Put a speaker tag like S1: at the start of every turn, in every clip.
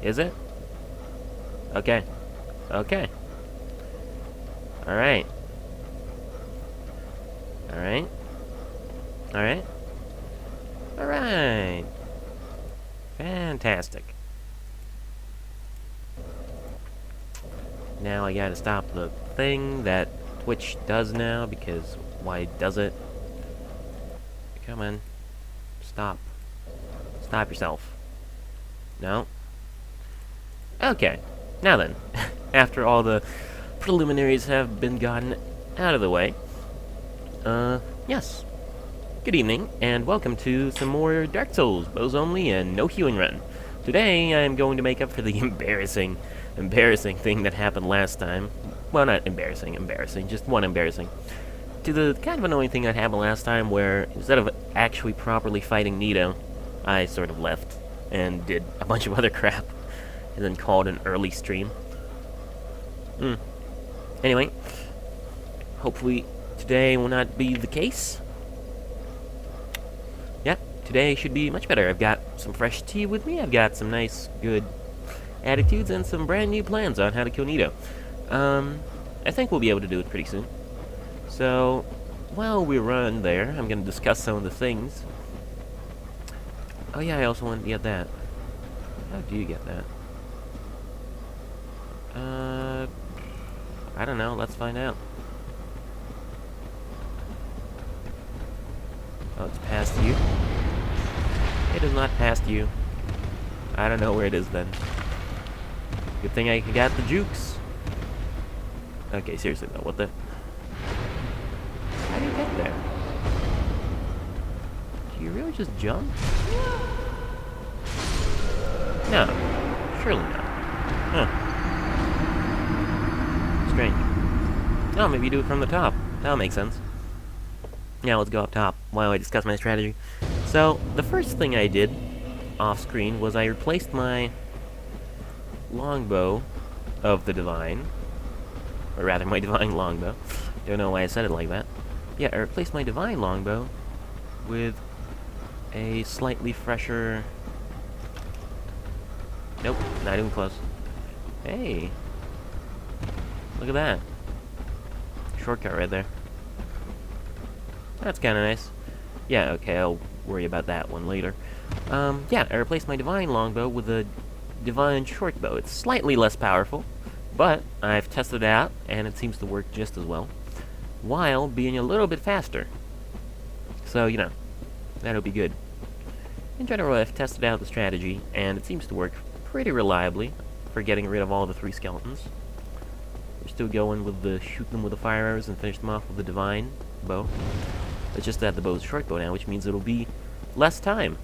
S1: Is it? Okay. Okay. Alright. Alright. Alright. Alright. Fantastic. Now I gotta stop the thing that Twitch does now, because why does it? Come on. Stop. Stop yourself. No? Okay. Now then. After all the preliminaries have been gotten out of the way. Yes. Good evening, and welcome to some more Dark Souls, bows only, and no healing run. Today, I'm going to make up for the embarrassing thing that happened last time. Well, not embarrassing, just one embarrassing. To the kind of annoying thing that happened last time, where instead of actually properly fighting Nito, I sort of left and did a bunch of other crap, and then called an early stream. Anyway, hopefully today will not be the case. Yeah, today should be much better. I've got some fresh tea with me, I've got some nice, good attitudes, and some brand new plans on how to kill Nito. I think we'll be able to do it pretty soon. So, while we run there, I'm going to discuss some of the things. Oh yeah, I also wanted to get that. How do you get that? I don't know, let's find out. Oh, it's past you? It is not past you. I don't know where it is then. Good thing I got the jukes. Okay, seriously though, what the... How do you get there? Do you really just jump? No. Surely not. Huh. Strange. Oh, maybe you do it from the top. That'll make sense. Now let's go up top while I discuss my strategy. So, the first thing I did off-screen was I replaced my longbow of the Divine. Or rather, my Divine longbow. Don't know why I said it like that. Yeah, I replaced my Divine longbow with a slightly fresher... Nope, not even close. Hey! Look at that. Shortcut right there. That's kind of nice. Yeah, okay, I'll worry about that one later. Yeah, I replaced my Divine longbow with a Divine shortbow. It's slightly less powerful, but I've tested it out, and it seems to work just as well, while being a little bit faster. So, you know, that'll be good. In general, I've tested out the strategy, and it seems to work pretty reliably for getting rid of all the 3 skeletons. We're still going with the shoot them with the fire arrows and finish them off with the Divine bow. It's just that the bow's a short bow now, which means it'll be less time.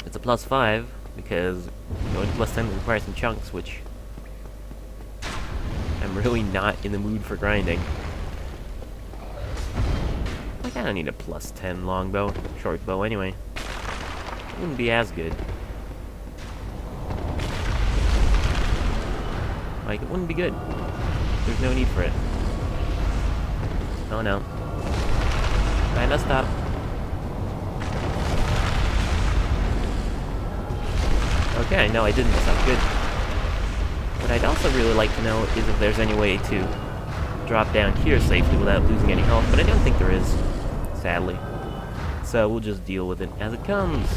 S1: It's a +5, because going to +10 requires some chunks, which I'm really not in the mood for grinding. Like, I don't need a +10 longbow, short bow anyway. It wouldn't be as good. Like, it wouldn't be good. There's no need for it. Oh no. Alright, let's stop. Okay, no, I didn't mess up. Good. What I'd also really like to know is if there's any way to drop down here safely without losing any health, but I don't think there is, sadly. So we'll just deal with it as it comes.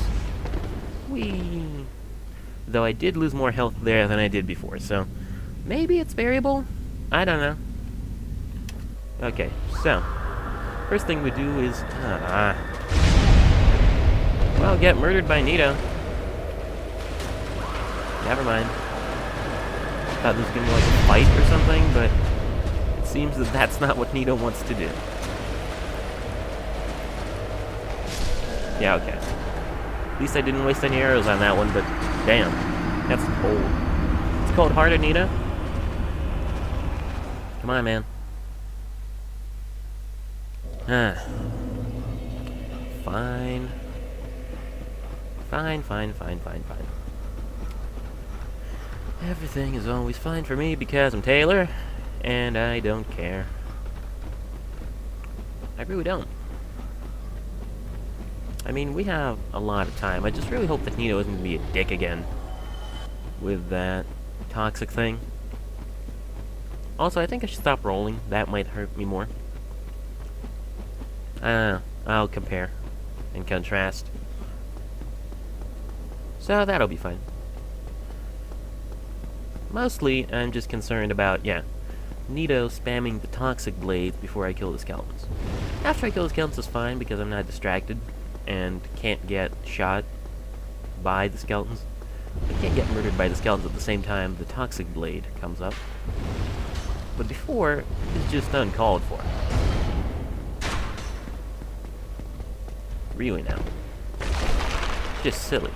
S1: Whee! Though I did lose more health there than I did before, so maybe it's variable? I don't know. Okay, so first thing we do is... well, get murdered by Nito. Never mind. Thought this was gonna be like a fight or something, but it seems that that's not what Nito wants to do. Yeah, okay. At least I didn't waste any arrows on that one, but damn, that's cold. It's cold hearted, Nito. Come on, man. Fine. Fine. Everything is always fine for me because I'm Tailor, and I don't care. I really don't. I mean, we have a lot of time. I just really hope that Nito isn't going to be a dick again. with that toxic thing. Also, I think I should stop rolling. That might hurt me more. I'll compare and contrast. So that'll be fine. Mostly, I'm just concerned about, Nito spamming the toxic blades before I kill the skeletons. After I kill the skeletons is fine because I'm not distracted and can't get shot by the skeletons. I can't get murdered by the skeletons at the same time the toxic blade comes up. But before, it's just uncalled for. Really now. Just silly.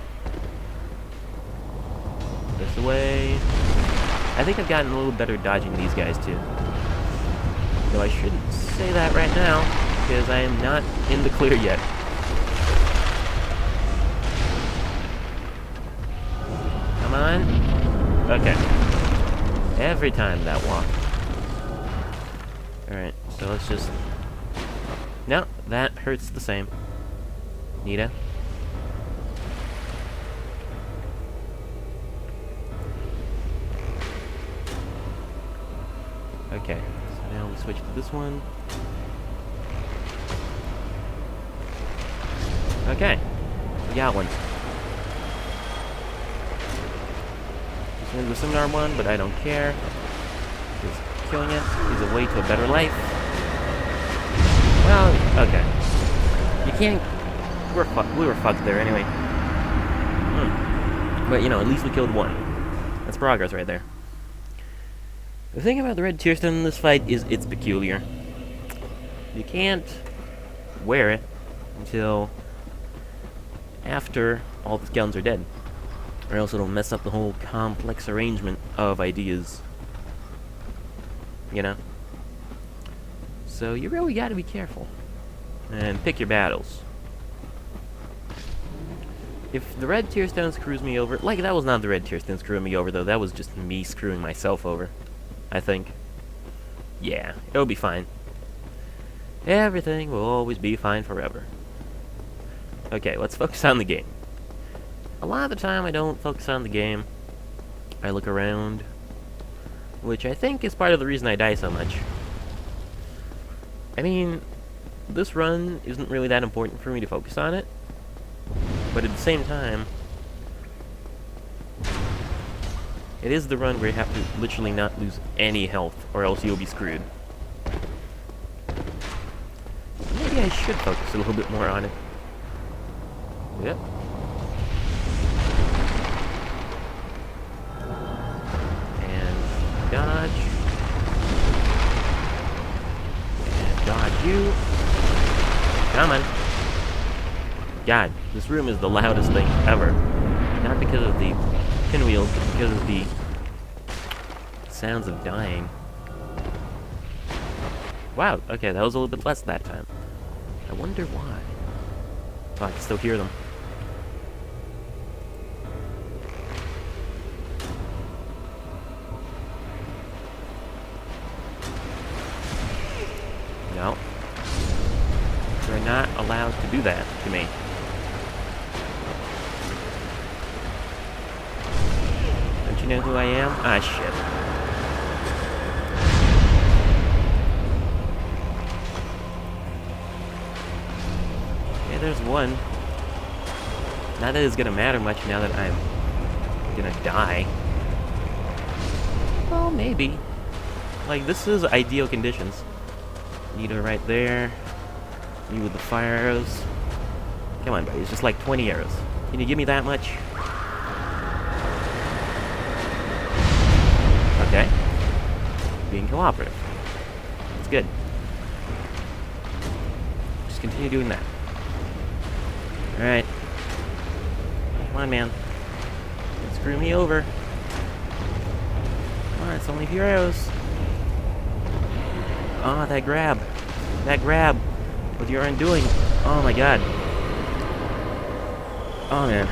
S1: This away. I think I've gotten a little better dodging these guys too. Though I shouldn't say that right now, because I am not in the clear yet. Come on. Okay. Every time that walk. Alright, so let's just... No, that hurts the same. Nita. Okay, so now we switch to this one. Okay, we got one. This one's the seminar one, but I don't care. Just killing it is a way to a better life. Well, okay. You can't... We were fucked there anyway. But, at least we killed one. That's progress right there. The thing about the red tear stone in this fight is it's peculiar. You can't wear it until after all the skeletons are dead. Or else it'll mess up the whole complex arrangement of ideas. So you really gotta be careful. And pick your battles. If the red tear stone screws me over... Like, that was not the red tear stone screwing me over, though. That was just me screwing myself over. I think. Yeah, it'll be fine. Everything will always be fine forever. Okay, let's focus on the game. A lot of the time I don't focus on the game. I look around. Which I think is part of the reason I die so much. I mean, this run isn't really that important for me to focus on it. But at the same time, it is the run where you have to literally not lose any health, or else you'll be screwed. Maybe I should focus a little bit more on it. Yep. And dodge. And dodge you. Come on. God, this room is the loudest thing ever. Not because of the pinwheels, but because of the sounds of dying. Wow, okay, that was a little bit less that time. I wonder why. Oh, I can still hear them. No. You're not allowed to do that to me. Don't you know who I am? Ah, shit. Okay, there's one. Not that it's gonna matter much now that I'm gonna die. Well, maybe. Like, this is ideal conditions. Nita right there. You with the fire arrows. Come on, buddy. It's just like 20 arrows. Can you give me that much? Okay. Being cooperative. That's good. Just continue doing that. Alright. Come on, man. Don't screw me over. Come on, it's only a few arrows. Oh, that grab. That grab. What you aren't doing. Oh my god. Oh man.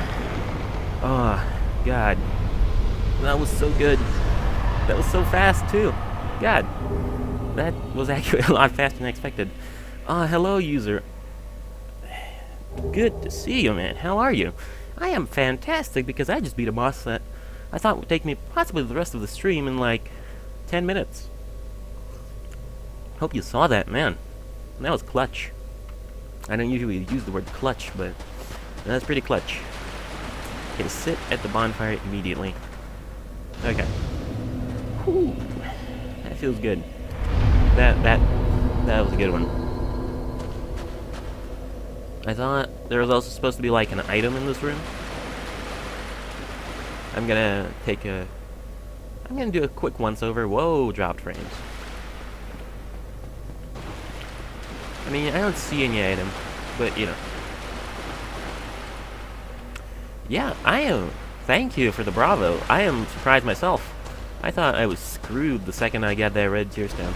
S1: Oh god. That was so good. That was so fast too. God. That was actually a lot faster than I expected. Hello user. Good to see you, man. How are you? I am fantastic because I just beat a boss that I thought would take me possibly the rest of the stream in like 10 minutes. Hope you saw that, man. That was clutch. I don't usually use the word clutch, but that's pretty clutch. Okay, to sit at the bonfire immediately. Okay. Whew. That feels good. That was a good one. I thought there was also supposed to be like an item in this room. I'm gonna do a quick once-over. Whoa, dropped frames. I mean, I don't see any item, but, you know. Yeah, thank you for the bravo. I am surprised myself. I thought I was screwed the second I got that red tear stone.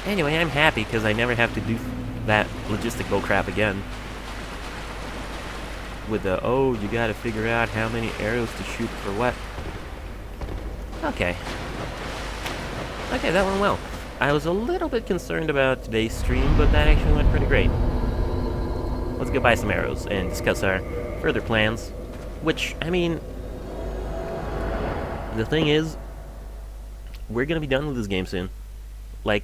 S1: Anyway, I'm happy because I never have to do that logistical crap again. With the, oh, you gotta figure out how many arrows to shoot for what. Okay. Okay, that went well. I was a little bit concerned about today's stream, but that actually went pretty great. Let's go buy some arrows and discuss our further plans. Which, I mean, the thing is, we're gonna be done with this game soon. Like,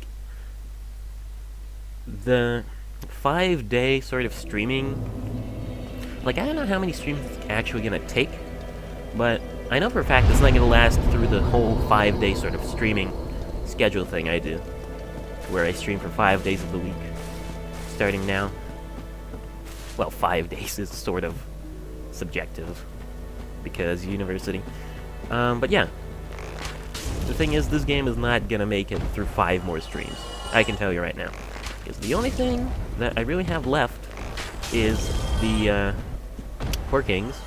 S1: the 5-day sort of streaming, like, I don't know how many streams it's actually gonna take, but I know for a fact it's not gonna last through the whole 5-day sort of streaming schedule thing I do, where I stream for 5 days of the week, starting now. Well, 5 days is sort of subjective, because university. But yeah, the thing is, this game is not gonna make it through 5 more streams. I can tell you right now. Because the only thing that I really have left is the Poor Kings,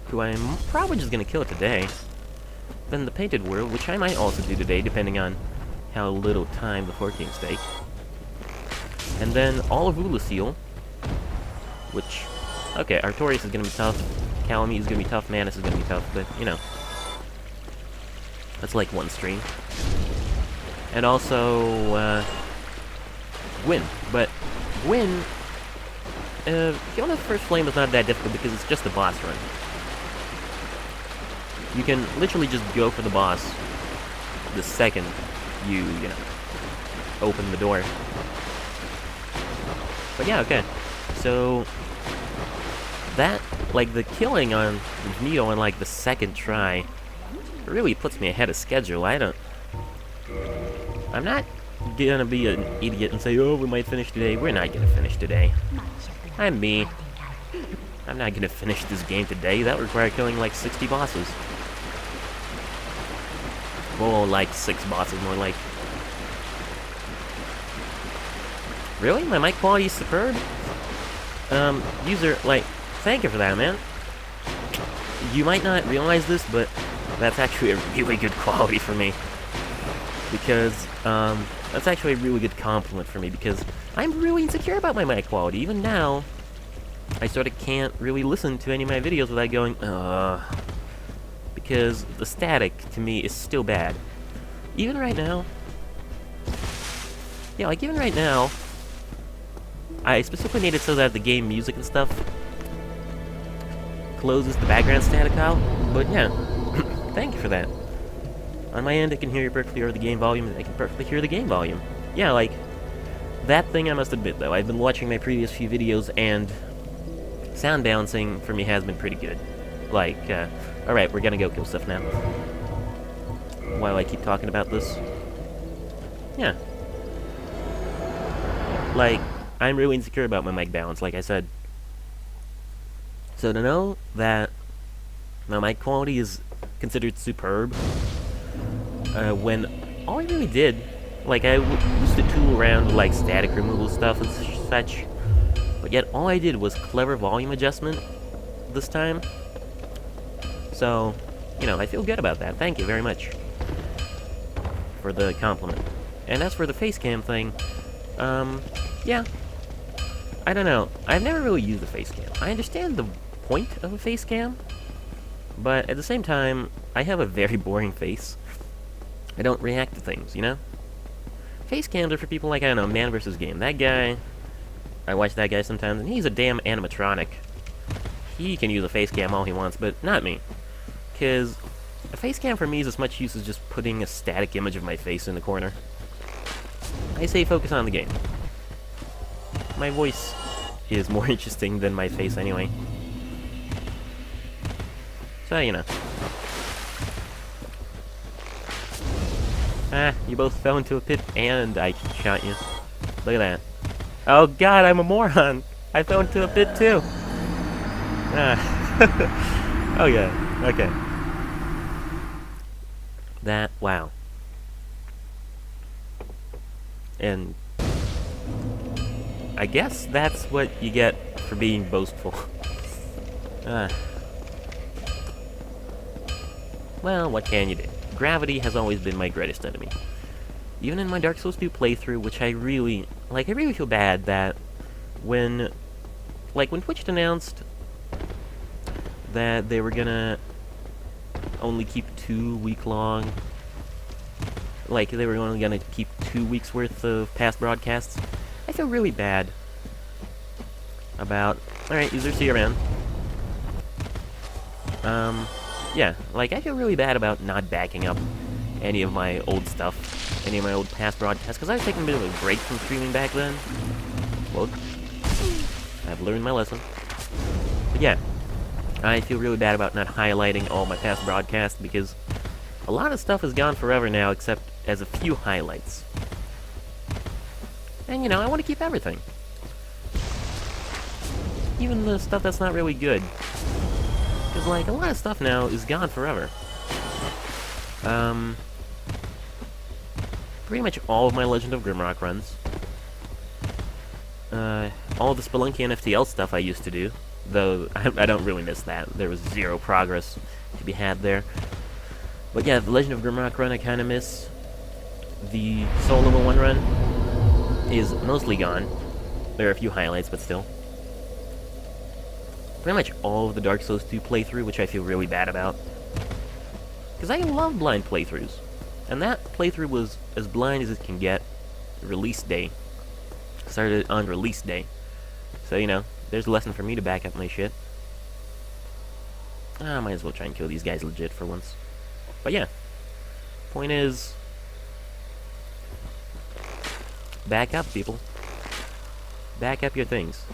S1: who I'm probably just gonna kill today. Then the Painted World, which I might also do today, depending on how little time the Four Kings take. And then all of Ulasil, which, okay, Artorias is gonna be tough, Calamite is gonna be tough, Manus is gonna be tough, but, you know, that's like one stream. And also, Gwyn. But Gwyn, killing the first flame is not that difficult because it's just a boss run. You can literally just go for the boss the second you know, open the door. But yeah, okay. So, that, like, the killing on Neo on, like, the second try really puts me ahead of schedule. I'm not gonna be an idiot and say, oh, we might finish today. We're not gonna finish today. I'm me. I'm not gonna finish this game today. That would require killing, like, 60 bosses. Well, like 6 bosses, more like. Really? My mic quality is superb? User, like, thank you for that, man. You might not realize this, but that's actually a really good quality for me. Because, that's actually a really good compliment for me, because I'm really insecure about my mic quality. Even now, I sort of can't really listen to any of my videos without going, because the static, to me, is still bad. Even right now, yeah, like, even right now, I specifically made it so that the game music and stuff closes the background static out, but yeah, thank you for that. On my end, I can hear you perfectly over the game volume, and I can perfectly hear the game volume. Yeah, like, that thing I must admit, though, I've been watching my previous few videos, and sound balancing for me has been pretty good. Like, alright, we're gonna go kill stuff now. While I keep talking about this. Yeah. Like, I'm really insecure about my mic balance, like I said. So to know that my mic quality is considered superb, when all I really did, like, I used to tool around with, like, static removal stuff and such, but yet all I did was clever volume adjustment this time. So, you know, I feel good about that. Thank you very much for the compliment. And as for the face cam thing, yeah, I don't know. I've never really used the face cam. I understand the point of a face cam, but at the same time, I have a very boring face. I don't react to things, you know? Face cams are for people like, I don't know, Man vs. Game. That guy, I watch that guy sometimes, and he's a damn animatronic. he can use a face cam all he wants, but not me. Because a face cam for me is as much use as just putting a static image of my face in the corner. I say focus on the game. My voice is more interesting than my face anyway. So, you know. Ah, you both fell into a pit and I shot you. Look at that. Oh god, I'm a moron! I fell into a pit too! Ah. Oh yeah, okay. That, wow. And I guess that's what you get for being boastful. Well, what can you do? Gravity has always been my greatest enemy. Even in my Dark Souls 2 playthrough, which I really feel bad that when Twitch announced that they were gonna only keep 2 week long, like they were only gonna keep 2 weeks worth of past broadcasts, I feel really bad about, alright, user see you around. Yeah, like I feel really bad about not backing up any of my old stuff, any of my old past broadcasts, because I was taking a bit of a break from streaming back then. Well, I've learned my lesson. But yeah, I feel really bad about not highlighting all my past broadcasts, because a lot of stuff is gone forever now, except as a few highlights. And, you know, I want to keep everything. Even the stuff that's not really good. Because, like, a lot of stuff now is gone forever. Pretty much all of my Legend of Grimrock runs. All the Spelunky and FTL stuff I used to do. Though, I don't really miss that. There was zero progress to be had there. But yeah, the Legend of Grimrock run I kind of miss. The Soul Level 1 run is mostly gone. There are a few highlights, but still. Pretty much all of the Dark Souls 2 playthrough, which I feel really bad about. Because I love blind playthroughs. And that playthrough was as blind as it can get. Release day. Started on release day. So, you know, there's a lesson for me to back up my shit. I might as well try and kill these guys legit for once. But yeah. Point is, back up, people. Back up your things.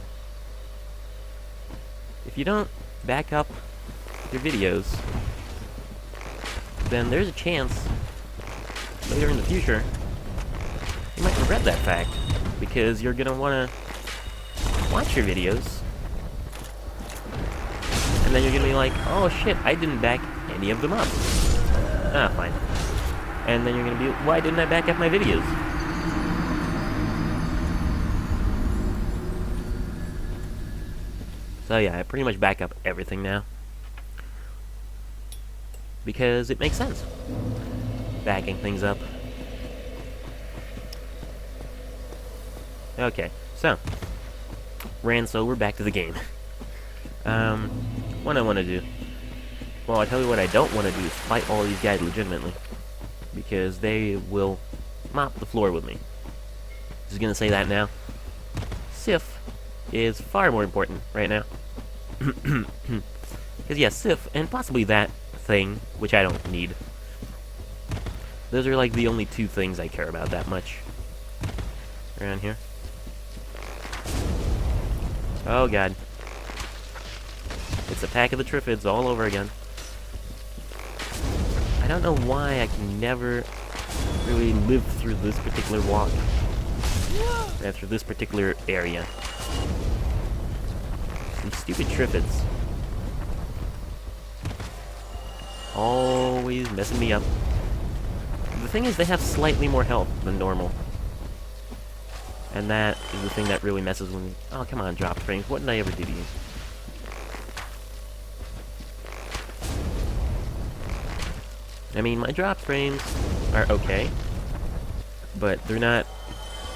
S1: If you don't back up your videos, then there's a chance later in the future you might regret that fact, because you're gonna wanna watch your videos, and then you're gonna be like, oh shit, I didn't back any of them up. Ah, fine. And then you're gonna be, why didn't I back up my videos? So yeah, I pretty much back up everything now. Because it makes sense. Backing things up. Okay, so. We're back to the game. What I want to do. Well, I tell you what I don't want to do is fight all these guys legitimately. Because they will mop the floor with me. Just gonna say that now. Sif is far more important right now. Because yeah, Sif, and possibly that thing, which I don't need. Those are like the only two things I care about that much. Around here. Oh god. It's a pack of the Triffids all over again. I don't know why I can never really live through this particular walk. Through this particular area. Some stupid Triffids. Always messing me up. The thing is, they have slightly more health than normal. And that is the thing that really messes with me. Oh, come on, drop frames. What did I ever do to you? I mean, my drop frames are okay. But they're not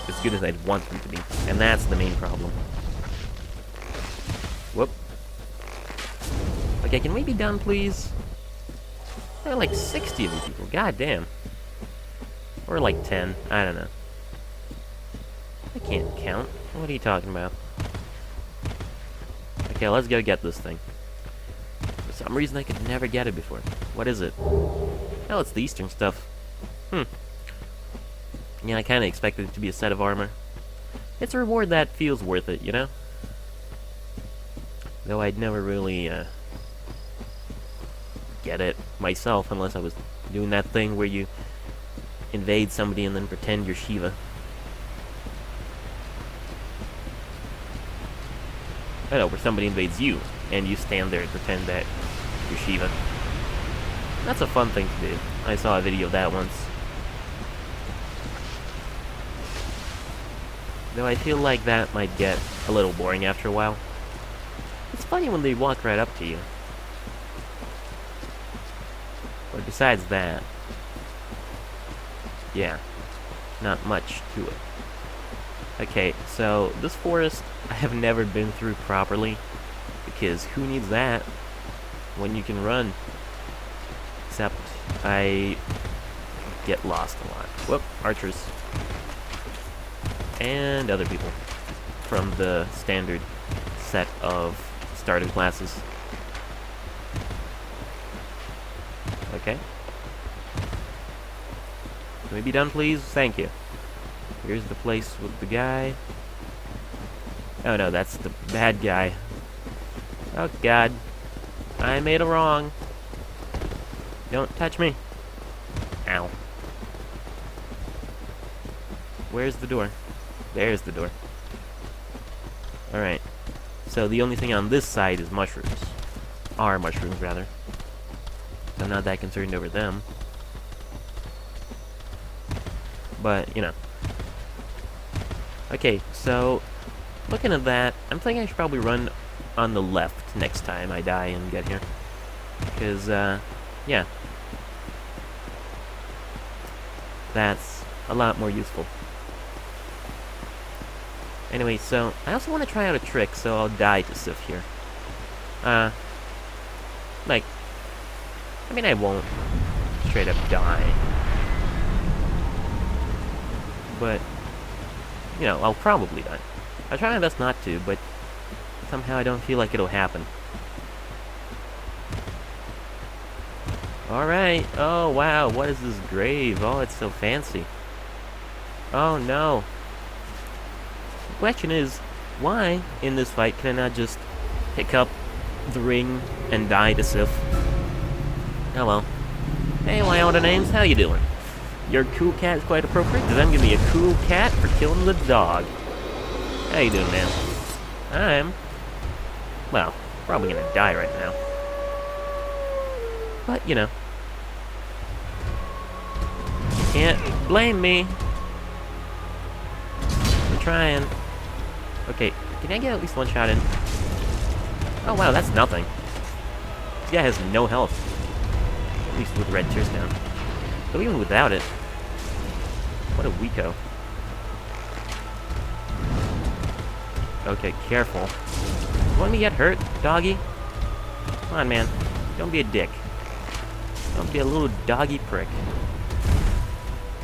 S1: as good as I'd want them to be. And that's the main problem. Whoop. Okay, can we be done, please? There are like 60 of these people. God damn. Or like 10. I don't know. I can't count. What are you talking about? Okay, let's go get this thing. some reason I could never get it before. What is it? Oh, it's the Eastern stuff. Yeah, I kind of expected it to be a set of armor. It's a reward that feels worth it, you know? Though I'd never really, get it myself unless I was doing that thing where you invade somebody and then pretend you're Shiva. I know, where somebody invades you, and you stand there and pretend that you're Shiva. That's a fun thing to do. I saw a video of that once. Though I feel like that might get a little boring after a while. It's funny when they walk right up to you. But besides that, yeah, not much to it. Okay, so this forest I have never been through properly, because who needs that when you can run? Except I get lost a lot. Whoop, archers. And other people from the standard set of starter classes. Okay. Can we be done, please? Thank you. Here's the place with the guy. Oh no, that's the bad guy. Oh god. I made a wrong. Don't touch me. Ow. Where's the door? There's the door. Alright. So the only thing on this side is mushrooms. Are mushrooms, rather. I'm not that concerned over them. But, you know. Okay, so looking at that, I'm thinking I should probably run on the left next time I die and get here. Because, yeah. That's a lot more useful. Anyway, so I also want to try out a trick, so I'll die to Sif here. Like, I mean, I won't straight up die. But, you know, I'll probably die. I'll try my best not to, but somehow I don't feel like it'll happen. Alright. Oh, wow. What is this grave? Oh, it's so fancy. Oh, no. The question is, why, in this fight, can I not just pick up the ring and die to Sif? Oh, well. Hey, Wyota Names, how you doing? Your cool cat is quite appropriate, because I'm gonna be a cool cat for killing the dog. How you doing, man? I'm... well, probably gonna die right now. But, you know. You can't blame me. I'm trying. Okay, can I get at least one shot in? Oh, wow, that's nothing. This guy has no health. At least with red tears down. But even without it... what a weako. Okay, careful. You want me to get hurt, doggy? Come on, man. Don't be a dick. Don't be a little doggy prick.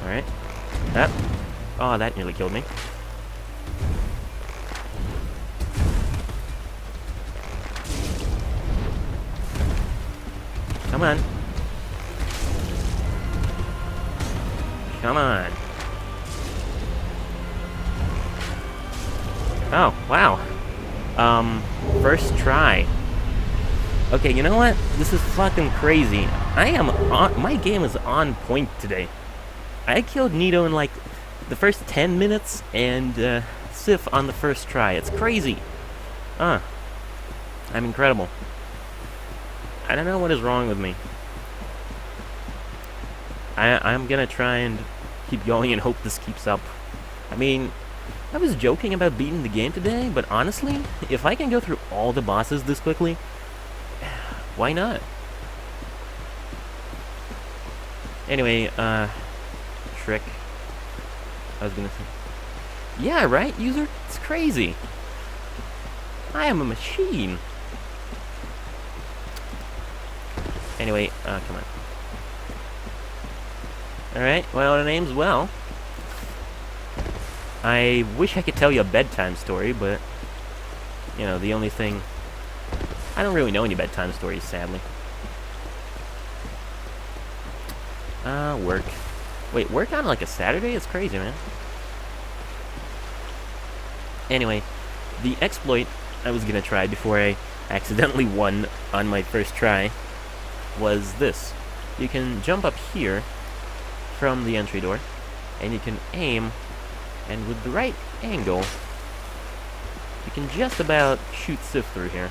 S1: Alright. Ah. Oh, that nearly killed me. Come on. Come on. Oh, wow. First try. Okay, you know what? This is fucking crazy. I am on... my game is on point today. I killed Nito in, like, the first 10 minutes, and, Sif on the first try. It's crazy. I'm incredible. I don't know what is wrong with me. I'm gonna try and keep going and hope this keeps up. I mean, I was joking about beating the game today, but honestly, if I can go through all the bosses this quickly, why not? Anyway, trick. I was gonna say... yeah, right, user? It's crazy. I am a machine. Anyway, come on. Alright, well, the name's well. I wish I could tell you a bedtime story, but, you know, the only thing I don't really know any bedtime stories, sadly. Work. Wait, work on like a Saturday? It's crazy, man. Anyway, the exploit I was gonna try before I accidentally won on my first try was this. You can jump up here from the entry door, and you can aim, and with the right angle, you can just about shoot Sif through here,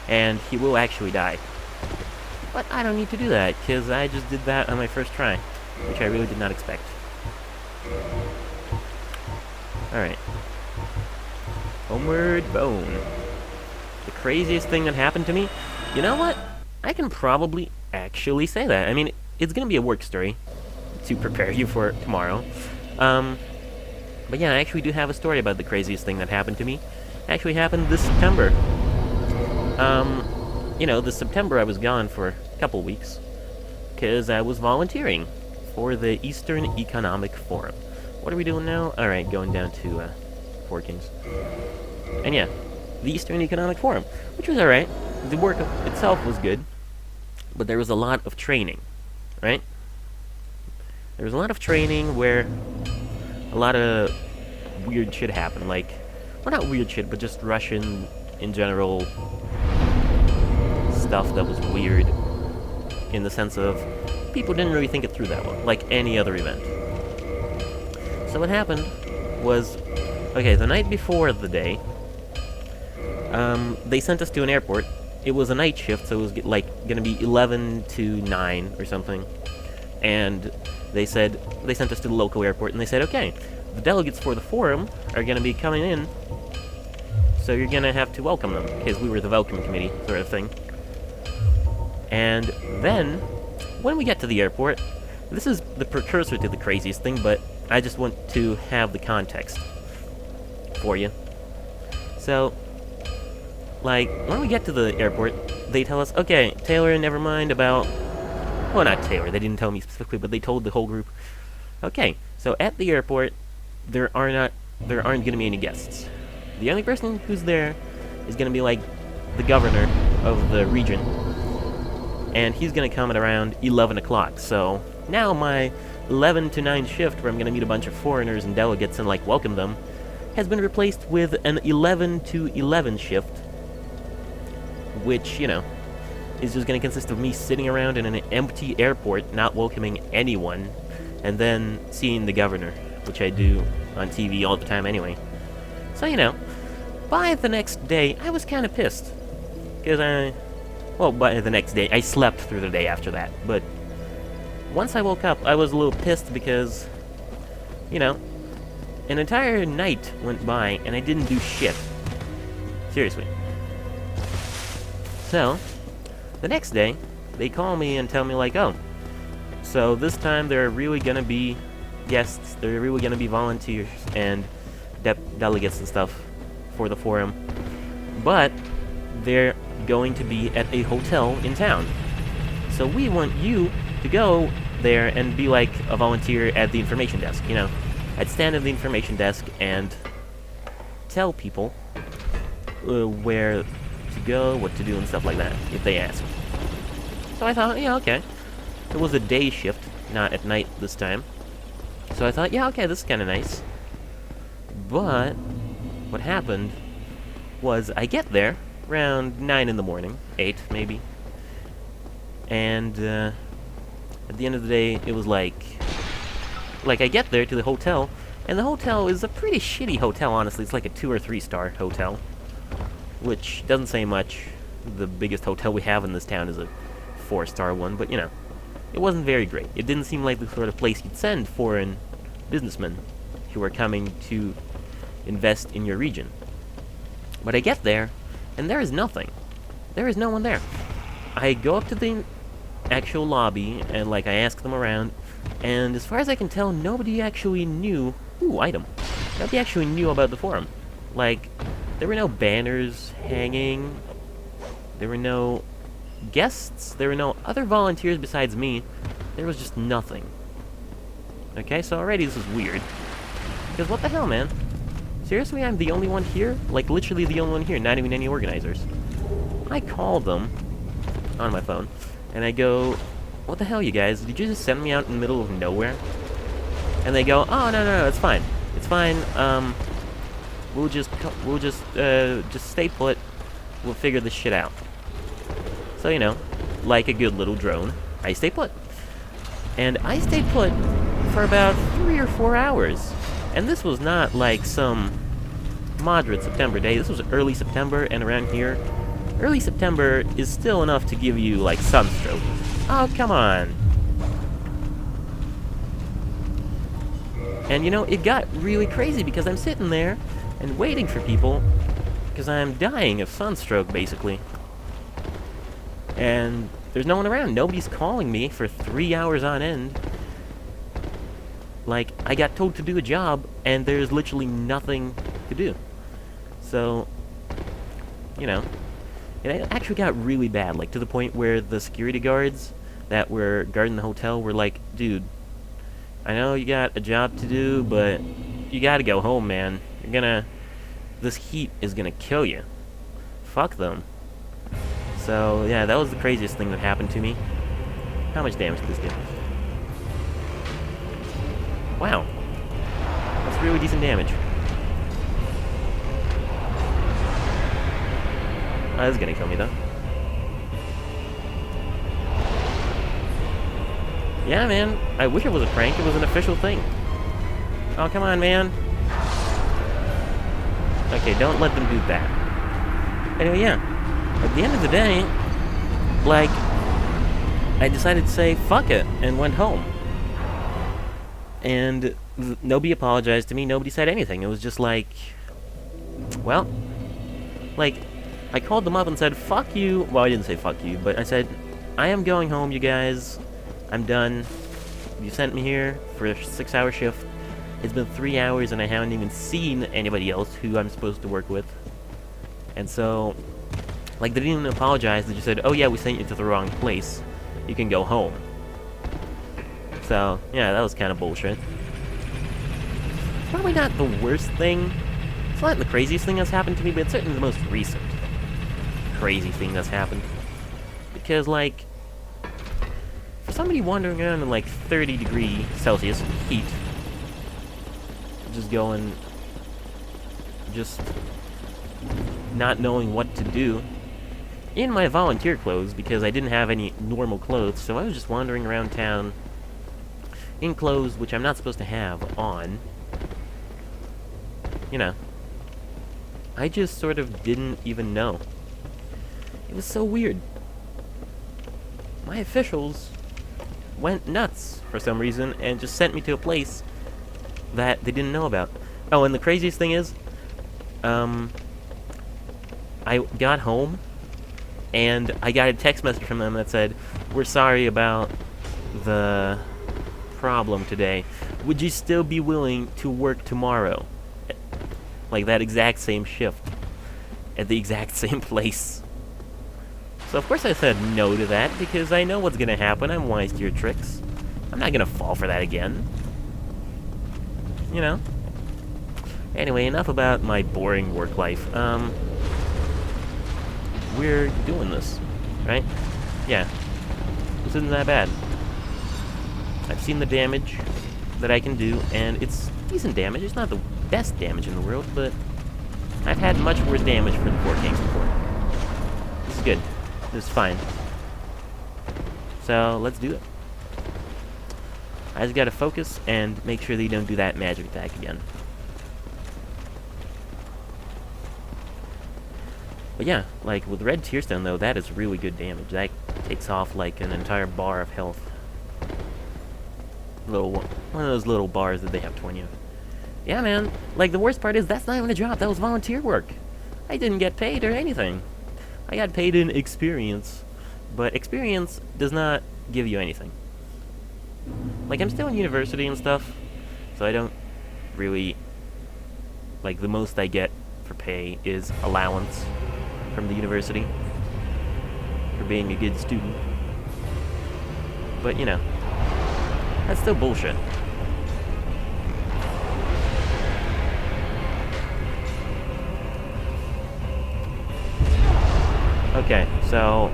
S1: and he will actually die. But I don't need to do that, because I just did that on my first try, which I really did not expect. Alright. Homeward Bone. The craziest thing that happened to me? You know what? I can probably actually say that. I mean, it's gonna be a work story to prepare you for tomorrow. But yeah, I actually do have a story about the craziest thing that happened to me. It actually happened this September. You know, this September I was gone for a couple weeks, because I was volunteering for the Eastern Economic Forum. What are we doing now? Alright, going down to, Four Kings. And yeah, the Eastern Economic Forum, which was alright. The work itself was good, but there was a lot of training, right? There was a lot of training where a lot of weird shit happened, like, well, not weird shit, but just Russian, in general, stuff that was weird, in the sense of, people didn't really think it through that well, like any other event. So what happened was, okay, the night before the day, they sent us to an airport. It was a night shift, so it was like gonna be 11 to 9 or something. And they sent us to the local airport, and they said, okay, the delegates for the forum are gonna be coming in, so you're gonna have to welcome them, because we were the welcome committee, sort of thing. And then, when we get to the airport, this is the precursor to the craziest thing, but I just want to have the context for you. So, like, when we get to the airport, they tell us, okay, Tailor, never mind about... Well, not Tailor, they didn't tell me specifically, but they told the whole group. Okay, so at the airport, there aren't gonna be any guests. The only person who's there is gonna be, like, the governor of the region. And he's gonna come at around 11 o'clock, so now my 11 to 9 shift, where I'm gonna meet a bunch of foreigners and delegates and, like, welcome them, has been replaced with an 11 to 11 shift, which, you know, is just going to consist of me sitting around in an empty airport, not welcoming anyone, and then seeing the governor, which I do on TV all the time anyway. So, you know, by the next day, I was kind of pissed. Because by the next day, I slept through the day after that, but once I woke up, I was a little pissed because, you know, an entire night went by, and I didn't do shit. Seriously. So, the next day, they call me and tell me, like, oh, so this time there are really gonna be guests, there are really gonna be volunteers and delegates and stuff for the forum, but they're going to be at a hotel in town. So we want you to go there and be like a volunteer at the information desk, you know. I'd stand at the information desk and tell people where to go, what to do, and stuff like that, if they ask. So I thought, yeah, okay. It was a day shift, not at night this time. So I thought, yeah, okay, this is kind of nice. But what happened was I get there around 9 in the morning, 8 maybe. And at the end of the day, it was like I get there to the hotel, and the hotel is a pretty shitty hotel, honestly. It's like a 2 or 3 star hotel, which doesn't say much. The biggest hotel we have in this town is a 4-star one, but you know, it wasn't very great. It didn't seem like the sort of place you'd send foreign businessmen who are coming to invest in your region. But I get there, and there is nothing. There is no one there. I go up to the actual lobby, and like I ask them around, and as far as I can tell, nobody actually knew... Ooh, item. Nobody actually knew about the forum. Like, there were no banners hanging. There were no guests. There were no other volunteers besides me. There was just nothing. Okay, so already this is weird. Because what the hell, man? Seriously, I'm the only one here? Like, literally the only one here, not even any organizers. I call them on my phone, and I go, what the hell, you guys? Did you just send me out in the middle of nowhere? And they go, oh, no, it's fine. It's fine, we'll just stay put. We'll figure this shit out. So, you know, like a good little drone, I stay put. And I stayed put for about 3 or 4 hours. And this was not like some moderate September day. This was early September, and around here, early September is still enough to give you, like, sunstroke. Oh, come on. And, you know, it got really crazy because I'm sitting there and waiting for people because I'm dying of sunstroke, basically. And there's no one around. Nobody's calling me for 3 hours on end. Like, I got told to do a job, and there's literally nothing to do. So, you know, it actually got really bad, like, to the point where the security guards that were guarding the hotel were like, dude, I know you got a job to do, but you gotta go home, man. This heat is gonna kill you. Fuck them. So, yeah, that was the craziest thing that happened to me. How much damage did this do? Wow. That's really decent damage. Oh, this is gonna kill me, though. Yeah, man. I wish it was a prank. It was an official thing. Oh, come on, man. Okay, don't let them do that. Anyway, yeah. At the end of the day, like, I decided to say, fuck it, and went home. And nobody apologized to me. Nobody said anything. It was just like, well, like, I called them up and said, fuck you. Well, I didn't say fuck you, but I said, I am going home, you guys. I'm done. You sent me here for a 6-hour shift. It's been 3 hours and I haven't even seen anybody else who I'm supposed to work with. And so, like, they didn't even apologize. They just said, oh yeah, we sent you to the wrong place. You can go home. So, yeah, that was kind of bullshit. Probably not the worst thing. It's not the craziest thing that's happened to me, but it's certainly the most recent crazy thing that's happened. Because, like, for somebody wandering around in, like, 30-degree Celsius heat, just not knowing what to do, in my volunteer clothes, because I didn't have any normal clothes, so I was just wandering around town in clothes which I'm not supposed to have on. You know, I just sort of didn't even know. It was so weird. My officials went nuts for some reason and just sent me to a place that they didn't know about. Oh, and the craziest thing is, I got home and I got a text message from them that said, we're sorry about the problem today. Would you still be willing to work tomorrow? Like that exact same shift at the exact same place. So of course I said no to that, because I know what's gonna happen. I'm wise to your tricks. I'm not gonna fall for that again. You know? Anyway, enough about my boring work life. We're doing this, right? Yeah. This isn't that bad. I've seen the damage that I can do, and it's decent damage. It's not the best damage in the world, but I've had much worse damage for the 4 games before. This is good. This is fine. So, let's do it. I just gotta focus and make sure that you don't do that magic attack again. But yeah, like, with Red Tearstone, though, that is really good damage. That takes off, like, an entire bar of health. One of those little bars that they have to you. Yeah, man. Like, the worst part is, that's not even a job. That was volunteer work. I didn't get paid or anything. I got paid in experience. But experience does not give you anything. Like, I'm still in university and stuff, so I don't really... Like, the most I get for pay is allowance from the university for being a good student. But, you know, that's still bullshit. Okay, so...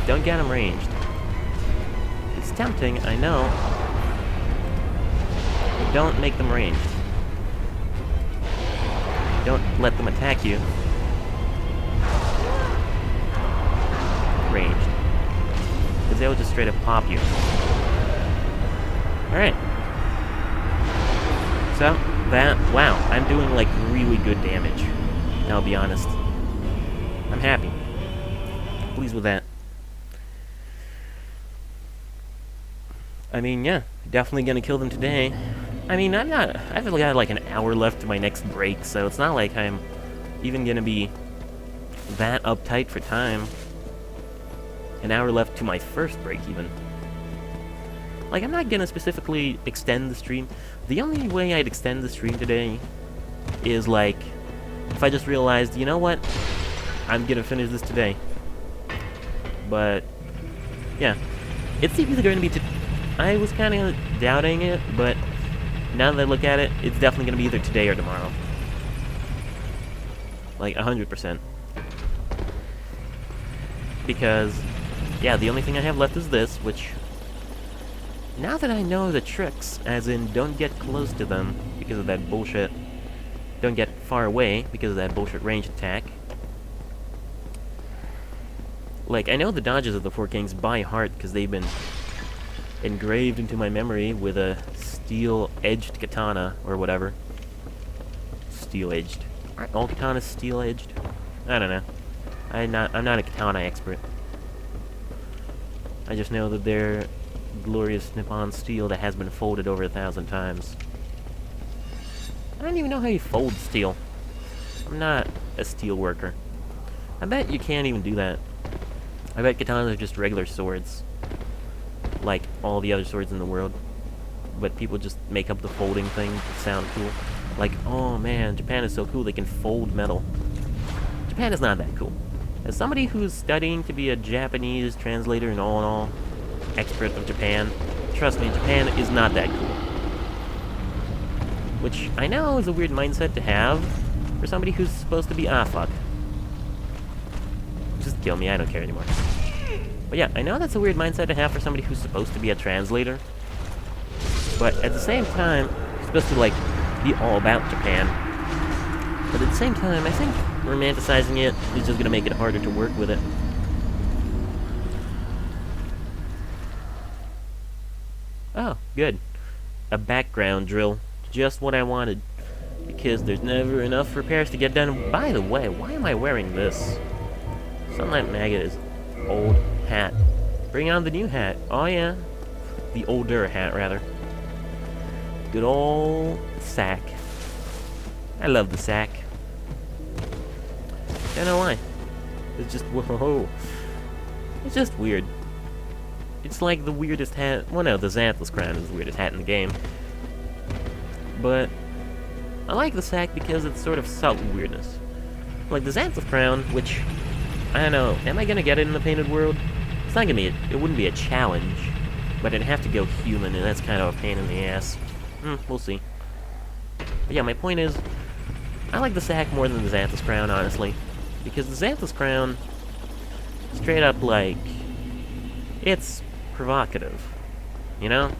S1: don't get him ranged. It's tempting, I know. But don't make them ranged. Don't let them attack you. Ranged. Because they'll just straight up pop you. Alright. So, that... wow, I'm doing, like, really good damage. I'll be honest. I'm happy. Pleased with that. I mean, yeah, definitely gonna kill them today. I mean, I've only got like an hour left to my next break, so it's not like I'm even gonna be that uptight for time. An hour left to my first break, even. Like, I'm not gonna specifically extend the stream. The only way I'd extend the stream today is, like, if I just realized, you know what? I'm gonna finish this today. But, yeah. It's either going to be... I was kind of doubting it, but now that I look at it, it's definitely going to be either today or tomorrow. Like, 100%. Because, yeah, the only thing I have left is this, which... now that I know the tricks, as in don't get close to them because of that bullshit... don't get far away because of that bullshit range attack. Like, I know the dodges of the Four Kings by heart because they've been engraved into my memory with a steel-edged katana, or whatever. Steel-edged. Aren't all katanas steel-edged? I don't know. I'm not a katana expert. I just know that they're glorious Nippon steel that has been folded over 1,000 times. I don't even know how you fold steel. I'm not a steel worker. I bet you can't even do that. I bet katanas are just regular swords. Like all the other swords in the world. But people just make up the folding thing to sound cool. Like, oh man, Japan is so cool, they can fold metal. Japan is not that cool. As somebody who's studying to be a Japanese translator and all, expert of Japan, trust me, Japan is not that cool. Which I know is a weird mindset to have for somebody who's supposed to be, fuck. Just kill me, I don't care anymore. But yeah, I know that's a weird mindset to have for somebody who's supposed to be a translator. But at the same time, you're supposed to, like, be all about Japan. But at the same time, I think romanticizing it is just gonna make it harder to work with it. Oh, good. A background drill. Just what I wanted. Because there's never enough repairs to get done. By the way, why am I wearing this? Sunlight Maggot is old hat. Bring on the new hat. Oh yeah. The older hat, rather. Good old sack. I love the sack. Don't know why. It's just, whoa. It's just weird. It's like the weirdest hat. Well, no, the Xanthus crown is the weirdest hat in the game. But I like the sack because it's sort of subtle weirdness. Like the Xanthus crown, which, I don't know, am I gonna get it in the painted world? It's not gonna be, it wouldn't be a challenge, but it'd have to go human, and that's kind of a pain in the ass. We'll see. But yeah, my point is, I like the sack more than the Xanthus crown, honestly. Because the Xanthus crown, straight up, like, it's provocative, you know?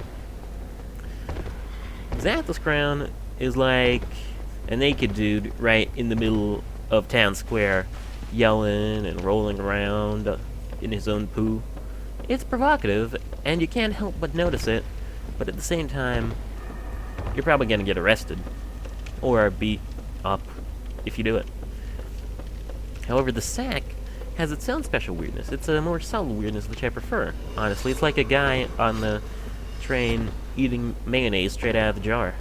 S1: Xanthus crown is like a naked dude right in the middle of town square, yelling and rolling around in his own poo. It's provocative, and you can't help but notice it, but at the same time, you're probably gonna get arrested, or beat up if you do it. However, the sack has its own special weirdness. It's a more subtle weirdness, which I prefer, honestly. It's like a guy on the train eating mayonnaise straight out of the jar.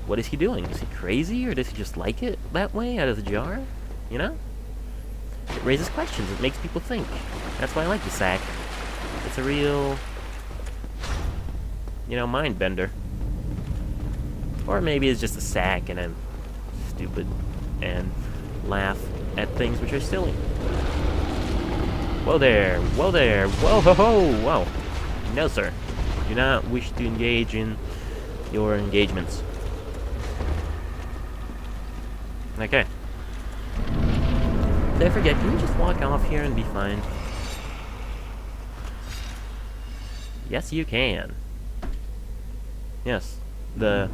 S1: What is he doing? Is he crazy, or does he just like it that way, out of the jar? You know? It raises questions. It makes people think. That's why I like the sack. It's a real, you know, mind bender. Or maybe it's just a sack and I'm stupid and laugh at things which are silly. Whoa there, whoa there, whoa ho ho, whoa. No sir, do not wish to engage in your engagements. Okay. I forget, can you just walk off here and be fine? Yes, you can. Yes, the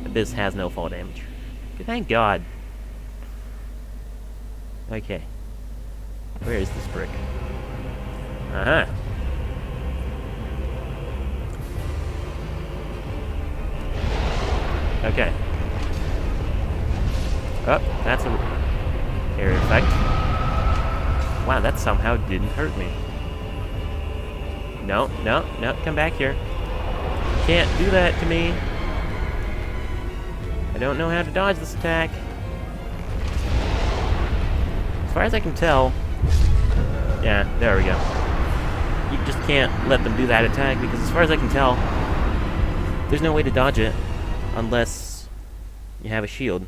S1: abyss has no fall damage. Thank God. Okay. Where is this brick? Uh-huh. Okay. Oh, that's a area effect. Wow, that somehow didn't hurt me. No, no, no, come back here. Can't do that to me. I don't know how to dodge this attack. As far as I can tell... Yeah, there we go. You just can't let them do that attack, because as far as I can tell, there's no way to dodge it unless you have a shield.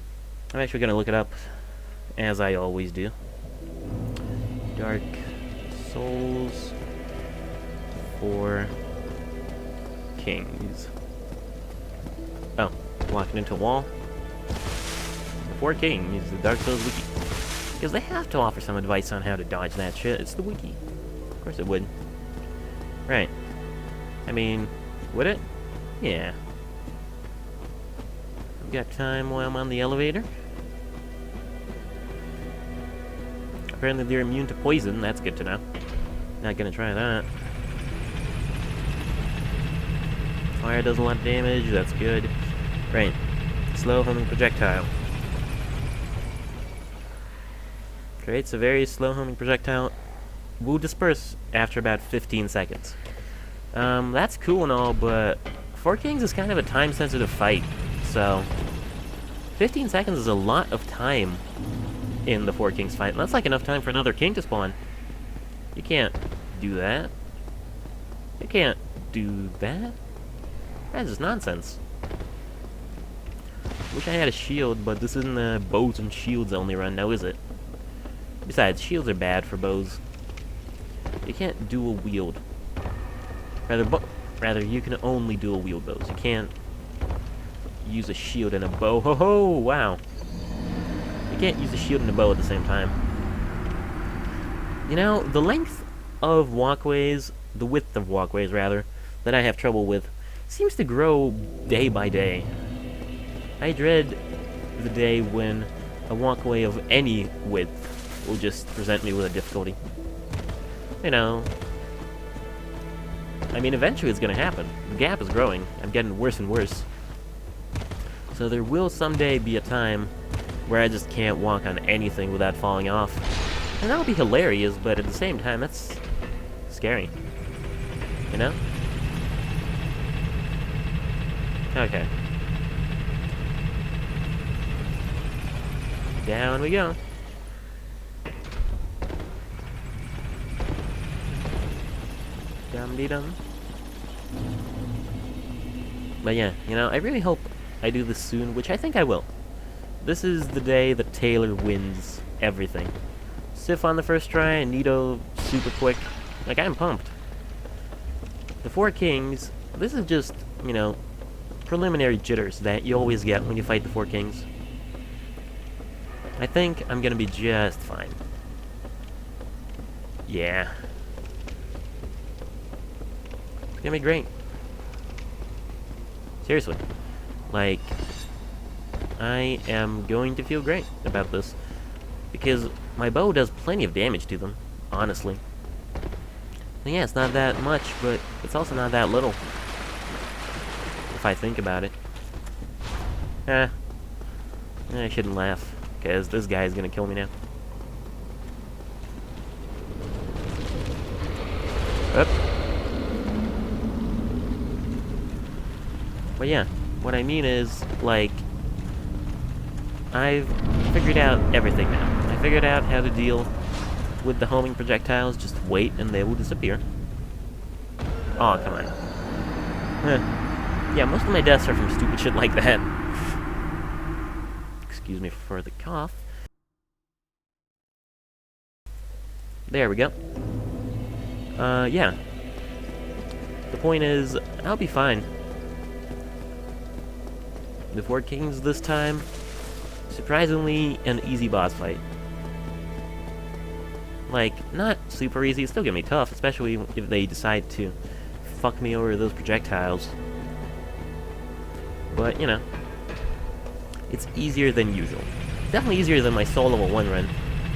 S1: I'm actually going to look it up, as I always do. Dark Souls for Kings. Oh, walking into a wall. The 4 Kings, the Dark Souls wiki. Because they have to offer some advice on how to dodge that shit. It's the wiki. Of course it would. Right. I mean, would it? Yeah. I've got time while I'm on the elevator. Apparently they're immune to poison. That's good to know. Not gonna try that. Fire does a lot of damage. That's good. Right. Slow homing projectile. Creates a very slow homing projectile. Will disperse after about 15 seconds. That's cool and all, but 4 Kings is kind of a time-sensitive fight, so 15 seconds is a lot of time in the 4 Kings fight, and that's like enough time for another king to spawn. You can't do that. You can't do that. That's just nonsense. Wish I had a shield, but this isn't a bows and shields only run now, is it? Besides, shields are bad for bows. You can't dual wield. Rather, you can only dual wield bows. You can't use a shield and a bow. Ho ho! Wow. You can't use a shield and a bow at the same time. You know, the length of walkways, the width of walkways rather, that I have trouble with, seems to grow day by day. I dread the day when a walkway of any width will just present me with a difficulty. You know, I mean, eventually it's gonna happen. The gap is growing. I'm getting worse and worse. So there will someday be a time where I just can't walk on anything without falling off. And that'll be hilarious, but at the same time, that's scary. You know? Okay. Down we go. Dum-de-dum. But yeah, you know, I really hope I do this soon, which I think I will. This is the day that Tailor wins everything. Sif on the first try, and Nito super quick. Like, I'm pumped. The 4 Kings, this is just, you know, preliminary jitters that you always get when you fight the 4 Kings. I think I'm gonna be just fine. Yeah. It's gonna be great. Seriously. Like, I am going to feel great about this. Because my bow does plenty of damage to them, honestly. And yeah, it's not that much, but it's also not that little. If I think about it. I shouldn't laugh, because this guy is gonna kill me now. Up. But yeah, what I mean is, like, I've figured out everything now. I figured out how to deal with the homing projectiles. Just wait and they will disappear. Oh, come on. Yeah, most of my deaths are from stupid shit like that. Excuse me for the cough. There we go. Yeah. The point is, I'll be fine. The 4 Kings this time, surprisingly, an easy boss fight. Like, not super easy. It's still gonna be tough, especially if they decide to fuck me over with those projectiles. But, you know, it's easier than usual. Definitely easier than my Soul Level 1 run.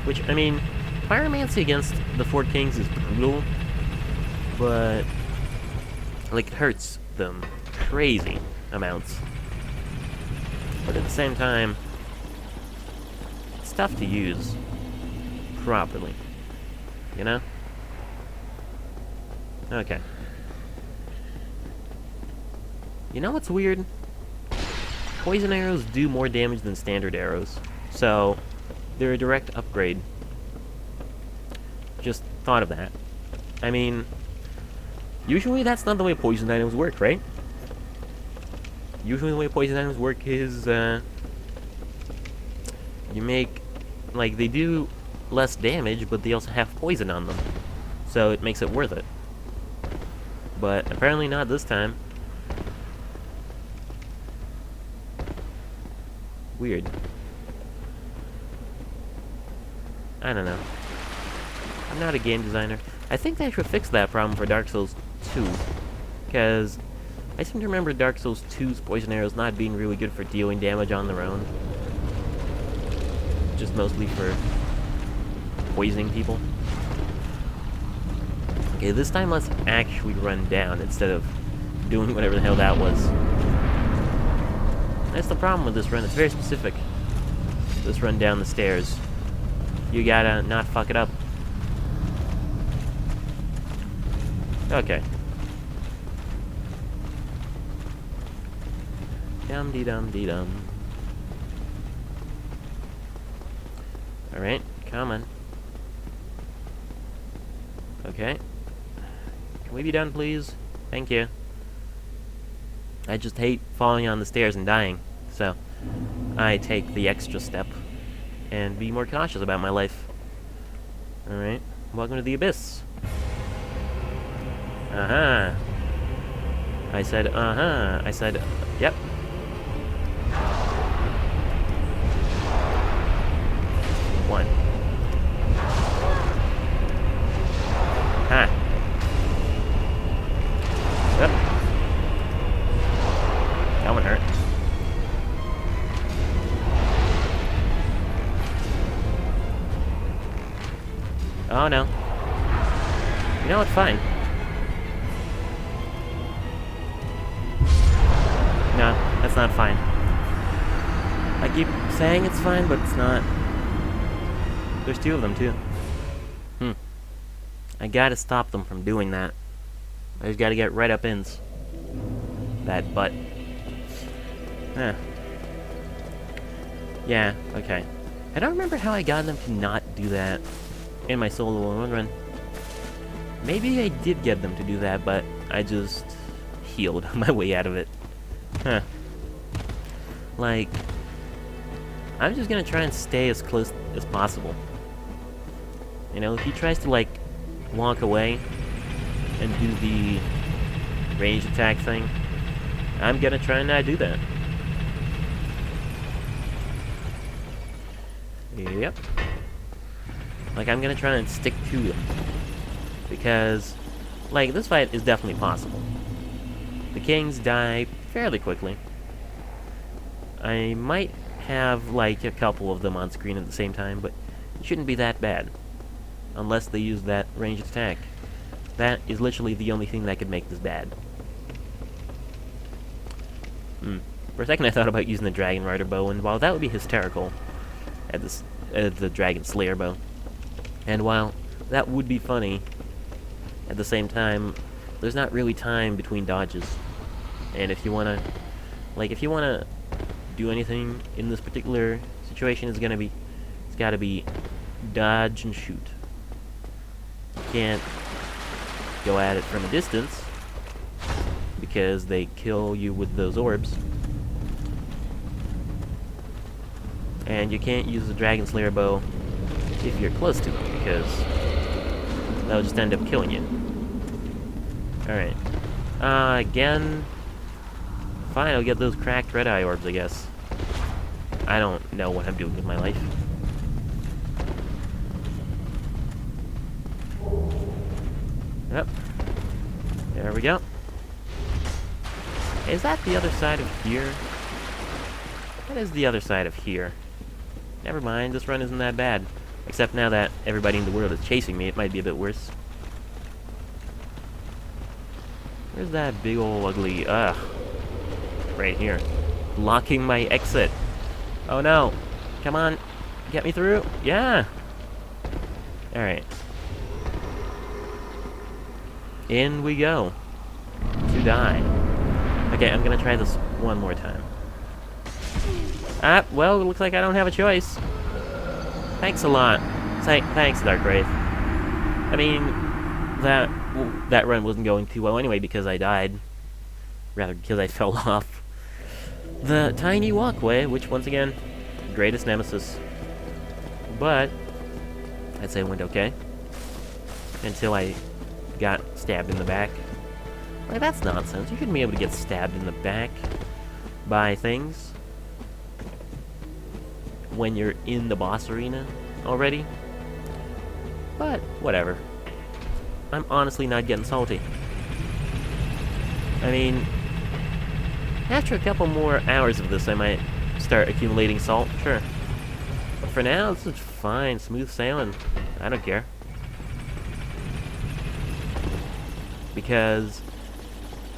S1: Which, I mean, Pyromancy against the Four Kings is brutal, but, like, it hurts them crazy amounts. But at the same time, it's tough to use properly. You know? Okay. You know what's weird? Poison arrows do more damage than standard arrows, so they're a direct upgrade. Just thought of that. I mean, usually that's not the way poison items work, right? Usually the way poison items work is, you make, like, they do less damage, but they also have poison on them. So it makes it worth it. But apparently not this time. Weird. I don't know. I'm not a game designer. I think they should fix that problem for Dark Souls 2. Because I seem to remember Dark Souls 2's poison arrows not being really good for dealing damage on their own. Just mostly for poisoning people. Okay, this time let's actually run down instead of doing whatever the hell that was. That's the problem with this run. It's very specific. This run down the stairs. You gotta not fuck it up. Okay. Dum-dee-dum-dee-dum. Alright, come on. Okay. Can we be done, please? Thank you. I just hate falling on the stairs and dying, so I take the extra step and be more cautious about my life. Alright, welcome to the Abyss. Uh-huh. I said, uh-huh. I said, yep. One. Ha. Yep. That one hurt. Oh no. You know, it's fine. No, that's not fine. I keep saying it's fine, but it's not. There's two of them, too. I gotta stop them from doing that. I just gotta get right up ins that butt. Huh. Yeah, okay. I don't remember how I got them to not do that in my solo one run. Maybe I did get them to do that, but I just healed my way out of it. Huh. Like, I'm just gonna try and stay as close as possible. You know, if he tries to, like, walk away and do the range attack thing, I'm gonna try and not do that. Yep. Like, I'm gonna try and stick to them. Because, like, this fight is definitely possible. The kings die fairly quickly. I might have, like, a couple of them on screen at the same time, but it shouldn't be that bad. Unless they use that ranged attack. That is literally the only thing that could make this bad. For a second I thought about using the Dragon Rider bow, and while that would be hysterical at the Dragon Slayer bow, and while that would be funny, at the same time, there's not really time between dodges. And if you wanna do anything in this particular situation, it's gotta be dodge and shoot. You can't go at it from a distance, because they kill you with those orbs. And you can't use the Dragon Slayer bow if you're close to it, because that'll just end up killing you. Alright. Again... Fine, I'll get those cracked red eye orbs, I guess. I don't know what I'm doing with my life. Yep. There we go. Is that the other side of here? That is the other side of here. Never mind, this run isn't that bad. Except now that everybody in the world is chasing me, it might be a bit worse. Where's that big ol' ugly, right here. Blocking my exit. Oh no. Come on. Get me through. Yeah. Alright. In we go. To die. Okay, I'm gonna try this one more time. Well, it looks like I don't have a choice. Thanks a lot. Thanks, Dark Wraith. I mean, that run wasn't going too well anyway because I died. Rather, because I fell off the tiny walkway, which, once again, greatest nemesis. But I'd say it went okay. Until I got stabbed in the back. Like, that's nonsense. You shouldn't be able to get stabbed in the back by things when you're in the boss arena already. But, whatever. I'm honestly not getting salty. I mean, after a couple more hours of this, I might start accumulating salt, sure. But for now, this is fine, smooth sailing. I don't care. Because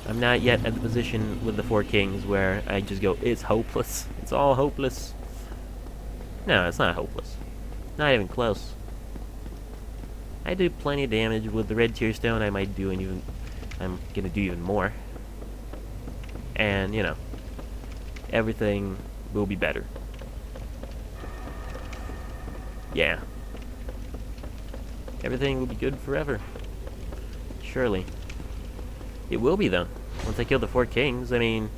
S1: I'm not yet at the position with the Four Kings where I just go, it's hopeless. It's all hopeless. No, it's not hopeless. Not even close. I do plenty of damage with the red tear stone. I'm gonna do even more. And, you know, everything will be better. Yeah. Everything will be good forever. Surely. It will be, though. Once I kill the Four Kings, I mean,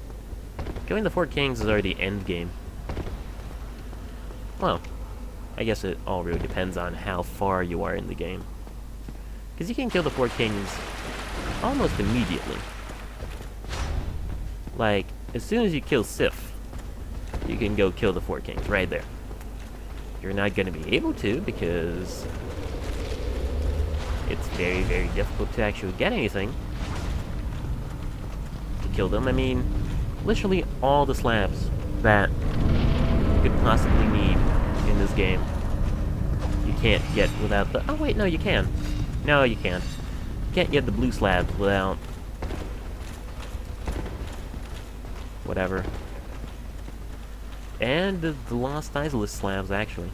S1: killing the Four Kings is already end game. Well, I guess it all really depends on how far you are in the game. Because you can kill the Four Kings almost immediately. Like, as soon as you kill Sif, you can go kill the Four Kings right there. You're not going to be able to because it's very, very difficult to actually get anything to kill them. I mean, literally all the slabs that you could possibly need in this game, you can't get without the... Oh, wait, no, you can. No, you can't. You can't get the blue slabs without... whatever. And the Lost Isolus slabs, actually.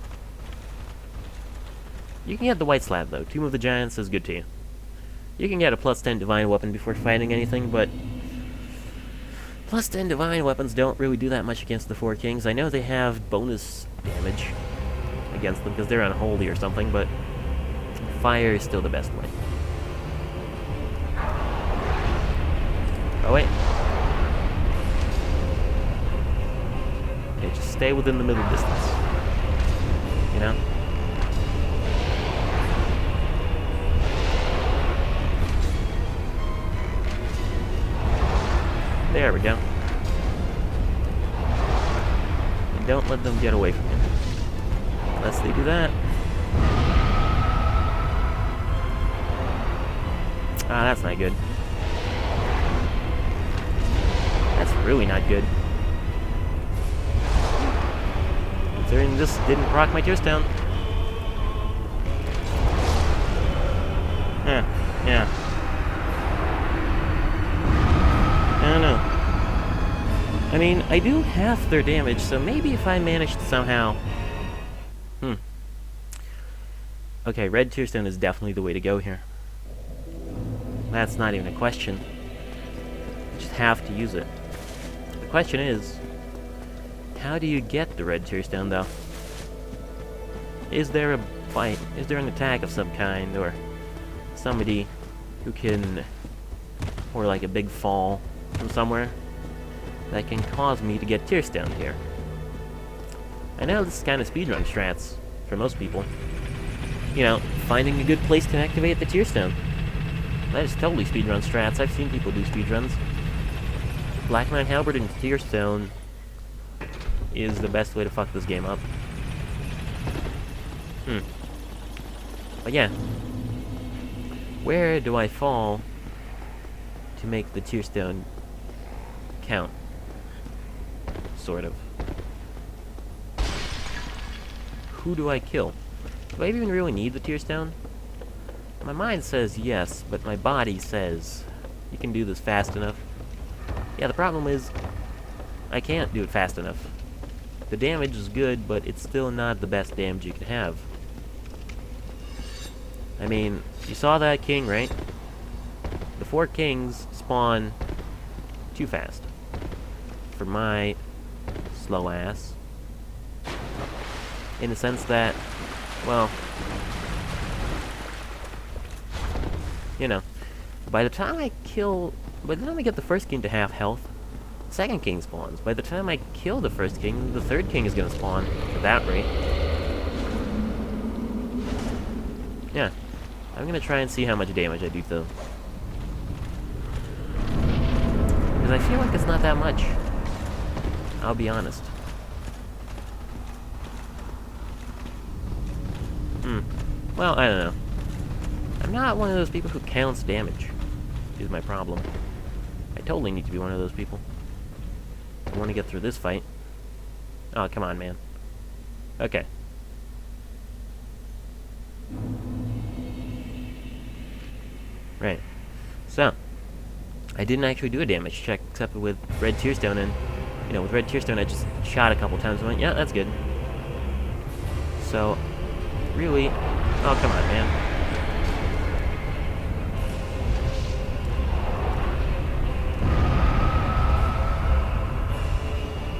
S1: You can get the white slab, though. Tomb of the Giants is good to you. You can get a plus 10 divine weapon before fighting anything, but plus 10 divine weapons don't really do that much against the Four Kings. I know they have bonus damage against them because they're unholy or something, but fire is still the best way. Oh, wait. Okay, just stay within the middle distance. You know? There we go. And don't let them get away from you. Unless they do that. Ah, that's not good. That's really not good. Considering this didn't proc my tear stone. Yeah. I don't know. I mean, I do half their damage, so maybe if I managed to somehow... Okay, red tear stone is definitely the way to go here. That's not even a question. You just have to use it. The question is, how do you get the red tear stone, though? Is there a fight? Is there an attack of some kind, or somebody who can... or like a big fall from somewhere that can cause me to get tear stone here? I know this is kind of speedrun strats for most people. You know, finding a good place to activate the tear stone. That is totally speedrun strats. I've seen people do speedruns. Black Knight Halberd and tear stone is the best way to fuck this game up. But yeah. Where do I fall to make the tear stone count? Sort of. Who do I kill? Do I even really need the tear stone? My mind says yes, but my body says you can do this fast enough. Yeah, the problem is I can't do it fast enough. The damage is good, but it's still not the best damage you can have. I mean, you saw that king, right? The 4 kings spawn too fast for my slow ass. In the sense that, well, you know, by the time I get the first king to half health, the second king spawns. By the time I kill the first king, the third king is gonna spawn at that rate. Yeah, I'm gonna try and see how much damage I do though. Because I feel like it's not that much. I'll be honest. Well, I don't know. I'm not one of those people who counts damage, is my problem. I totally need to be one of those people. I want to get through this fight. Oh, come on, man. Okay. Right. So, I didn't actually do a damage check, except with red tear stone, and, you know, with red tear stone I just shot a couple times and went, yeah, that's good. So, really... Oh, come on, man.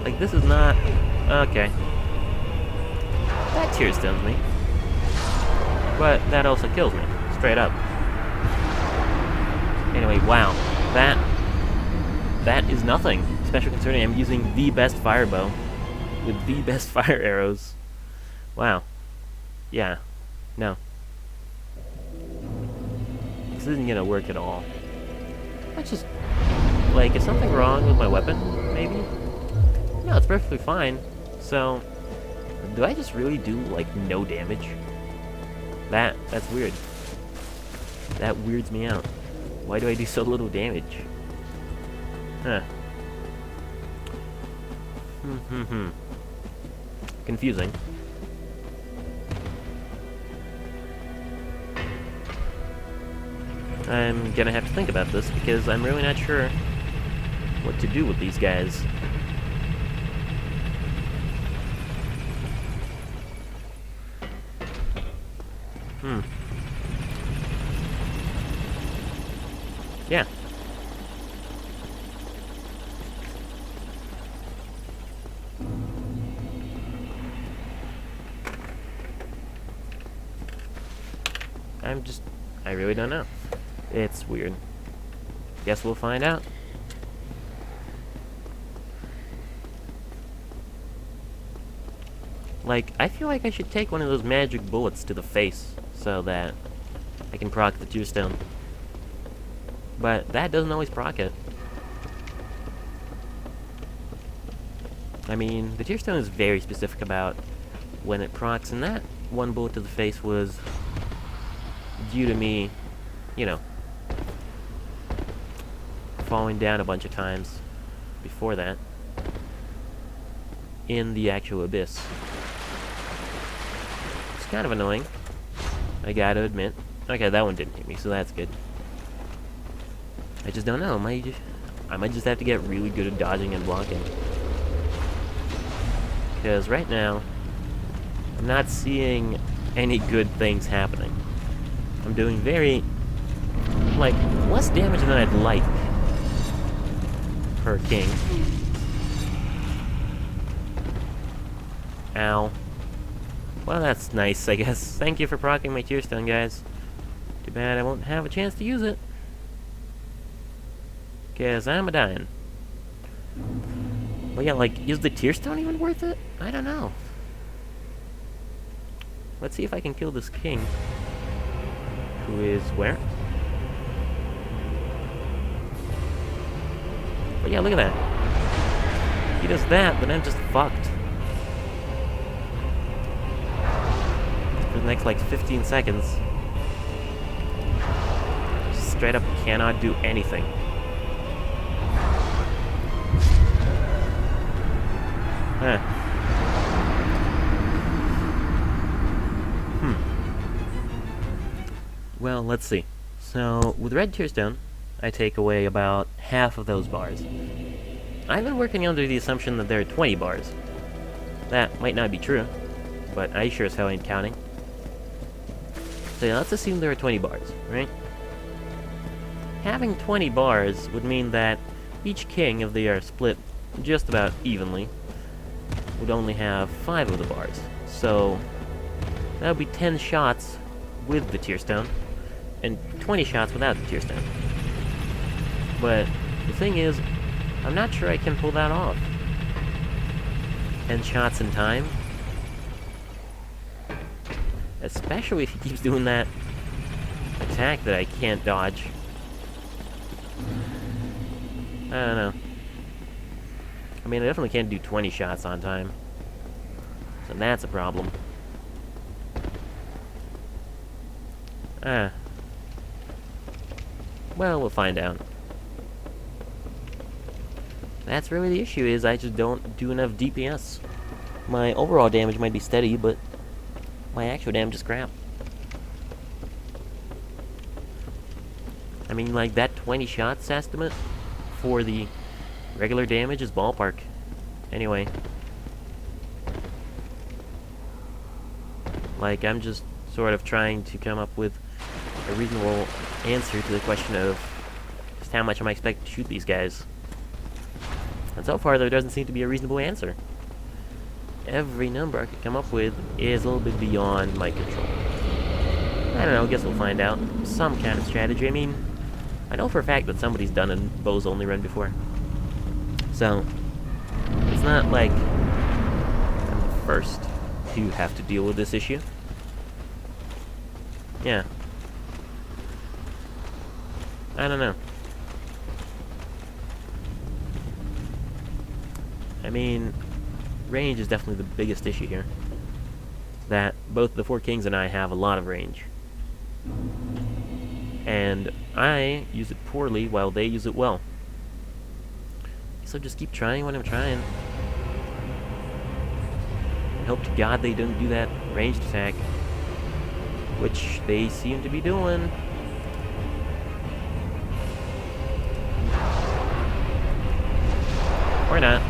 S1: Like, this is not... Okay. That tear stones me. But that also kills me. Straight up. Anyway, wow. That is nothing. Especially considering I'm using the best fire bow. With the best fire arrows. Wow. Yeah. No. This isn't gonna work at all. I just... Like, is something wrong with my weapon, maybe? No, it's perfectly fine. So, do I just really do, like, no damage? That's weird. That weirds me out. Why do I do so little damage? Huh. Confusing. I'm gonna have to think about this, because I'm really not sure what to do with these guys. Yeah. I really don't know. It's weird. Guess we'll find out. Like, I feel like I should take one of those magic bullets to the face so that I can proc the tear stone. But that doesn't always proc it. I mean, the tear stone is very specific about when it procs, and that one bullet to the face was due to me, you know, falling down a bunch of times before that in the actual abyss. It's kind of annoying, I gotta admit. Okay, that one didn't hit me, so that's good. I just don't know. I might just have to get really good at dodging and blocking. Because right now, I'm not seeing any good things happening. I'm doing very, like, less damage than I'd like per king. Ow. Well, that's nice, I guess. Thank you for proccing my tear stone, guys. Too bad I won't have a chance to use it. Because I'm a-dying. Well, yeah, like, is the tear stone even worth it? I don't know. Let's see if I can kill this king. Who is where? But yeah, look at that. If he does that, then I'm just fucked. For the next, like, 15 seconds. straight up cannot do anything. Huh. Well, let's see. So, with red tier stone, I take away about half of those bars. I've been working under the assumption that there are 20 bars. That might not be true, but I sure as hell ain't counting. So yeah, let's assume there are 20 bars, right? Having 20 bars would mean that each king, if they are split just about evenly, would only have 5 of the bars. So that would be 10 shots with the tier stone, and 20 shots without the tier stone. But the thing is, I'm not sure I can pull that off. 10 shots in time? Especially if he keeps doing that attack that I can't dodge. I don't know. I mean, I definitely can't do 20 shots on time. So that's a problem. Well, we'll find out. That's really the issue, is I just don't do enough DPS. My overall damage might be steady, but my actual damage is crap. I mean, like, that 20 shots estimate for the regular damage is ballpark. Anyway. Like, I'm just sort of trying to come up with a reasonable answer to the question of just how much am I expected to shoot these guys. And so far, there doesn't seem to be a reasonable answer. Every number I could come up with is a little bit beyond my control. I don't know, guess we'll find out. Some kind of strategy. I mean, I know for a fact that somebody's done a bows only run before. So, it's not like I'm the first to have to deal with this issue. Yeah. I don't know. I mean, range is definitely the biggest issue here. That both the 4 kings and I have a lot of range. And I use it poorly while they use it well. So just keep trying what I'm trying. And hope to God they don't do that ranged attack. Which they seem to be doing. Or not.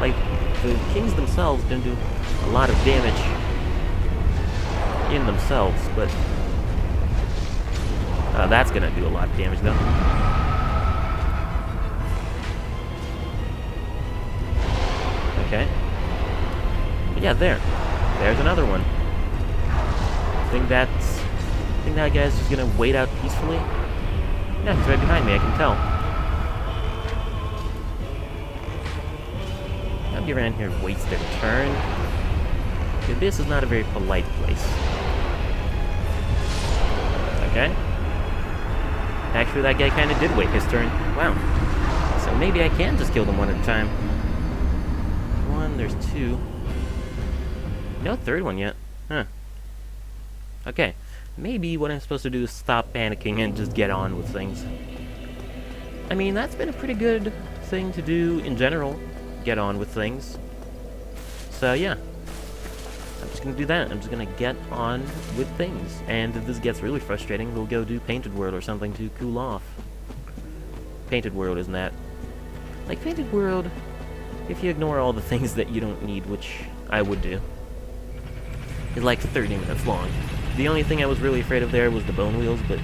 S1: Like, the kings themselves don't do a lot of damage in themselves, but that's gonna do a lot of damage, though. Okay. But yeah, there's another one. Think that guy's just gonna wait out peacefully? Yeah, he's right behind me, I can tell. I'll get around here and waste their turn. The abyss is not a very polite place. Okay. Actually, that guy kind of did wait his turn. Wow. So maybe I can just kill them one at a time. One, there's 2. No third one yet. Huh. Okay. Maybe what I'm supposed to do is stop panicking and just get on with things. I mean, that's been a pretty good thing to do in general. Get on with things. So, yeah. I'm just gonna do that. I'm just gonna get on with things. And if this gets really frustrating, we'll go do Painted World or something to cool off. Painted World isn't that. Like, Painted World, if you ignore all the things that you don't need, which I would do, is like 30 minutes long. The only thing I was really afraid of there was the bone wheels, but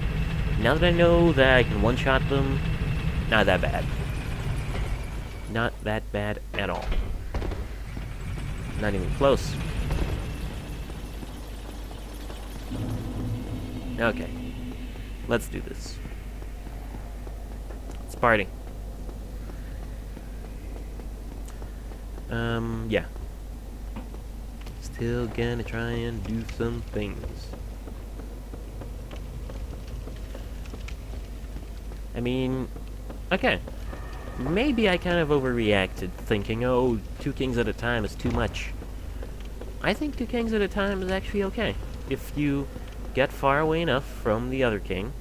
S1: now that I know that I can one-shot them, not that bad. Not that bad at all. Not even close. Okay. Let's do this. It's party. Yeah. Still gonna try and do some things. I mean, okay. Maybe I kind of overreacted, thinking, oh, 2 kings at a time is too much. I think 2 kings at a time is actually okay. if you get far away enough from the other king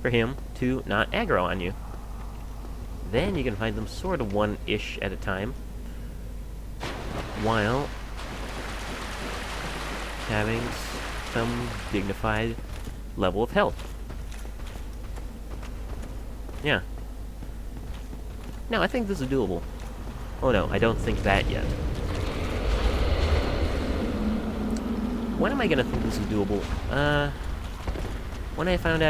S1: for him to not aggro on you. Then you can fight them sort of one-ish at a time, while having some dignified level of health. Yeah. No, I think this is doable. Oh no, I don't think that yet. When am I gonna think this is doable? When I find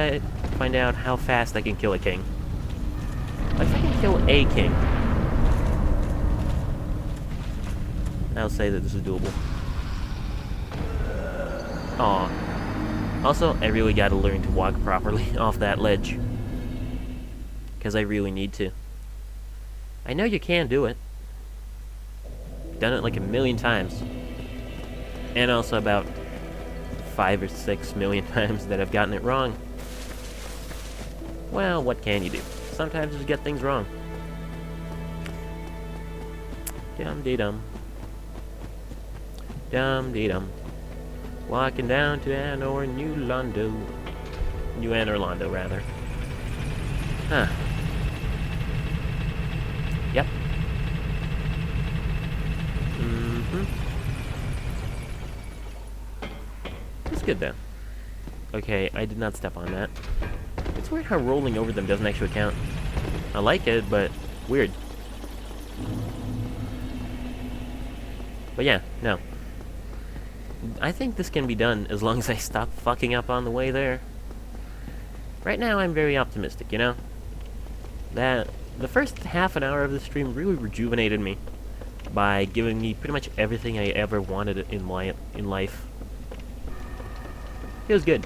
S1: out how fast I can kill a king. Like, if I can kill a king, I'll say that this is doable. Aw. Also, I really gotta learn to walk properly off that ledge. Because I really need to. I know you can do it. Done it like 1,000,000 times. And also about 5 or 6 million times that I've gotten it wrong. Well, what can you do? Sometimes you get things wrong. Dum-dee-dum. Dum-dee-dum. Walking down to Anor, New Anor Londo, rather. Huh. Yep. It's good, though. Okay, I did not step on that. It's weird how rolling over them doesn't actually count. I like it, but weird. But yeah, no. I think this can be done as long as I stop fucking up on the way there. Right now, I'm very optimistic, you know? That the first half an hour of the stream really rejuvenated me by giving me pretty much everything I ever wanted in life. Feels good.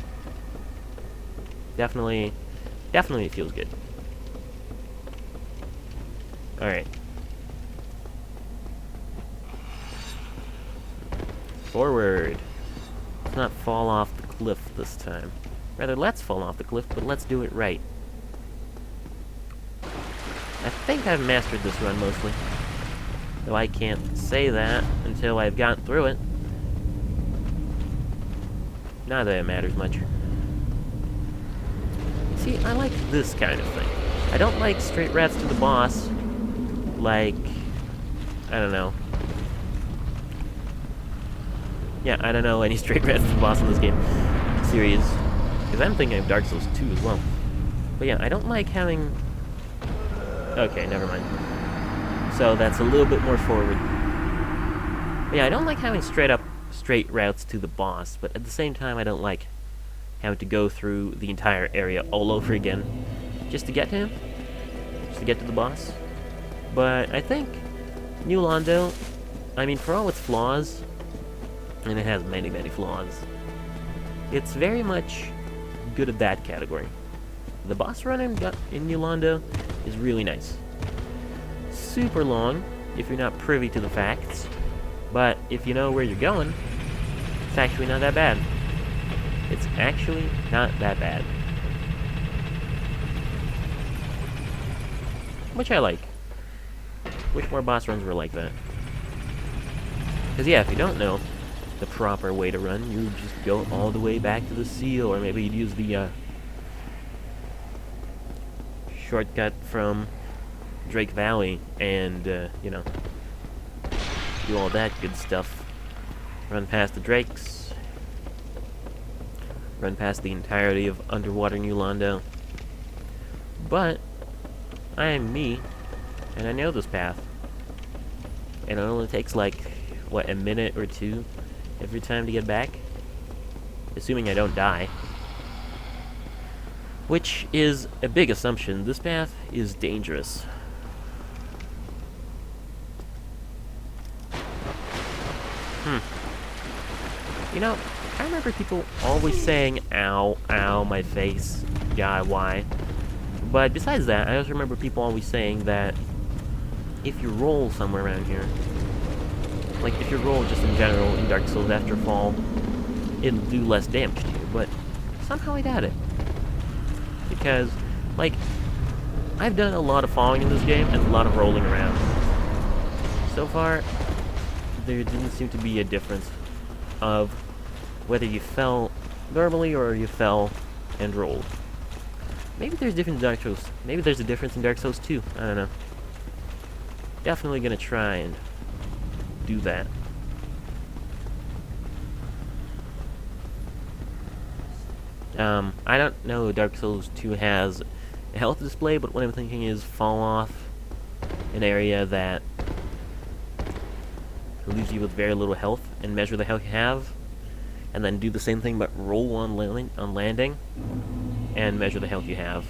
S1: Definitely it feels good. Alright. Forward. Let's not fall off the cliff this time. Rather, let's fall off the cliff, but let's do it right. I think I've mastered this run mostly. Though I can't say that until I've gotten through it. Not that it matters much. See, I like this kind of thing. I don't like straight rats to the boss. Like, I don't know. Yeah, I don't know any straight rats to the boss in this game series. Because I'm thinking of Dark Souls 2 as well. But yeah, I don't like having... Okay, never mind. So that's a little bit more forward. But yeah, I don't like having straight routes to the boss, but at the same time I don't like having to go through the entire area all over again just to get to him, just to get to the boss. But I think New Londo, I mean, for all its flaws, and it has many, many flaws, it's very much good at that category. The boss run in New Londo is really nice. Super long, if you're not privy to the facts, but if you know where you're going, it's actually not that bad. It's actually not that bad. Which I like. Wish more boss runs were like that. Because yeah, if you don't know the proper way to run, you just go all the way back to the seal, or maybe you'd use the shortcut from Drake Valley and, you know, do all that good stuff. Run past the Drakes. Run past the entirety of underwater New Londo. But I am me, and I know this path. And it only takes like, what, a minute or two every time to get back? Assuming I don't die. Which is a big assumption. This path is dangerous. You know, I remember people always saying, ow, ow, my face, God, why? But besides that, I also remember people always saying that if you roll somewhere around here, like if you roll just in general in Dark Souls after a fall, it'll do less damage to you, but somehow I doubt it. Because, like, I've done a lot of falling in this game and a lot of rolling around. So far, there didn't seem to be a difference of whether you fell normally or you fell and rolled. Maybe there's different Dark Souls. Maybe there's a difference in Dark Souls too. I don't know. Definitely gonna try and do that. I don't know Dark Souls 2 has a health display, but what I'm thinking is fall off an area that leaves you with very little health and measure the health you have, and then do the same thing but roll on landing and measure the health you have.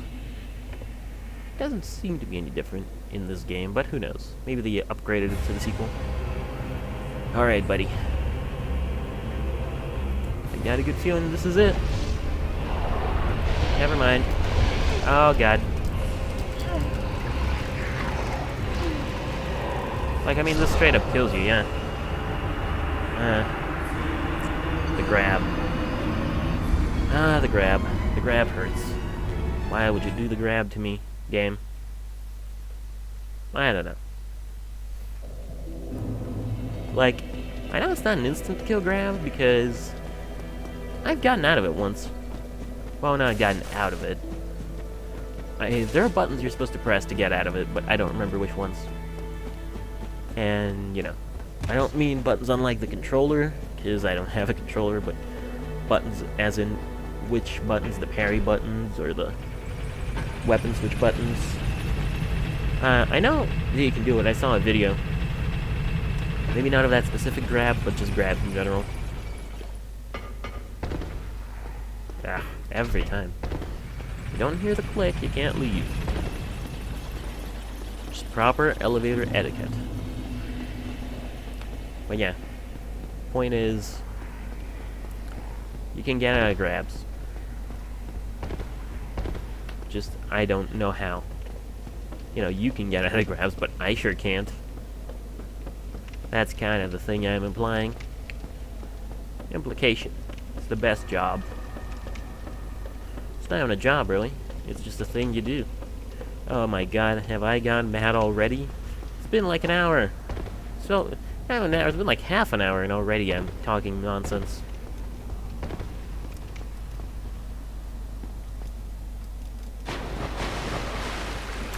S1: Doesn't seem to be any different in this game, but who knows? Maybe they upgraded it to the sequel. Alright, buddy. I got a good feeling this is it. Never mind. Oh, God. Like, I mean, this straight up kills you, yeah. The grab. The grab. The grab hurts. Why would you do the grab to me, game? I don't know. Like, I know it's not an instant kill grab because I've gotten out of it once. Well, not gotten out of it. There are buttons you're supposed to press to get out of it, but I don't remember which ones. And, you know, I don't mean buttons unlike the controller, because I don't have a controller, but buttons as in which buttons, the parry buttons, or the weapon switch buttons. I know that you can do it. I saw a video. Maybe not of that specific grab, but just grabs in general. Every time. If you don't hear the click, you can't leave. Just proper elevator etiquette. But yeah. Point is, you can get out of grabs. Just, I don't know how. You know, you can get out of grabs, but I sure can't. That's kind of the thing I'm implying. Implication. It's the best job. It's not even a job, really. It's just a thing you do. Oh my god, have I gone mad already? It's been like an hour. So, not an hour, it's been like half an hour and already I'm talking nonsense.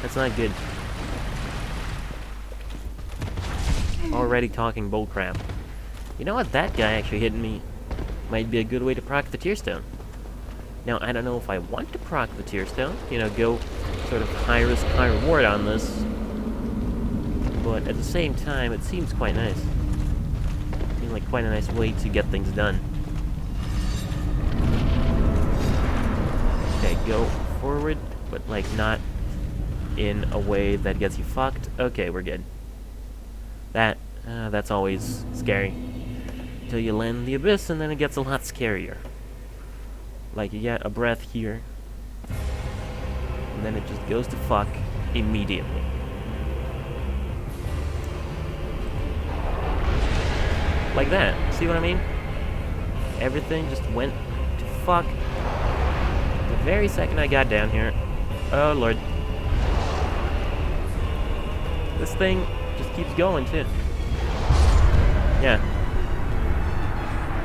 S1: That's not good. Already talking bullcrap. You know what? That guy actually hitting me might be a good way to proc the tear stone. Now, I don't know if I want to proc the tear stone, you know, go sort of high risk, high reward on this. But at the same time, it seems quite nice. Seems like quite a nice way to get things done. Okay, go forward, but like not in a way that gets you fucked. Okay, we're good. That's always scary. Until you land in the abyss, and then it gets a lot scarier. Like, you get a breath here, and then it just goes to fuck immediately. Like that. See what I mean? Everything just went to fuck the very second I got down here. Oh, Lord. This thing just keeps going, too. Yeah.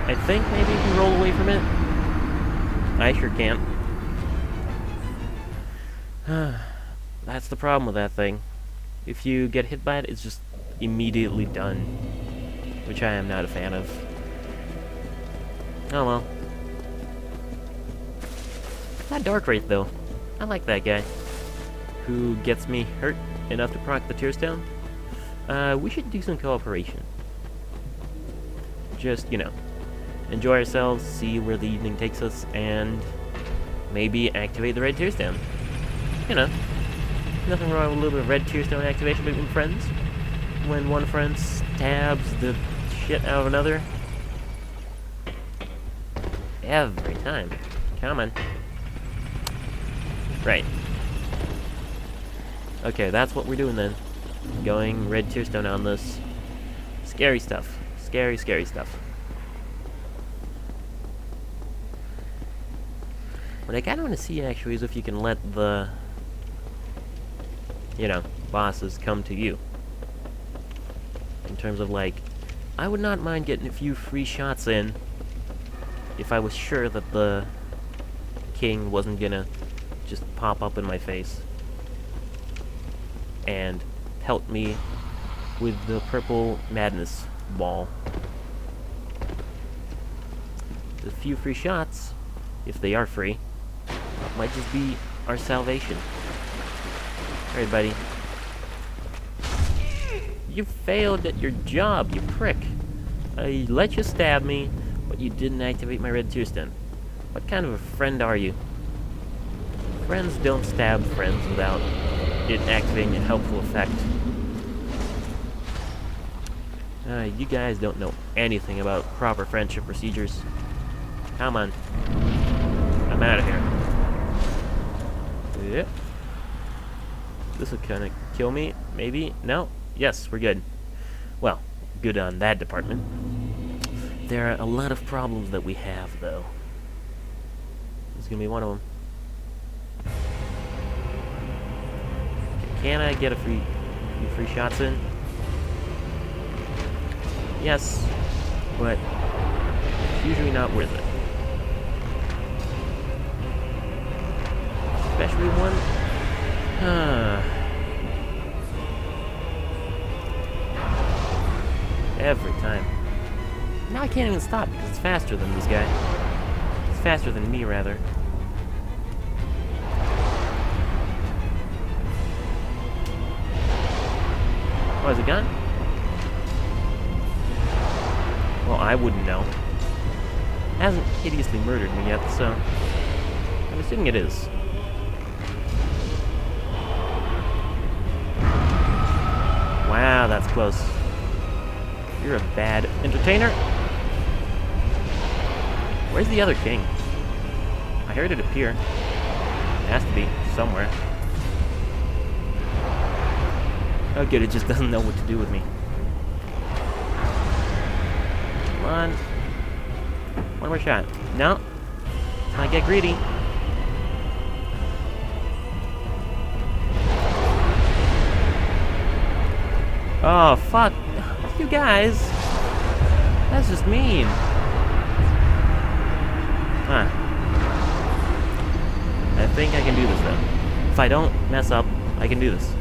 S1: I think maybe you can roll away from it. I sure can't. That's the problem with that thing. If you get hit by it, it's just immediately done. Which I am not a fan of. Oh well. That Dark Wraith, though. I like that guy. Who gets me hurt enough to proc the tear stone. We should do some cooperation. Just, you know, enjoy ourselves, see where the evening takes us, and maybe activate the red tear stone. You know, nothing wrong with a little bit of red tear stone activation between friends. When one friend stabs the shit out of another. Every time. Come on. Right. Okay, that's what we're doing then. Going red tear stone on this. Scary stuff. Scary, scary stuff. What I kinda wanna see actually is if you can let the, you know, bosses come to you. In terms of like, I would not mind getting a few free shots in if I was sure that the king wasn't gonna just pop up in my face and pelt me with the purple madness ball. A few free shots, if they are free, might just be our salvation. Alright, buddy. You failed at your job, you prick. I let you stab me, but you didn't activate my red tear stone. What kind of a friend are you? Friends don't stab friends without it activating a helpful effect. You guys don't know anything about proper friendship procedures. Come on. I'm out of here. Yep. This will kind of kill me, maybe? No? Yes, we're good. Well, good on that department. There are a lot of problems that we have, though. This is gonna be one of them. Can I get a few free shots in? Yes, but it's usually not worth it. Especially one. Every time. Now I can't even stop because it's faster than this guy. It's faster than me, rather. Oh, is it gone? Well, I wouldn't know. It hasn't hideously murdered me yet, so I'm assuming it is. Wow, that's close. You're a bad entertainer. Where's the other king? I heard it appear. It has to be somewhere. Oh good, it just doesn't know what to do with me. Come on. One more shot. No. I get greedy. Oh, fuck. You guys. That's just mean. Huh. I think I can do this, though. If I don't mess up, I can do this.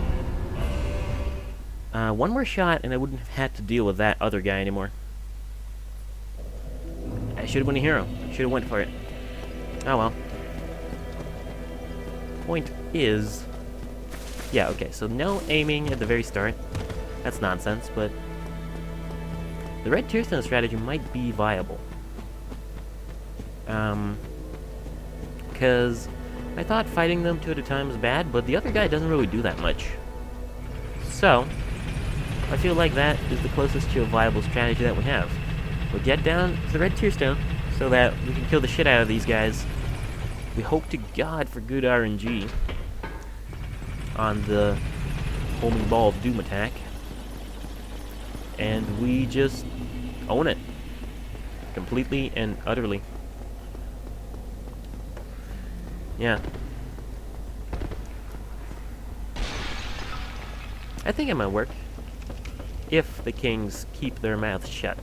S1: One more shot, and I wouldn't have had to deal with that other guy anymore. I should have been a hero. Should have went for it. Oh well. Point is... Yeah, okay, so no aiming at the very start. That's nonsense, but... the red tear stone strategy might be viable. Because I thought fighting them two at a time was bad, but the other guy doesn't really do that much. So, I feel like that is the closest to a viable strategy that we have. We'll get down to the red tear stone so that we can kill the shit out of these guys. We hope to God for good RNG on the homing ball of doom attack. And we just own it. Completely and utterly. Yeah. I think it might work. If the kings keep their mouths shut.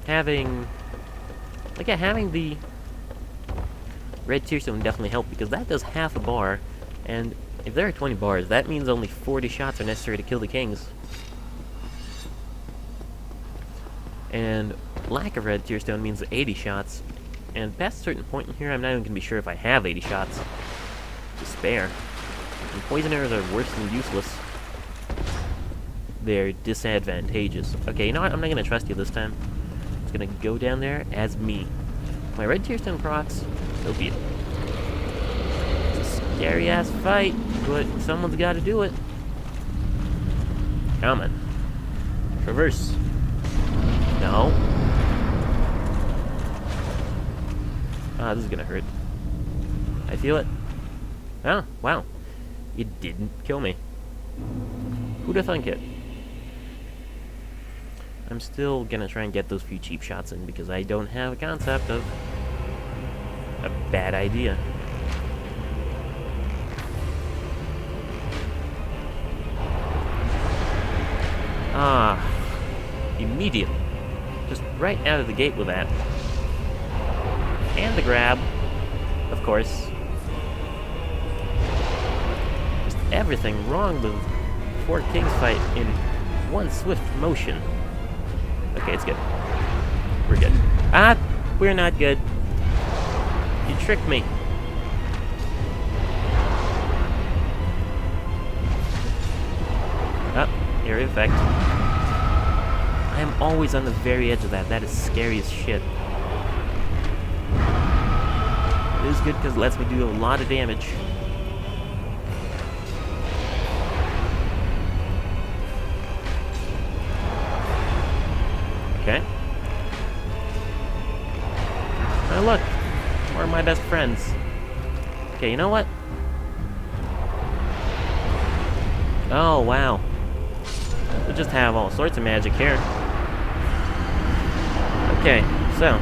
S1: Having the red tear stone definitely help because that does half a bar, and if there are 20 bars, that means only 40 shots are necessary to kill the kings. And lack of red tear stone means 80 shots, and past a certain point in here, I'm not even gonna be sure if I have 80 shots to spare. And poison arrows are worse than useless. They're disadvantageous. Okay, you know what? I'm not gonna trust you this time. I'm just gonna go down there as me. My red tear stone procs, so be it. It's a scary ass fight, but someone's gotta do it. Come on. Traverse. No. Ah, this is gonna hurt. I feel it. Oh, wow. It didn't kill me. Who'da thunk it? I'm still gonna try and get those few cheap shots in because I don't have a concept of a bad idea. Ah, immediately. Just right out of the gate with that. And the grab, of course. Just everything wrong with 4 Kings fight in one swift motion. Okay, it's good. We're good. Ah! We're not good. You tricked me. Oh, area of effect. I am always on the very edge of that. That is scary as shit. It is good because it lets me do a lot of damage. Okay. Oh, look. More of my best friends. Okay, you know what? Oh, wow. We just have all sorts of magic here. Okay, so.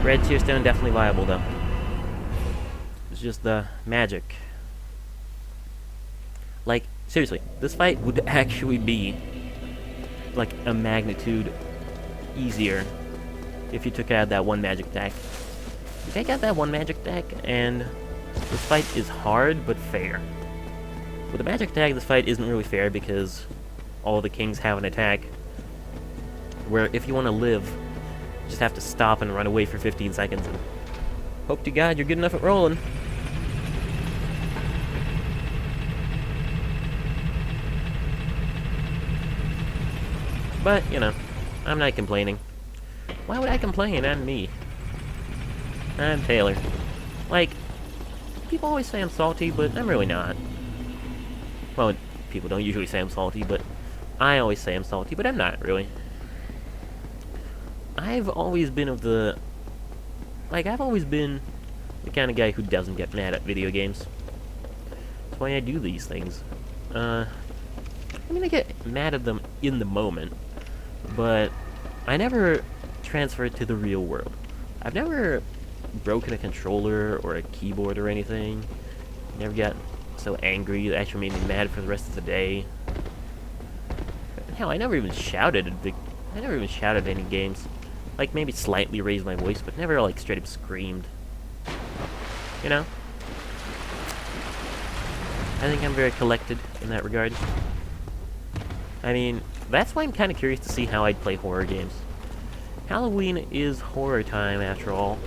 S1: Red tier stone definitely viable, though. It's just the magic. Like, seriously, this fight would actually be like a magnitude easier if you took out that one magic attack. You take out that one magic attack, and this fight is hard but fair. With the magic attack, this fight isn't really fair because all the kings have an attack where if you want to live, you just have to stop and run away for 15 seconds and hope to God you're good enough at rolling. But, you know, I'm not complaining. Why would I complain? I'm me. I'm Tailor. Like, people always say I'm salty, but I'm really not. Well, people don't usually say I'm salty, but I always say I'm salty, but I'm not, really. I've always been of the... Like, I've always been the kind of guy who doesn't get mad at video games. That's why I do these things. I mean, I get mad at them in the moment, but I never transfer it to the real world. I've never broken a controller or a keyboard or anything. Never got so angry that actually made me mad for the rest of the day. Hell, I never even shouted at any games. Like, maybe slightly raised my voice, but never, like, straight up screamed. You know? I think I'm very collected in that regard. I mean, that's why I'm kind of curious to see how I'd play horror games. Halloween is horror time, after all.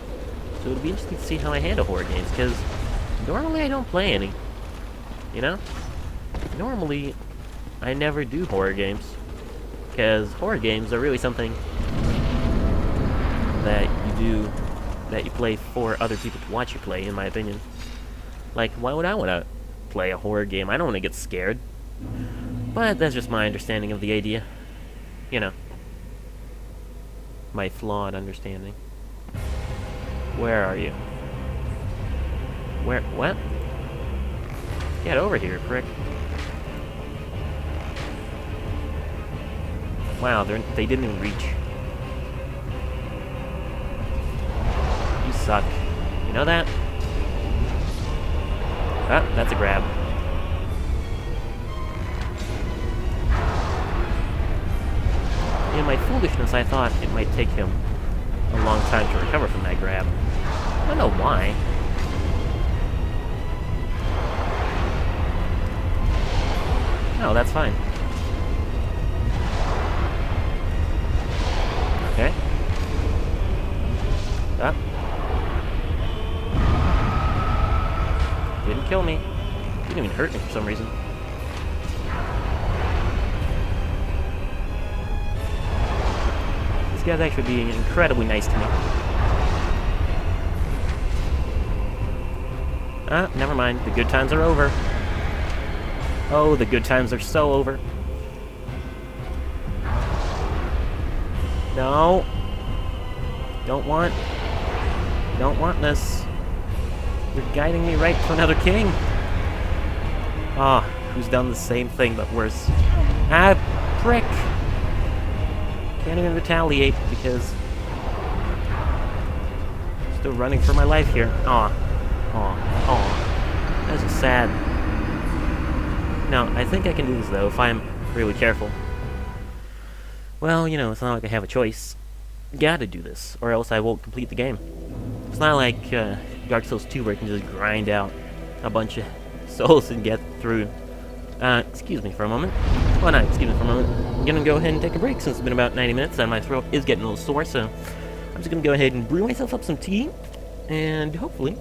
S1: So it'll be interesting to see how I handle horror games, because normally I don't play any. You know? Normally, I never do horror games. Because horror games are really something that you play for other people to watch you play, in my opinion. Like, why would I want to play a horror game? I don't want to get scared. But that's just my understanding of the idea. You know. My flawed understanding. Where are you? Where? What? Get over here, prick. Wow, they didn't even reach. You suck. You know that? Ah, that's a grab. In my foolishness, I thought it might take him a long time to recover from that grab. I don't know why. No, that's fine. Okay. Ah. Didn't kill me. Didn't even hurt me for some reason. This guy's actually being incredibly nice to me. Ah, never mind. The good times are over. Oh, the good times are so over. No. Don't want this. You're guiding me right to another king. Ah, who's done the same thing but worse. Ah, prick. Can't even retaliate because I'm still running for my life here. Aw. Aw. Aw. That's just sad. No, I think I can do this though if I'm really careful. Well, you know, it's not like I have a choice. gotta do this, or else I won't complete the game. It's not like Dark Souls 2 where I can just grind out a bunch of souls and get through. Excuse me for a moment. Well, not excuse me for a moment. I'm gonna go ahead and take a break since it's been about 90 minutes and my throat is getting a little sore, so I'm just gonna go ahead and brew myself up some tea, and hopefully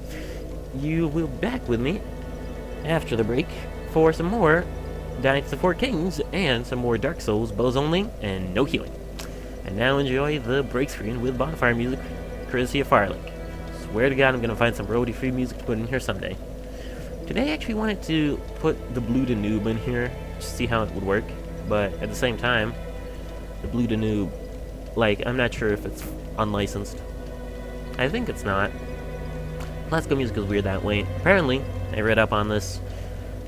S1: you will be back with me after the break for some more Knights of Four Kings and some more Dark Souls, bows only, and no healing. And now enjoy the break screen with bonfire music, courtesy of Firelink. Swear to God I'm gonna find some royalty-free music to put in here someday. Today I actually wanted to put the Blue to Noob in here, to see how it would work, but at the same time, the Blue to Noob, like, I'm not sure if it's unlicensed. I think it's not. Classical music is weird that way. Apparently, I read up on this,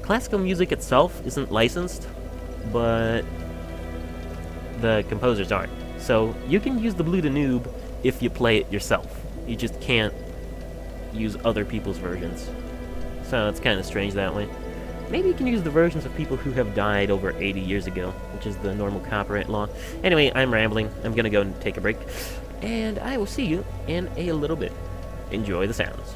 S1: classical music itself isn't licensed, but the composers aren't. So you can use the Blue to Noob if you play it yourself. You just can't use other people's versions. So it's kind of strange that way. Maybe you can use the versions of people who have died over 80 years ago, which is the normal copyright law. Anyway, I'm rambling. I'm gonna go and take a break, and I will see you in a little bit. Enjoy the sounds.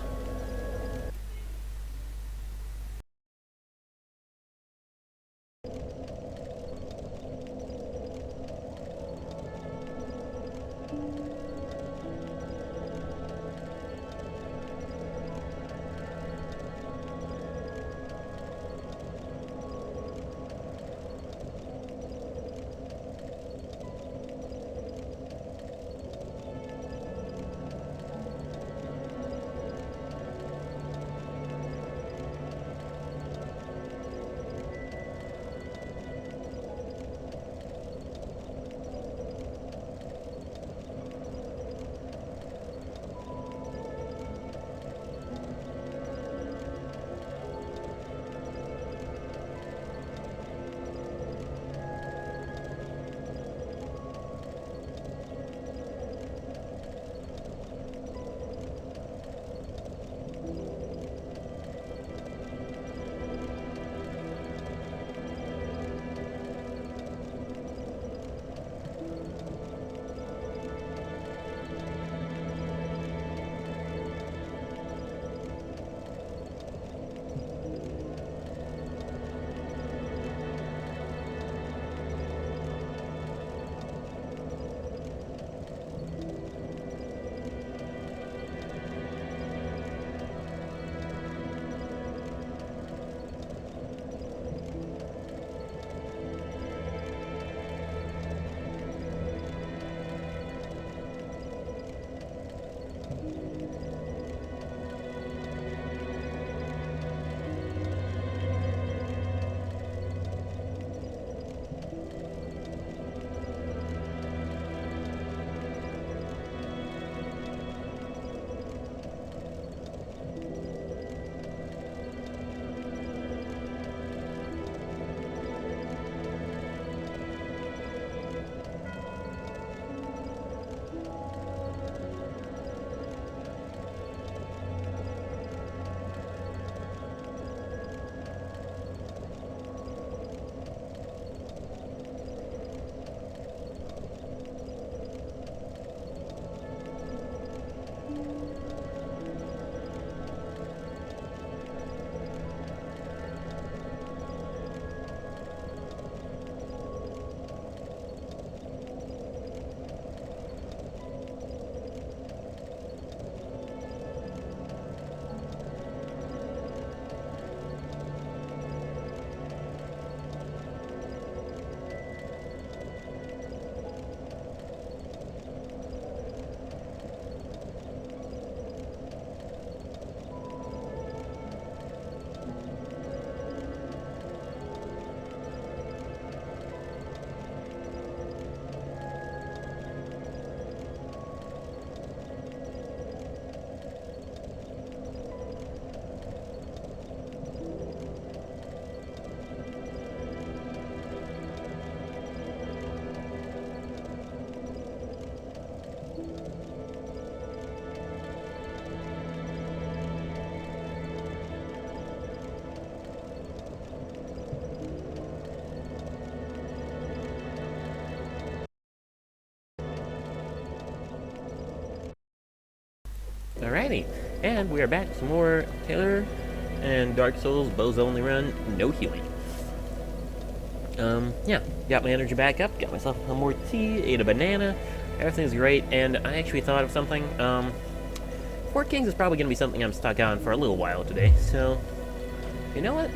S1: Alrighty, and we are back with some more Tailor and Dark Souls bows only run, no healing. Yeah, got my energy back up, got myself some more tea, ate a banana, everything's great, and I actually thought of something. Four Kings is probably gonna be something I'm stuck on for a little while today, so you know what?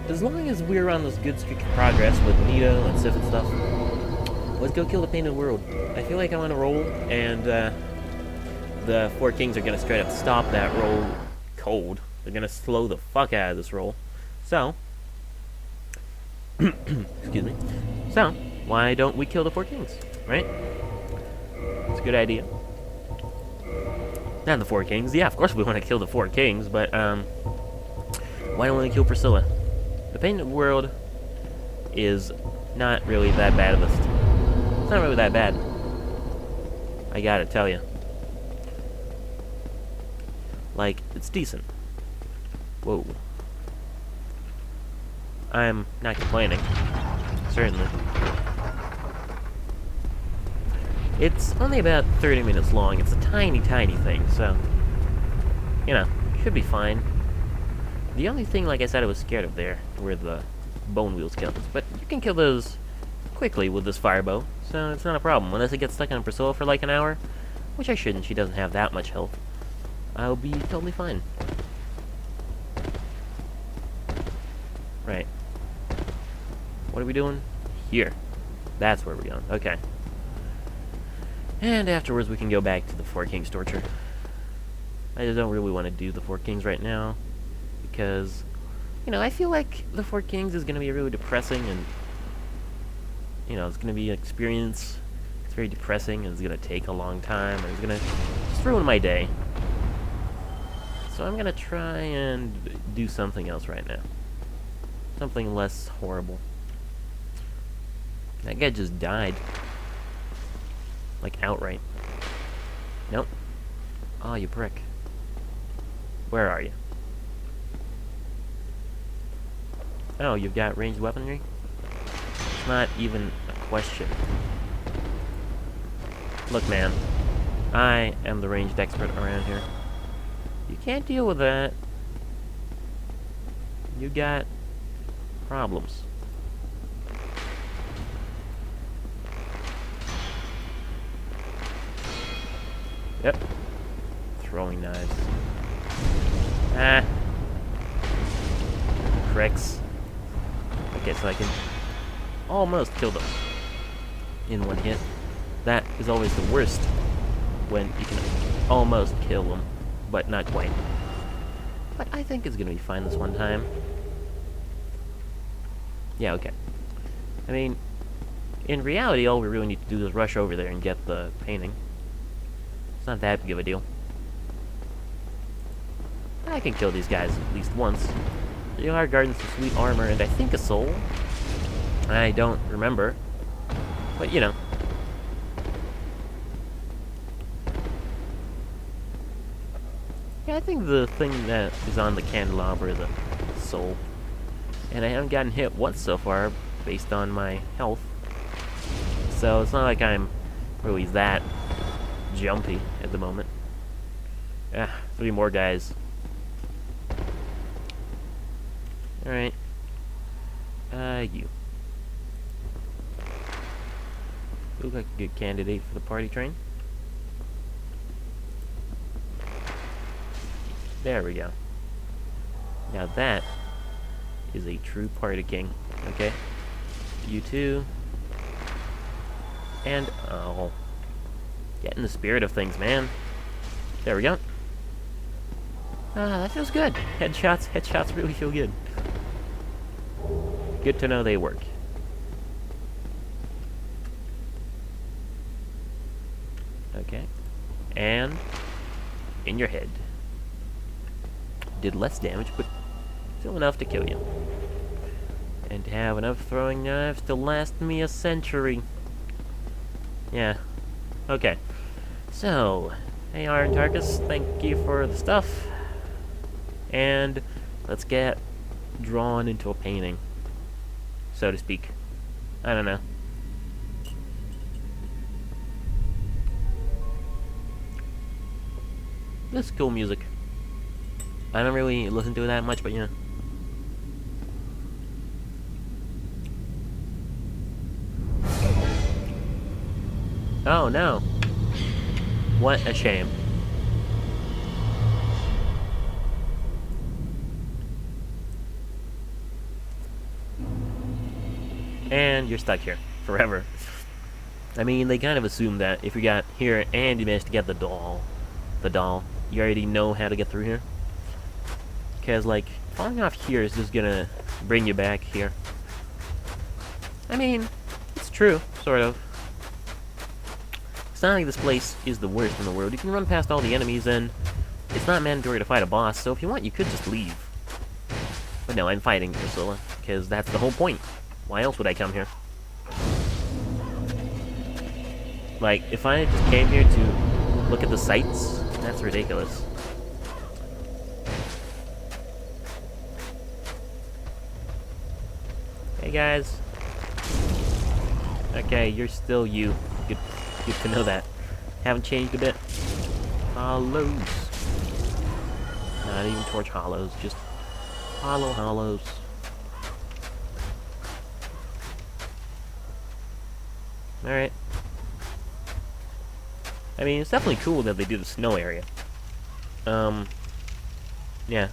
S1: As long as we're on this good streak of progress with Nito and Sif and stuff, let's go kill the Painted World. I feel like I'm on a roll, and the Four Kings are gonna straight up stop that roll cold. They're gonna slow the fuck out of this roll. So, excuse me. So, why don't we kill the Four Kings, right? It's a good idea. Not the Four Kings. Yeah, of course we want to kill the Four Kings, but why don't we kill Priscilla? The Painted World is not really that bad of a... It's not really that bad. I gotta tell you. Like, it's decent. Whoa. I'm not complaining. Certainly. It's only about 30 minutes long. It's a tiny, tiny thing, so... You know, should be fine. The only thing, like I said, I was scared of there were the bone wheel skeletons. But you can kill those quickly with this fire bow, so it's not a problem. Unless I get stuck on Priscilla for like an hour, which I shouldn't, she doesn't have that much health, I'll be totally fine. Right. What are we doing? Here. That's where we're going. Okay. And afterwards we can go back to the Four Kings torture. I just don't really want to do the Four Kings right now, because, you know, I feel like the Four Kings is going to be really depressing, and, you know, it's going to be an experience. It's very depressing, and it's going to take a long time, and it's going to just ruin my day. So I'm going to try and do something else right now. Something less horrible. That guy just died. Like, outright. Nope. Oh, you prick. Where are you? Oh, you've got ranged weaponry? It's not even a question. Look, man. I am the ranged expert around here. You can't deal with that. You got problems. Yep. Throwing knives. Ah. Pricks. Okay, so I can almost kill them in one hit. That is always the worst, when you can almost kill them, but not quite. But I think it's gonna be fine this one time. Yeah, okay. I mean, in reality, all we really need to do is rush over there and get the painting. It's not that big of a deal. I can kill these guys at least once. They are guarding some sweet armor, and I think a soul. I don't remember. But, you know. Yeah, I think the thing that is on the candelabra is a soul. And I haven't gotten hit once so far, based on my health. So it's not like I'm really that jumpy at the moment. Ah, 3 more guys. Alright. You. Look like a good candidate for the party train. There we go. Now that is a true party king. Okay? You too. And, oh. Get in the spirit of things, man. There we go. Ah, that feels good. Headshots really feel good. Good to know they work. Okay. And in your head. Did less damage, but still enough to kill you. And to have enough throwing knives to last me a century. Yeah. Okay. So, hey Iron Tarkus, thank you for the stuff. And let's get drawn into a painting, so to speak. I don't know. This is cool music. I don't really listen to it that much, but yeah. Oh no. What a shame. And you're stuck here forever. I mean, they kind of assume that if you got here and you managed to get the doll, you already know how to get through here. Because, like, falling off here is just gonna bring you back here. I mean, it's true, sort of. It's not like this place is the worst in the world. You can run past all the enemies, and it's not mandatory to fight a boss, so if you want, you could just leave. But no, I'm fighting Priscilla, because that's the whole point. Why else would I come here? Like, if I just came here to look at the sights, that's ridiculous. Hey guys. Okay, you're still you. Good to know that. Haven't changed a bit. Hollows. Not even torch hollows, just hollows. Alright. I mean, it's definitely cool that they do the snow area. Yeah.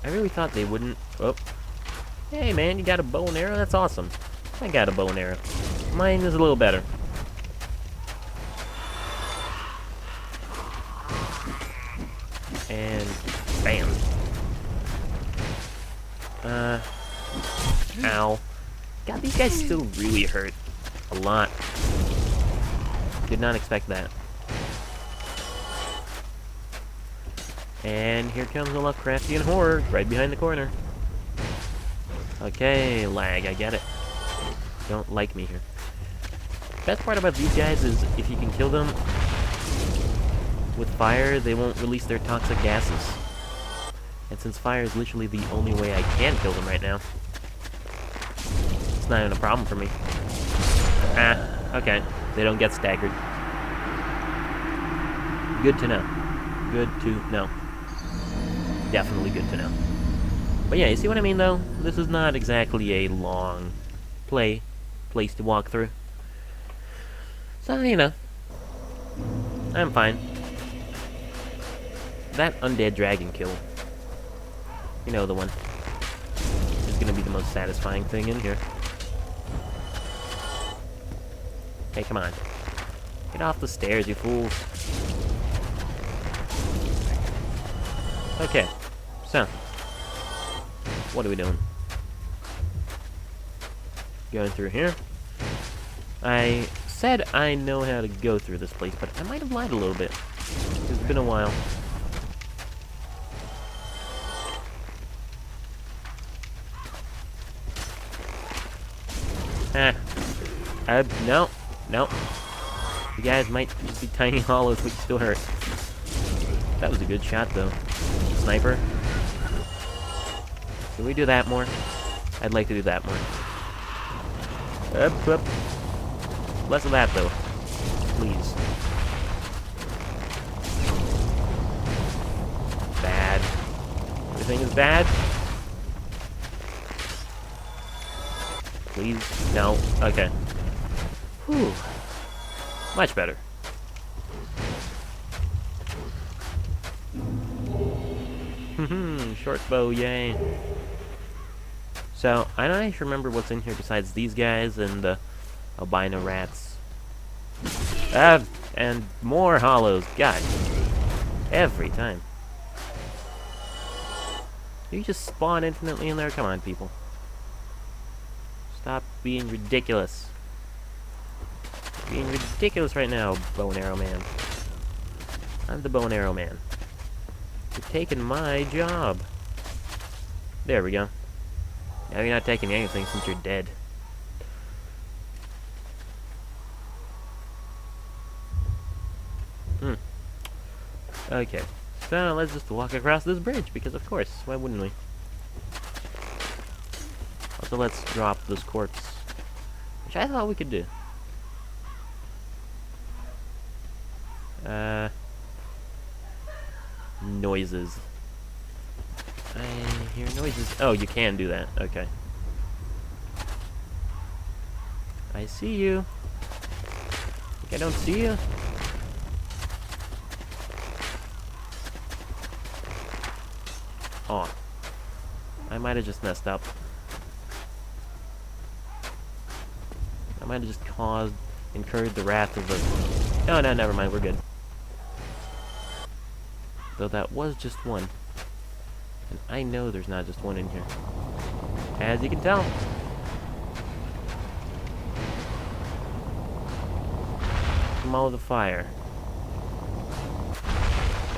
S1: I really thought they wouldn't. Oh. Hey man, you got a bow and arrow? That's awesome. I got a bow and arrow. Mine is a little better. And bam. Ow. God, these guys still really hurt. A lot. Did not expect that. And here comes the Lovecraftian horde right behind the corner. Okay, lag, I get it. Don't like me here. Best part about these guys is if you can kill them with fire, they won't release their toxic gases. And since fire is literally the only way I can kill them right now, it's not even a problem for me. Ah, okay. They don't get staggered. Good to know. Good to know. Definitely good to know. But yeah, you see what I mean though? This is not exactly a long place to walk through. So, you know, I'm fine. That undead dragon kill, you know, the one, is gonna be the most satisfying thing in here. Hey, come on. Get off the stairs, you fools. Okay, so, what are we doing? Going through here. I said I know how to go through this place, but I might have lied a little bit. It's been a while. No. You guys might just be tiny hollows, but you still hurt. That was a good shot, though. Sniper. Can we do that more? I'd like to do that more. Up. Less of that, though. Please. Bad. Everything is bad. Please. No. Okay. Whew. Much better. Short bow, yay. So, I don't actually remember what's in here besides these guys and the albino rats. And more hollows. God. Every time. You just spawn infinitely in there? Come on, people. Stop being ridiculous. Being ridiculous right now, bow and arrow man. I'm the bow and arrow man. You're taking my job. There we go. Now you're not taking anything since you're dead. Okay. So let's just walk across this bridge, because of course, why wouldn't we? Also, let's drop this corpse, which I thought we could do. Noises. I hear noises. Oh, you can do that. Okay. I see you. Think I don't see you? Oh. I might have just messed up. I might have just incurred the wrath of the... Oh, no, never mind. We're good. Though that was just one. And I know there's not just one in here. As you can tell. Come on with the fire.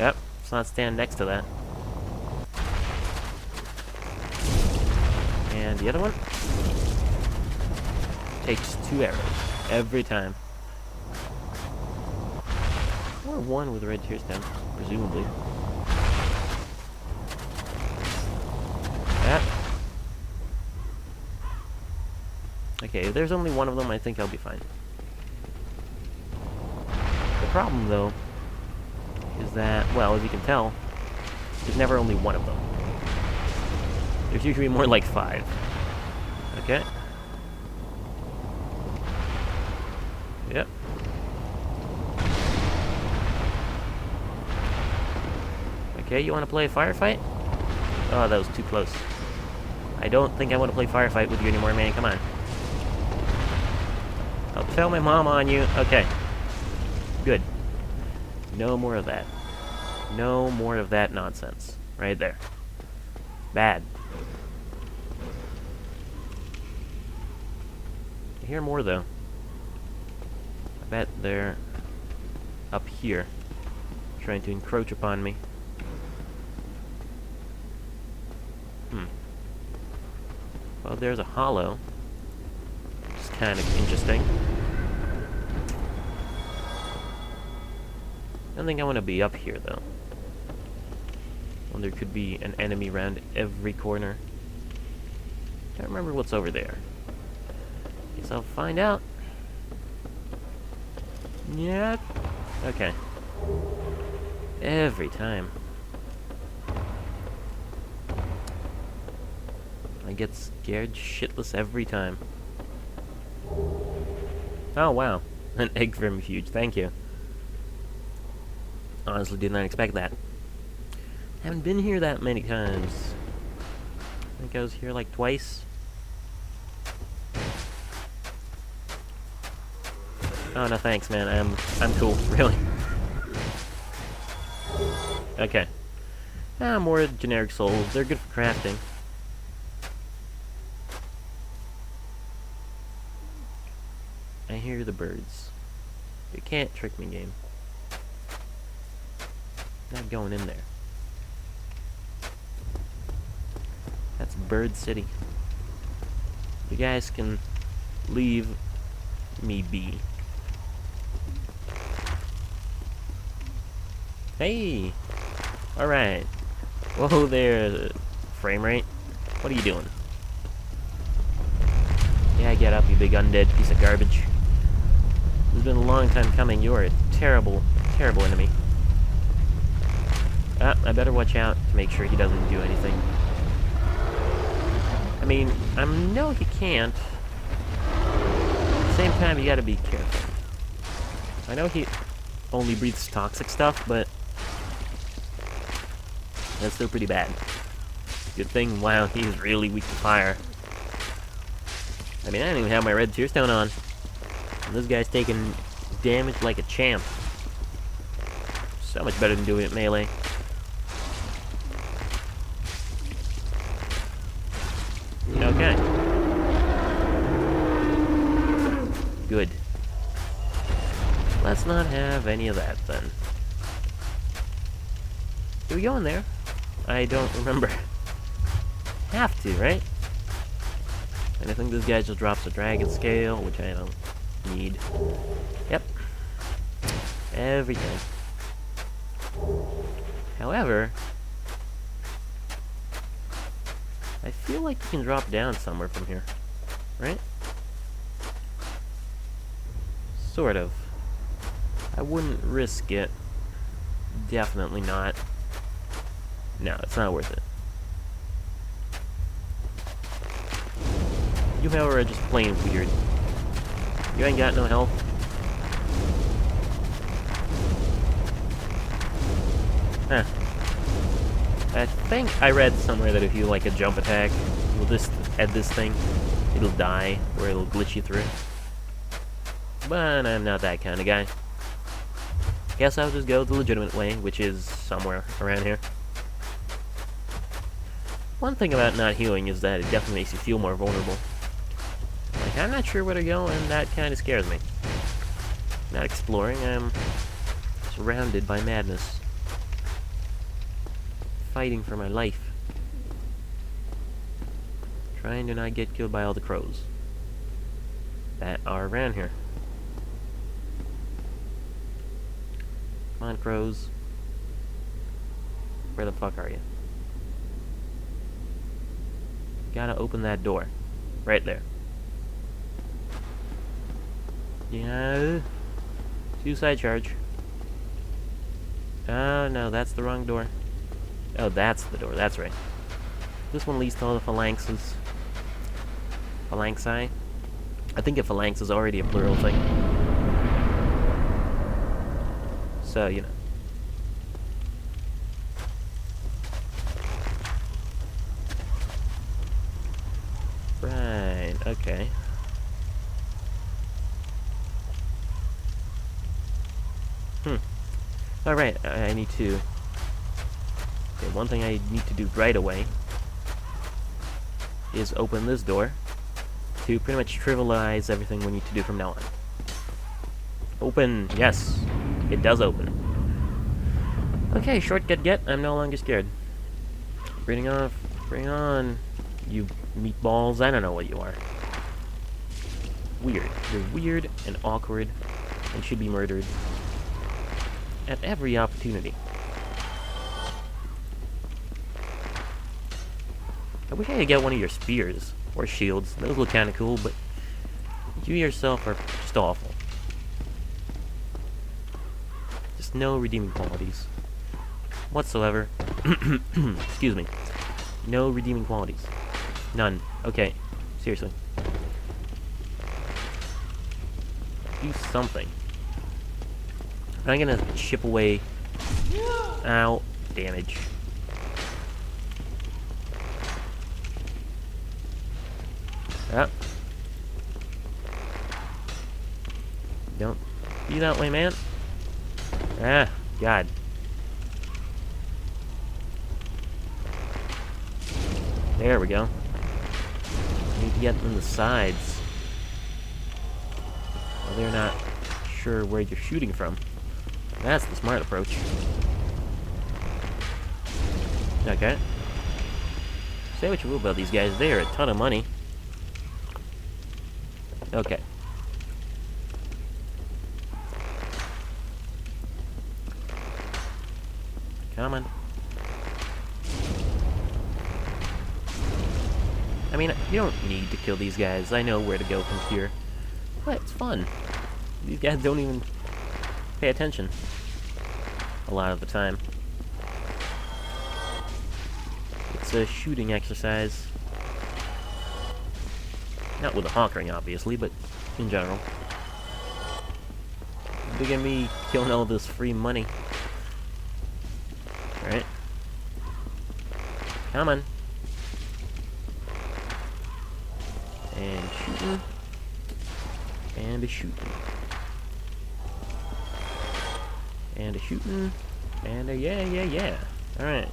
S1: Yep, let's not stand next to that. And the other one takes 2 arrows every time. Or 1 with a red tear stem, presumably. That. Okay, if there's only one of them, I think I'll be fine. The problem, though, is that, well, as you can tell, there's never only one of them. There's usually more like 5. Okay. Yep. Okay, you want to play a firefight? Oh, that was too close. I don't think I want to play firefight with you anymore, man. Come on. I'll tell my mom on you. Okay. Good. No more of that. No more of that nonsense. Right there. Bad. I hear more, though. I bet they're up here, trying to encroach upon me. Well, there's a hollow. It's kind of interesting. I don't think I want to be up here, though. Well, there could be an enemy around every corner. Can't remember what's over there. Guess I'll find out. Yep. Okay. Every time. I get scared shitless every time. Oh, wow. An egg vermifuge. Thank you. Honestly, did not expect that. Haven't been here that many times. I think I was here like twice. Oh, no thanks, man. I'm cool, really. Okay. Ah, more generic souls. They're good for crafting. I hear the birds. You can't trick me, game. Not going in there. That's Bird City. You guys can leave me be. Hey! Alright. Whoa there, frame rate. What are you doing? Yeah, get up, you big undead piece of garbage. It's been a long time coming. You are a terrible, terrible enemy. I better watch out to make sure he doesn't do anything. I mean, I know he can't. At the same time, you gotta be careful. I know he only breathes toxic stuff, but that's still pretty bad. Good thing, wow, he's really weak to fire. I mean, I don't even have my red tear stone on. And this guy's taking damage like a champ. So much better than doing it melee. Okay. Good. Let's not have any of that, then. Do we go in there? I don't remember. Have to, right? And I think this guy just drops a dragon scale, which I don't need. Yep. Every time. However, I feel like you can drop down somewhere from here. Right? Sort of. I wouldn't risk it. Definitely not. No, it's not worth it. You, however, are just plain weird. You ain't got no health. Huh. I think I read somewhere that if you like a jump attack with this at this thing, it'll die or it'll glitch you through. But I'm not that kind of guy. Guess I'll just go the legitimate way, which is somewhere around here. One thing about not healing is that it definitely makes you feel more vulnerable. Like, I'm not sure where to go, and that kind of scares me. Not exploring, I'm surrounded by madness. Fighting for my life. Trying to not get killed by all the crows that are around here. Come on, crows. Where the fuck are you? Gotta open that door. Right there. Yeah. Suicide charge. Oh, no, that's the wrong door. Oh, that's the door. That's right. This one leads to all the phalanxes. Phalanxi? I think a phalanx is already a plural thing. So, you know. Right, okay. Alright, I need to... Okay, one thing I need to do right away is open this door to pretty much trivialize everything we need to do from now on. Open! Yes! It does open. Okay, shortcut get. I'm no longer scared. Bring off. Bring on. You meatballs. I don't know what you are. Weird. You're weird and awkward and should be murdered at every opportunity. I wish I could get one of your spears or shields. Those look kind of cool, but you yourself are just awful. Just no redeeming qualities whatsoever. Excuse me. No redeeming qualities. None. Okay. Seriously. Do something. I'm gonna chip away. Ow. Damage. Yep. Don't be that way, man. Ah, God. There we go. Need to get in the sides. Well, they're not sure where you're shooting from. That's the smart approach. Okay. Say what you will about these guys, they are a ton of money. Okay. Come on. I mean, you don't need to kill these guys. I know where to go from here. But it's fun. These guys don't even pay attention a lot of the time. It's a shooting exercise. Not with a hawk ring, obviously, but in general. Look at me killing all this free money. Alright. Come on. And shooting. And a shooting. And a shooting. And a yeah. Alright.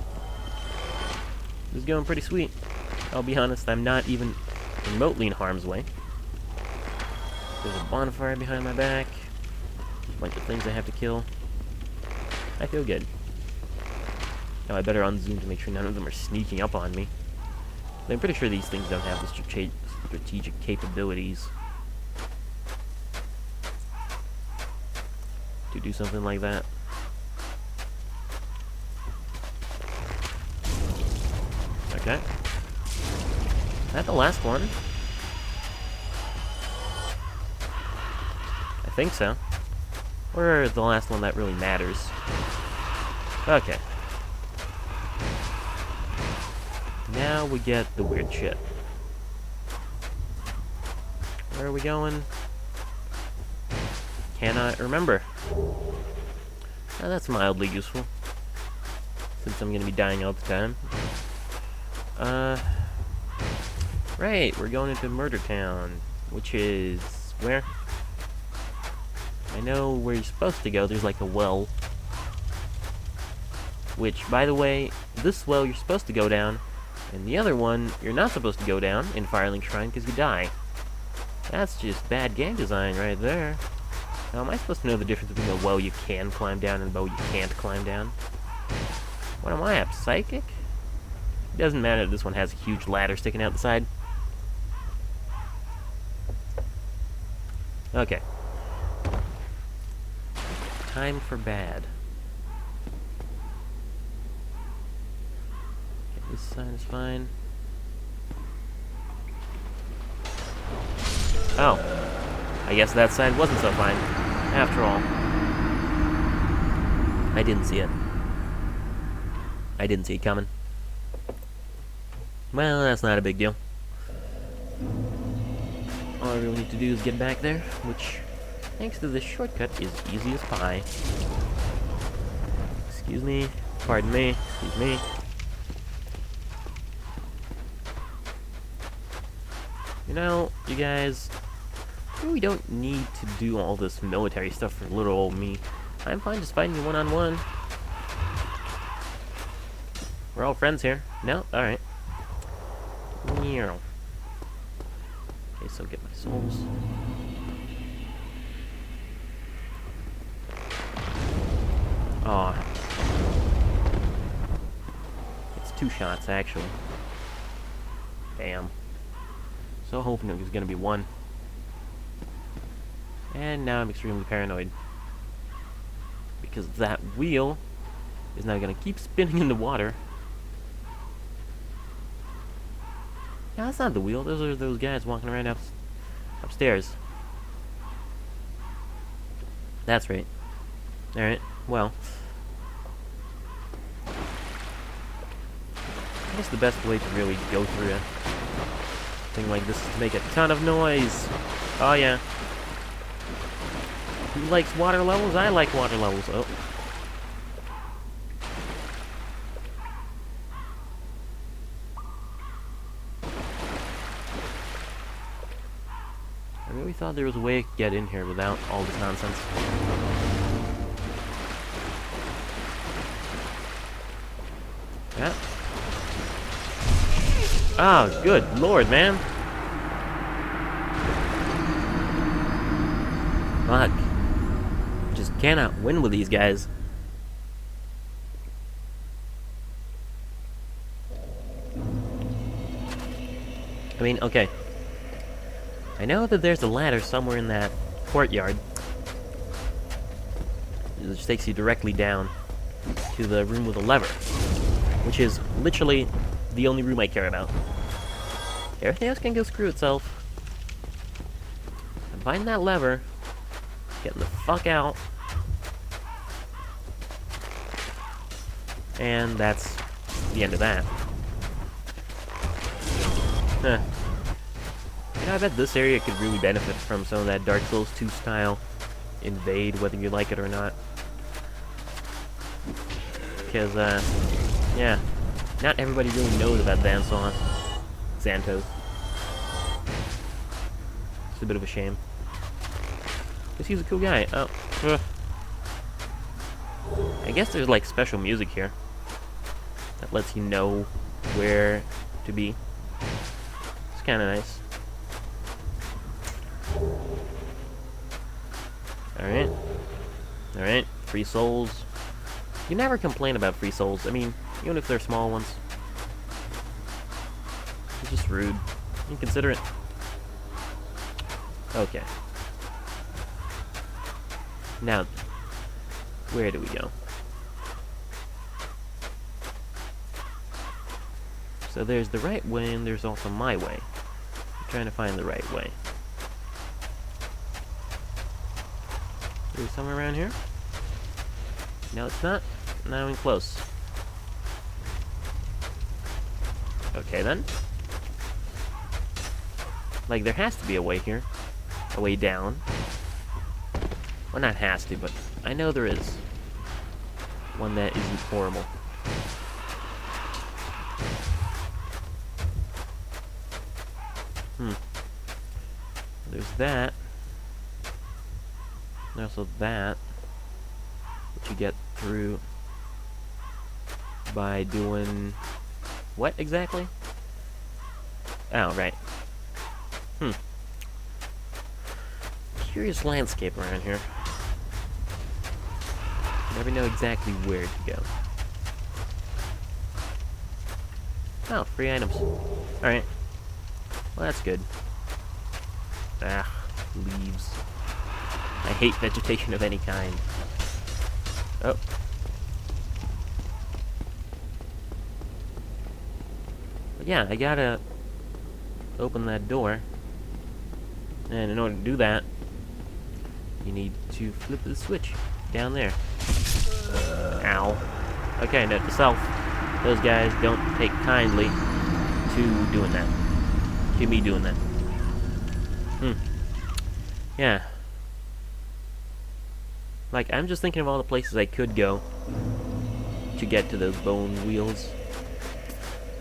S1: This is going pretty sweet. I'll be honest, I'm not even remotely in harm's way. There's a bonfire behind my back. A bunch of things I have to kill. I feel good. Now I better unzoom to make sure none of them are sneaking up on me. But I'm pretty sure these things don't have the strategic capabilities to do something like that. Okay. Is that the last one? I think so. Or the last one that really matters. Okay. Now we get the weird shit. Where are we going? Cannot remember. Now that's mildly useful, since I'm gonna be dying all the time. Right, we're going into Murder Town, which is where? I know where you're supposed to go. There's like a well. Which, by the way, this well you're supposed to go down, and the other one you're not supposed to go down in Firelink Shrine because you die. That's just bad game design right there. Now, am I supposed to know the difference between a well you can climb down and a well you can't climb down? What am I up, psychic? Doesn't matter that this one has a huge ladder sticking out the side. Okay. Time for bad. Okay, this side is fine. Oh. I guess that side wasn't so fine, after all. I didn't see it. I didn't see it coming. Well, that's not a big deal. All I really need to do is get back there, which, thanks to this shortcut, is easy as pie. Excuse me. Pardon me. Excuse me. You know, you guys, we don't need to do all this military stuff for little old me. I'm fine just fighting you one-on-one. We're all friends here. No? Alright. Okay, so get my souls. Aw. It's 2 shots, actually. Damn. So hoping it was gonna be 1. And now I'm extremely paranoid. Because that wheel is now gonna keep spinning in the water. No, that's not the wheel. Those are those guys walking around upstairs. That's right. Alright, well. I guess the best way to really go through a thing like this is to make a ton of noise. Oh yeah. Who likes water levels? I like water levels. Oh. I really thought there was a way to get in here without all this nonsense. Yeah. Oh, good lord, man. Fuck. Just cannot win with these guys. I mean, okay. I know that there's a ladder somewhere in that courtyard. It just takes you directly down to the room with a lever, which is literally the only room I care about. Everything else can go screw itself. I'm finding that lever, getting the fuck out, and that's the end of that. Huh. You know, I bet this area could really benefit from some of that Dark Souls 2 style invade, whether you like it or not. Because, yeah, not everybody really knows about Xantos. It's a bit of a shame. Because he's a cool guy. Oh, I guess there's like special music here that lets you know where to be. It's kind of nice. Alright. Alright, free souls. You never complain about free souls. I mean, even if they're small ones. It's just rude. Inconsiderate. Okay. Now, where do we go? So there's the right way, and there's also my way. I'm trying to find the right way. Is it somewhere around here? No, it's not. Not even close. Okay, then. Like, there has to be a way here. A way down. Well, not has to, but I know there is. One that isn't horrible. There's that. There's also that. Which you get through by doing... what exactly? Oh, right. Curious landscape around here. Never know exactly where to go. Oh, free items. Alright. Well, that's good. Ah, leaves. I hate vegetation of any kind. Oh. But yeah, I gotta open that door. And in order to do that, you need to flip the switch down there. Ow. Okay, note to self. Those guys don't take kindly to doing that. To me doing that. Yeah. Like, I'm just thinking of all the places I could go to get to those bone wheels.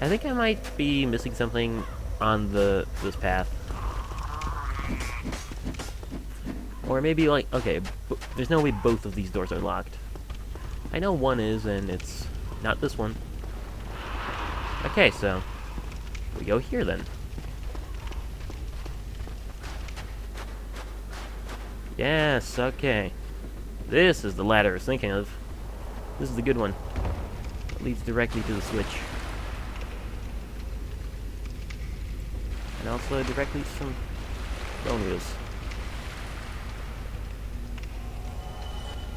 S1: I think I might be missing something on this path. Or maybe, like, okay, there's no way both of these doors are locked. I know one is, and it's not this one. Okay, so we go here then. Yes, okay. This is the ladder I was thinking of. This is the good one. It leads directly to the switch. And also directly to some bone wheels.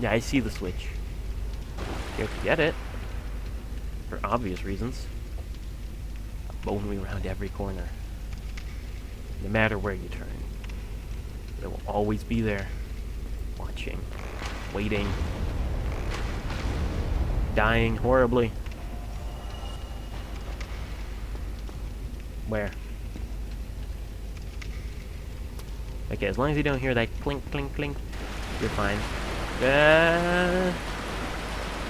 S1: Yeah, I see the switch. You have to get it. For obvious reasons. A bone wheel around every corner. No matter where you turn. They will always be there. Watching. Waiting. Dying horribly. Where? Okay, as long as you don't hear that clink, clink, clink, you're fine.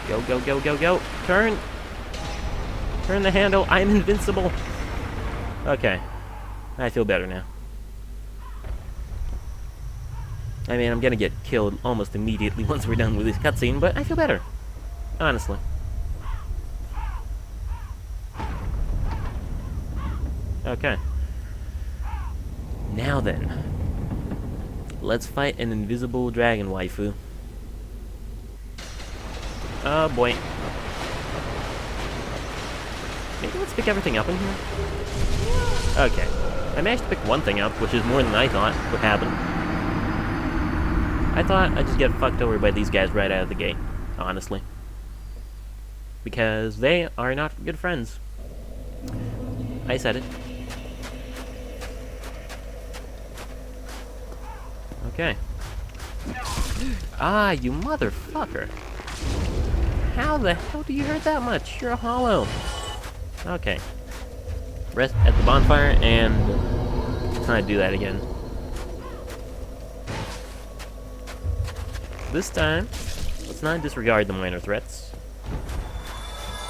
S1: Go, go, go, go, go. Turn. Turn the handle. I'm invincible. Okay. I feel better now. I mean, I'm gonna get killed almost immediately once we're done with this cutscene, but I feel better. Honestly. Okay. Now then. Let's fight an invisible dragon waifu. Oh boy. Maybe let's pick everything up in here? Okay. I managed to pick one thing up, which is more than I thought would happen. I thought I'd just get fucked over by these guys right out of the gate, honestly. Because they are not good friends. I said it. Okay. Ah, you motherfucker. How the hell do you hurt that much? You're a hollow. Okay. Rest at the bonfire and try to do that again. This time, let's not disregard the minor threats.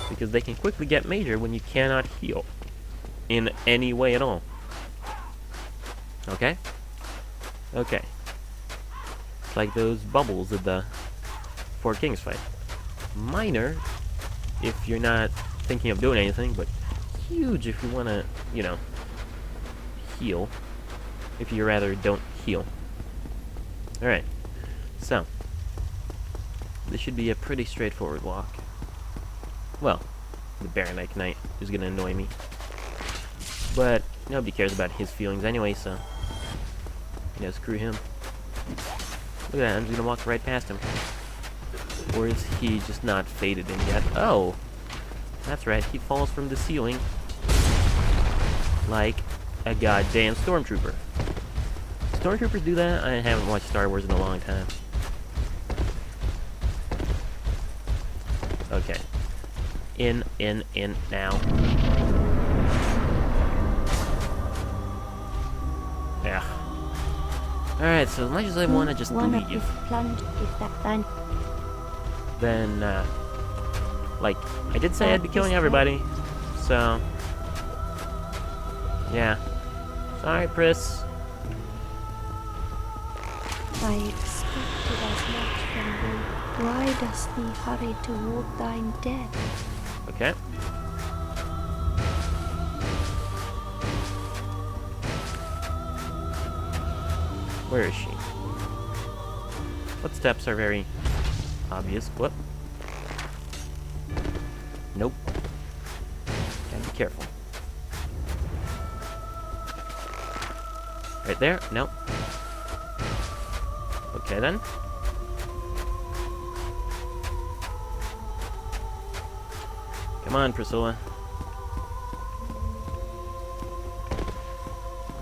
S1: Because they can quickly get major when you cannot heal. In any way at all. Okay? Okay. It's like those bubbles at the Four Kings fight. Minor, if you're not thinking of doing anything, but huge if you want to, you know, heal. If you rather don't heal. Alright. So. This should be a pretty straightforward walk. Well, the Baronite Knight is going to annoy me. But nobody cares about his feelings anyway, so... yeah, screw him. Look at that, I'm just going to walk right past him. Or is he just not faded in yet? Oh! That's right, he falls from the ceiling. Like a goddamn stormtrooper. Stormtroopers do that? I haven't watched Star Wars in a long time. Okay. In, now. Yeah. Alright, so as much as I want to just leave, then, like, I did say I'd be killing everybody, so, yeah. Sorry, Pris.
S2: I expected as much from thee. Why dost thee hurry toward thine death?
S1: Okay. Where is she? Footsteps are very obvious. Whoop. Nope. Gotta be careful. Right there? Nope. Okay then. Come on, Priscilla.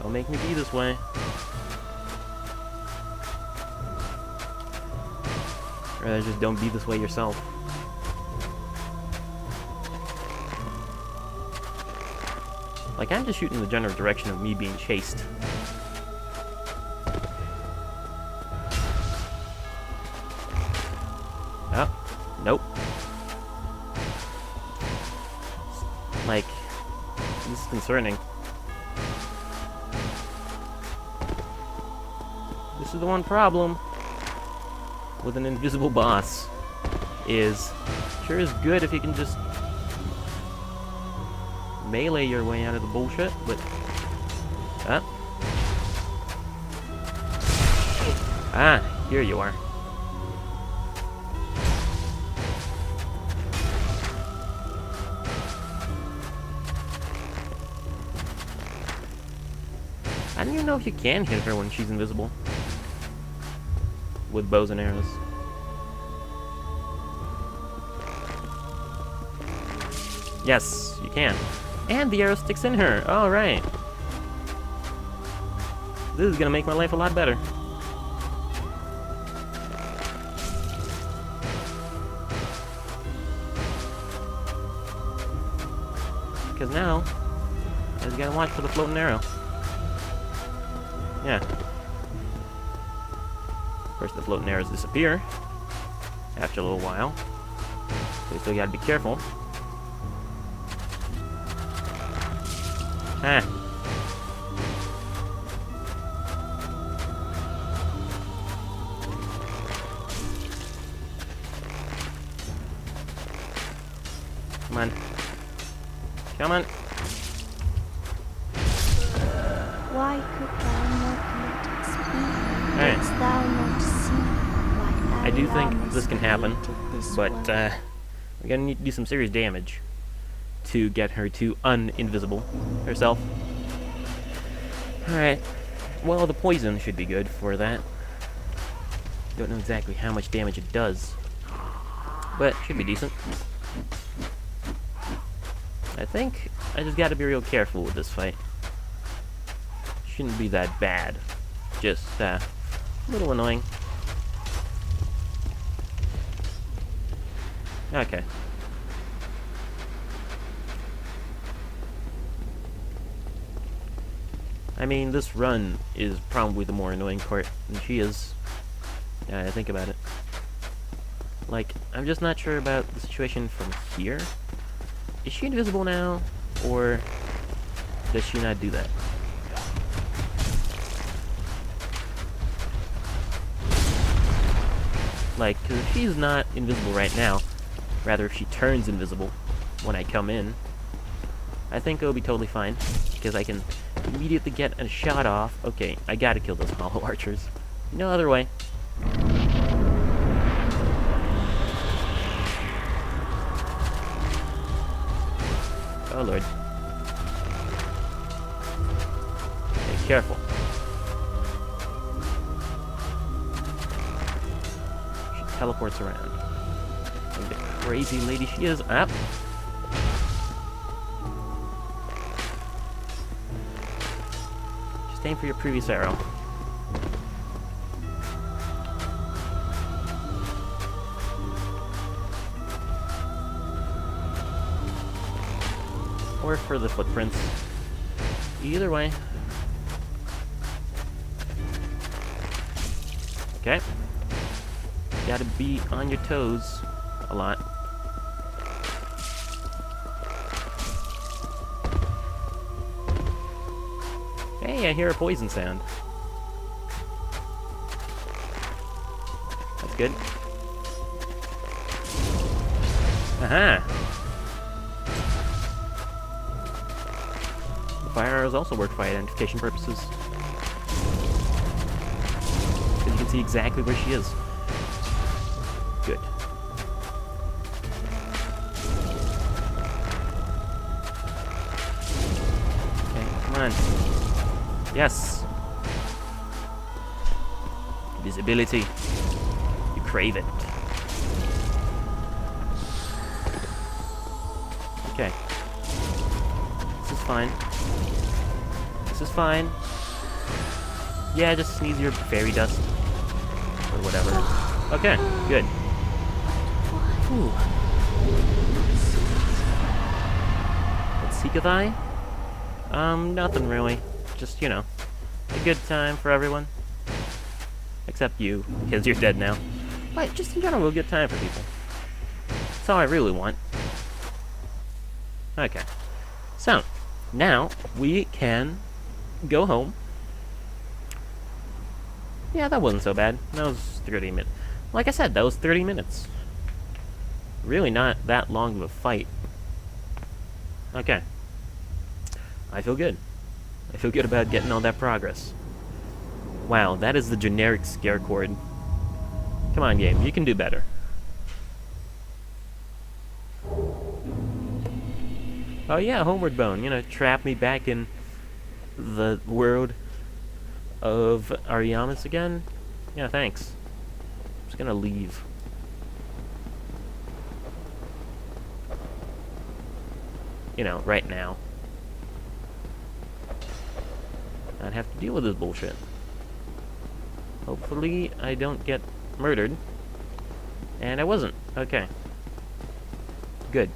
S1: Don't make me be this way. Or just don't be this way yourself. Like, I'm just shooting in the general direction of me being chased. Oh, nope. Like, this is concerning. This is the one problem with an invisible boss. Is, sure is good if you can just melee your way out of the bullshit, but... Ah, here you are. I don't even know if you can hit her when she's invisible. With bows and arrows. Yes, you can. And the arrow sticks in her. Alright. This is gonna make my life a lot better. Because now, I just gotta watch for the floating arrow. Yeah. Of course, the floating arrows disappear after a little while. So you still gotta be careful. Ah. Come on. Come on.
S2: Why could thou not let us be?
S1: Alright.
S2: Dost thou not see why
S1: I do think
S2: Ariamis
S1: this can happen,
S2: created this
S1: but
S2: world?
S1: we're gonna need to do some serious damage to get her to un-invisible herself. Alright. Well, the poison should be good for that. Don't know exactly how much damage it does, but should be decent. I think I just gotta be real careful with this fight. Shouldn't be that bad. Just, a little annoying. Okay. I mean, this run is probably the more annoying part, and she is. Yeah, I think about it. Like, I'm just not sure about the situation from here. Is she invisible now, or does she not do that? Like, 'cause if she's not invisible right now, rather if she turns invisible when I come in, I think it'll be totally fine, because I can immediately get a shot off. Okay, I gotta kill those hollow archers. No other way. Oh lord. Be careful. She teleports around. Like the crazy lady she is. Up. Just aim for your previous arrow. or for the footprints. Either way. Okay. Gotta be on your toes a lot. Hey, I hear a poison sound. That's good. Aha! The fire arrows also work for identification purposes. Because you can see exactly where she is. Good. Okay, come on. Yes! Visibility. You crave it. Okay. This is fine. This is fine. Yeah, just sneeze your fairy dust. Or whatever. Okay, good. Whew. What seeketh I? Nothing really. Just, you know, a good time for everyone. Except you, because you're dead now. But just in general, a good time for people. That's all I really want. Okay. So, now we can go home. Yeah, that wasn't so bad. That was 30 minutes. Like I said, that was 30 minutes. Really not that long of a fight. Okay. I feel good. I feel good about getting all that progress. Wow, that is the generic scare chord. Come on, game. You can do better. Oh yeah, Homeward Bone. You know, trap me back in the world of Ariamis again? Yeah, thanks. I'm just gonna leave. You know, right now. I'd have to deal with this bullshit. Hopefully I don't get murdered. And I wasn't. Okay. Good.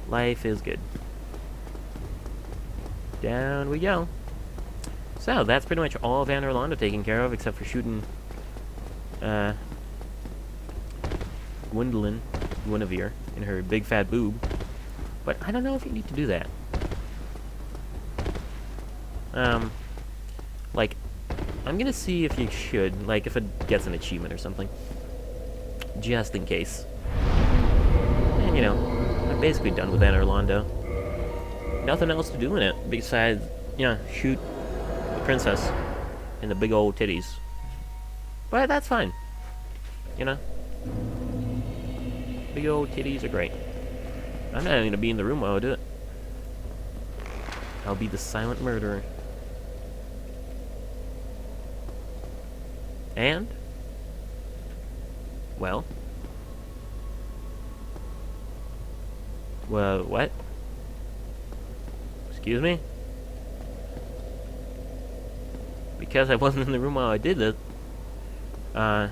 S1: Life is good. Down we go. So, that's pretty much all of Anne Orlando taken care of, except for shooting, Guinevere, in her big fat boob. But I don't know if you need to do that. Like, I'm gonna see if you should, like, if it gets an achievement or something. Just in case. And, you know, I'm basically done with Anne Orlando. Nothing else to do in it, besides, you know, shoot the princess and the big old titties. But that's fine. You know? Big old titties are great. I'm not even gonna be in the room while I do it. I'll be the silent murderer. And? Well? Well, what? Excuse me? Because I wasn't in the room while I did this, Anne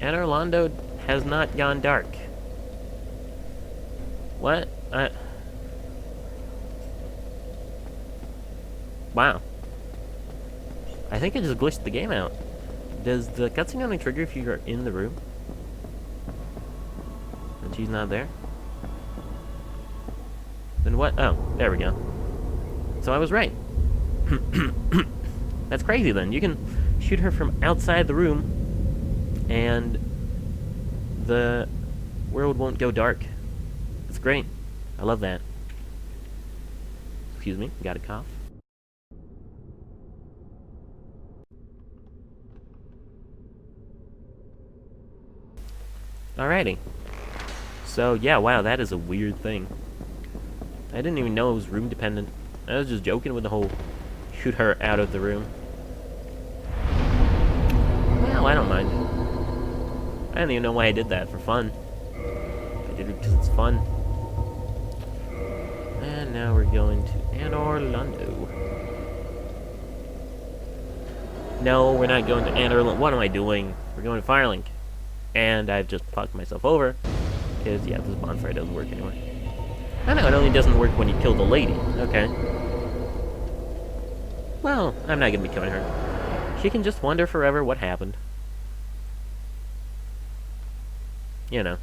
S1: Orlando has not gone dark. What? Wow. I think I just glitched the game out. Does the cutscene only trigger if you're in the room? And she's not there? Then what? Oh, there we go. So I was right. That's crazy then. You can shoot her from outside the room and the world won't go dark. It's great. I love that. Excuse me, got a cough. Alrighty. So, yeah, wow, that is a weird thing. I didn't even know it was room dependent. I was just joking with the whole shoot her out of the room. Well, I don't mind. I don't even know why I did that, for fun. I did it because it's fun. And now we're going to Anne Orlando. No, we're not going to Anne Orlando. What am I doing? We're going to Firelink. And I've just fucked myself over. Because, yeah, this bonfire doesn't work anyway. I know, it only doesn't work when you kill the lady. Okay. Well, I'm not gonna be killing her. She can just wonder forever what happened. You know.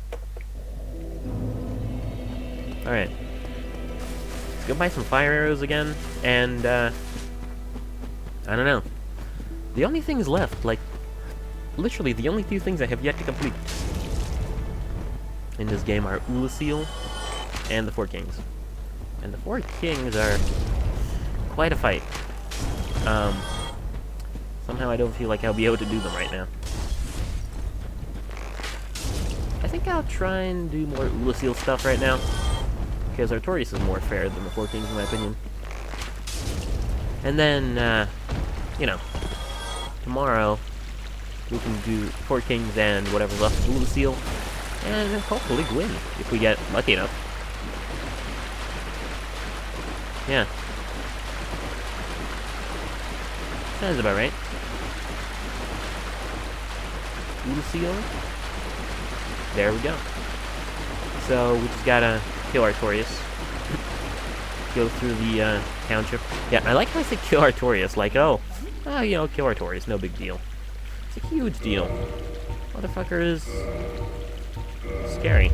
S1: Alright. Let's go buy some fire arrows again, and, I don't know. The only things left, like, literally the only two things I have yet to complete in this game are Ulasil and the Four Kings. And the Four Kings are quite a fight. Somehow I don't feel like I'll be able to do them right now. I think I'll try and do more Ulasil stuff right now, because Artorias is more fair than the Four Kings in my opinion. And then, you know, tomorrow we can do Four Kings and whatever's left of Ulasil, and hopefully win if we get lucky enough. Yeah. Sounds about right. Ulasil. There we go. So we just gotta kill Artorias. Go through the township. Yeah, I like how I say kill Artorias. Like, oh, you know, kill Artorias, no big deal. It's a huge deal. Motherfucker is scary.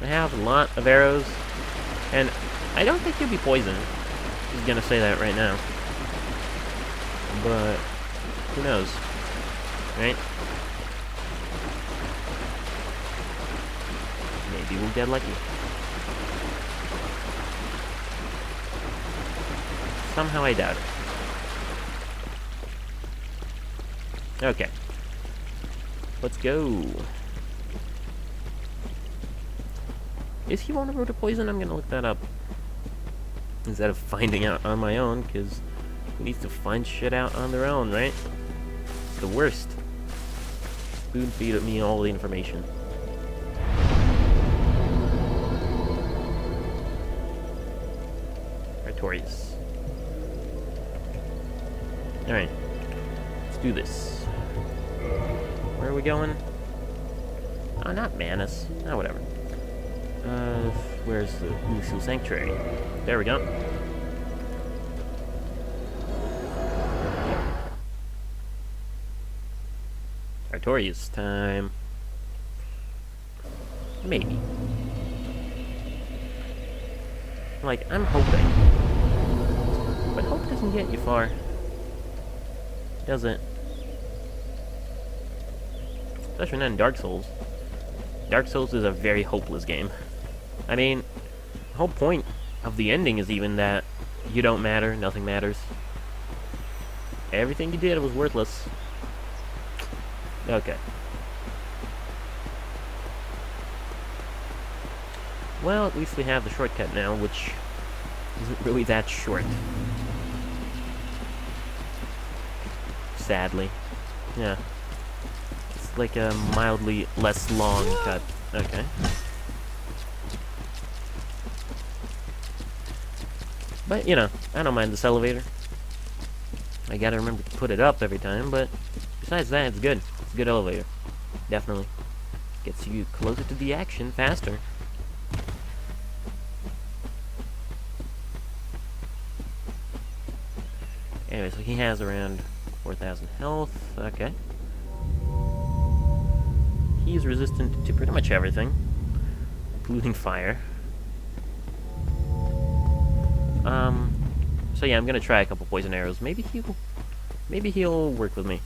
S1: I have a lot of arrows, and I don't think he'll be poisoned. Just gonna say that right now. But who knows, right? Maybe we'll get lucky. Somehow I doubt it. Okay. Let's go. Is he vulnerable to poison? I'm gonna look that up. Instead of finding out on my own, because who needs to find shit out on their own, right? It's the worst. Spoon feed me all the information. Artorias. Alright. Let's do this. Where are we going? Oh, not Manus. Oh, whatever. Where's the Ulasil Sanctuary? There we go. Artorias time. Maybe. Like, I'm hoping. But hope doesn't get you far. Does it? Especially not in Dark Souls. Dark Souls is a very hopeless game. I mean, the whole point of the ending is even that you don't matter, nothing matters. Everything you did was worthless. Okay. Well, at least we have the shortcut now, which isn't really that short. Sadly. Yeah. It's like a mildly less long cut. Okay. But, you know, I don't mind this elevator. I gotta remember to put it up every time, but besides that, it's good. It's a good elevator. Definitely. Gets you closer to the action faster. Anyway, so he has around 4,000 health. Okay. He's resistant to pretty much everything, including fire. So yeah, I'm gonna try a couple poison arrows. Maybe he'll work with me.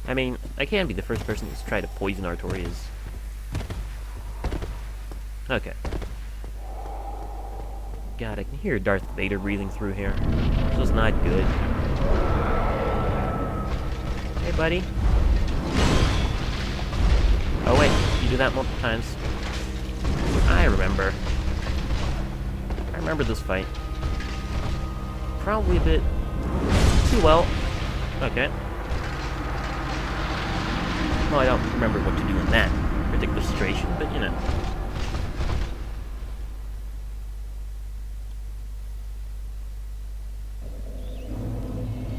S1: I mean, I can't be the first person who's tried to poison Artorias. Okay. God, I can hear Darth Vader breathing through here. This is not good. Hey, buddy. Oh wait, you do that multiple times. I remember this fight. Probably a bit too well. Okay. Well, I don't remember what to do in that particular situation, but you know.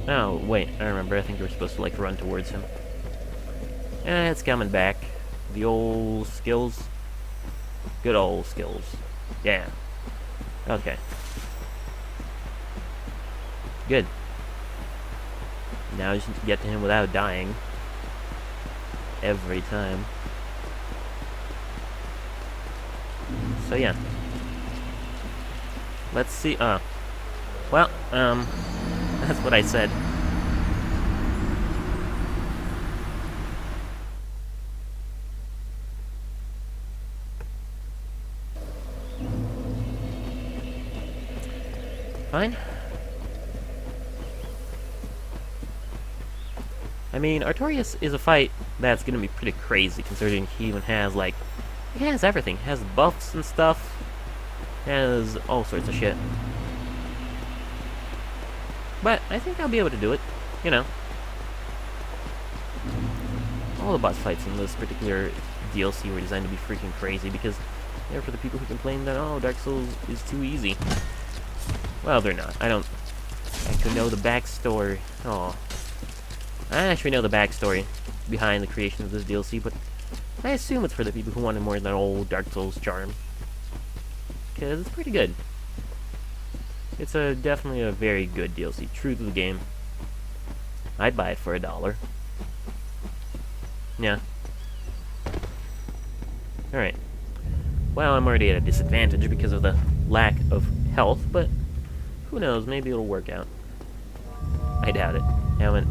S1: Oh, wait, I remember. I think we're supposed to, like, run towards him. It's coming back. The old skills. Good old skills. Yeah. Okay. Good. Now I just need to get to him without dying. Every time. So yeah. Let's see. Well, that's what I said. Fine. I mean, Artorias is a fight that's gonna be pretty crazy, considering he even has, like, he has everything. He has buffs and stuff. Has all sorts of shit. But I think I'll be able to do it. You know. All the boss fights in this particular DLC were designed to be freaking crazy, because they're for the people who complain that, oh, Dark Souls is too easy. Well, they're not. I don't actually know the backstory. Oh. I actually know the backstory behind the creation of this DLC, but I assume it's for the people who wanted more of that old Dark Souls charm. Because it's pretty good. It's definitely a very good DLC, true to the game. I'd buy it for $1. Yeah. Alright. Well, I'm already at a disadvantage because of the lack of health, but who knows, maybe it'll work out. I doubt it. I haven't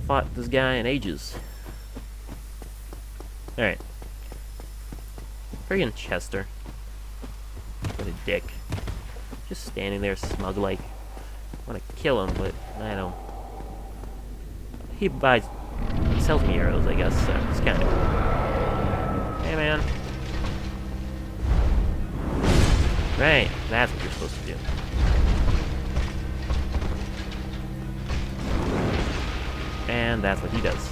S1: fought this guy in ages. Alright. Friggin' Chester. What a dick. Just standing there smug like. I want to kill him, but I don't. He sells me arrows, I guess, so it's kind of. Hey, man. Right, that's what you're supposed to do. And that's what he does.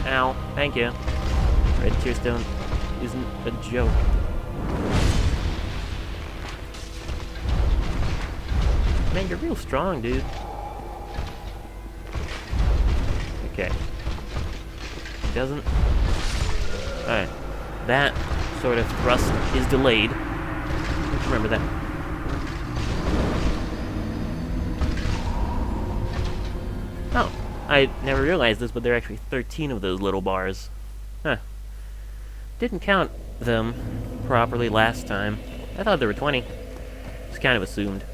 S1: Ow, thank you. Red Tearstone isn't a joke. Man, you're real strong, dude. Okay. He doesn't. Alright. That sort of thrust is delayed. Let's remember that. Oh, I never realized this, but there are actually 13 of those little bars. Huh. Didn't count them properly last time. I thought there were 20. Just kind of assumed.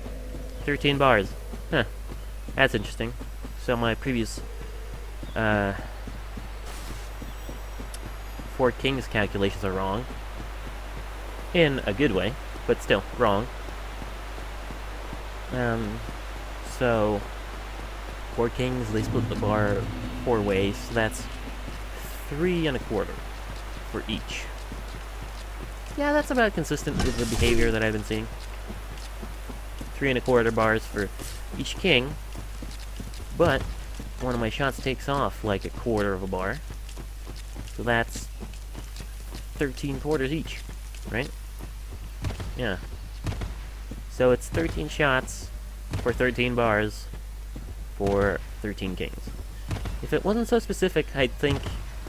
S1: 13 bars. Huh. That's interesting. So my previous, Four Kings calculations are wrong. In a good way, but still wrong. So Four Kings, they split the bar 4 ways, so that's 3 1/4 for each. Yeah, that's about consistent with the behavior that I've been seeing. 3 1/4 bars for each king, but one of my shots takes off like 1/4 of a bar, so that's 13 quarters each, right? Yeah. So it's 13 shots for 13 bars for 13 kings. If it wasn't so specific, I'd think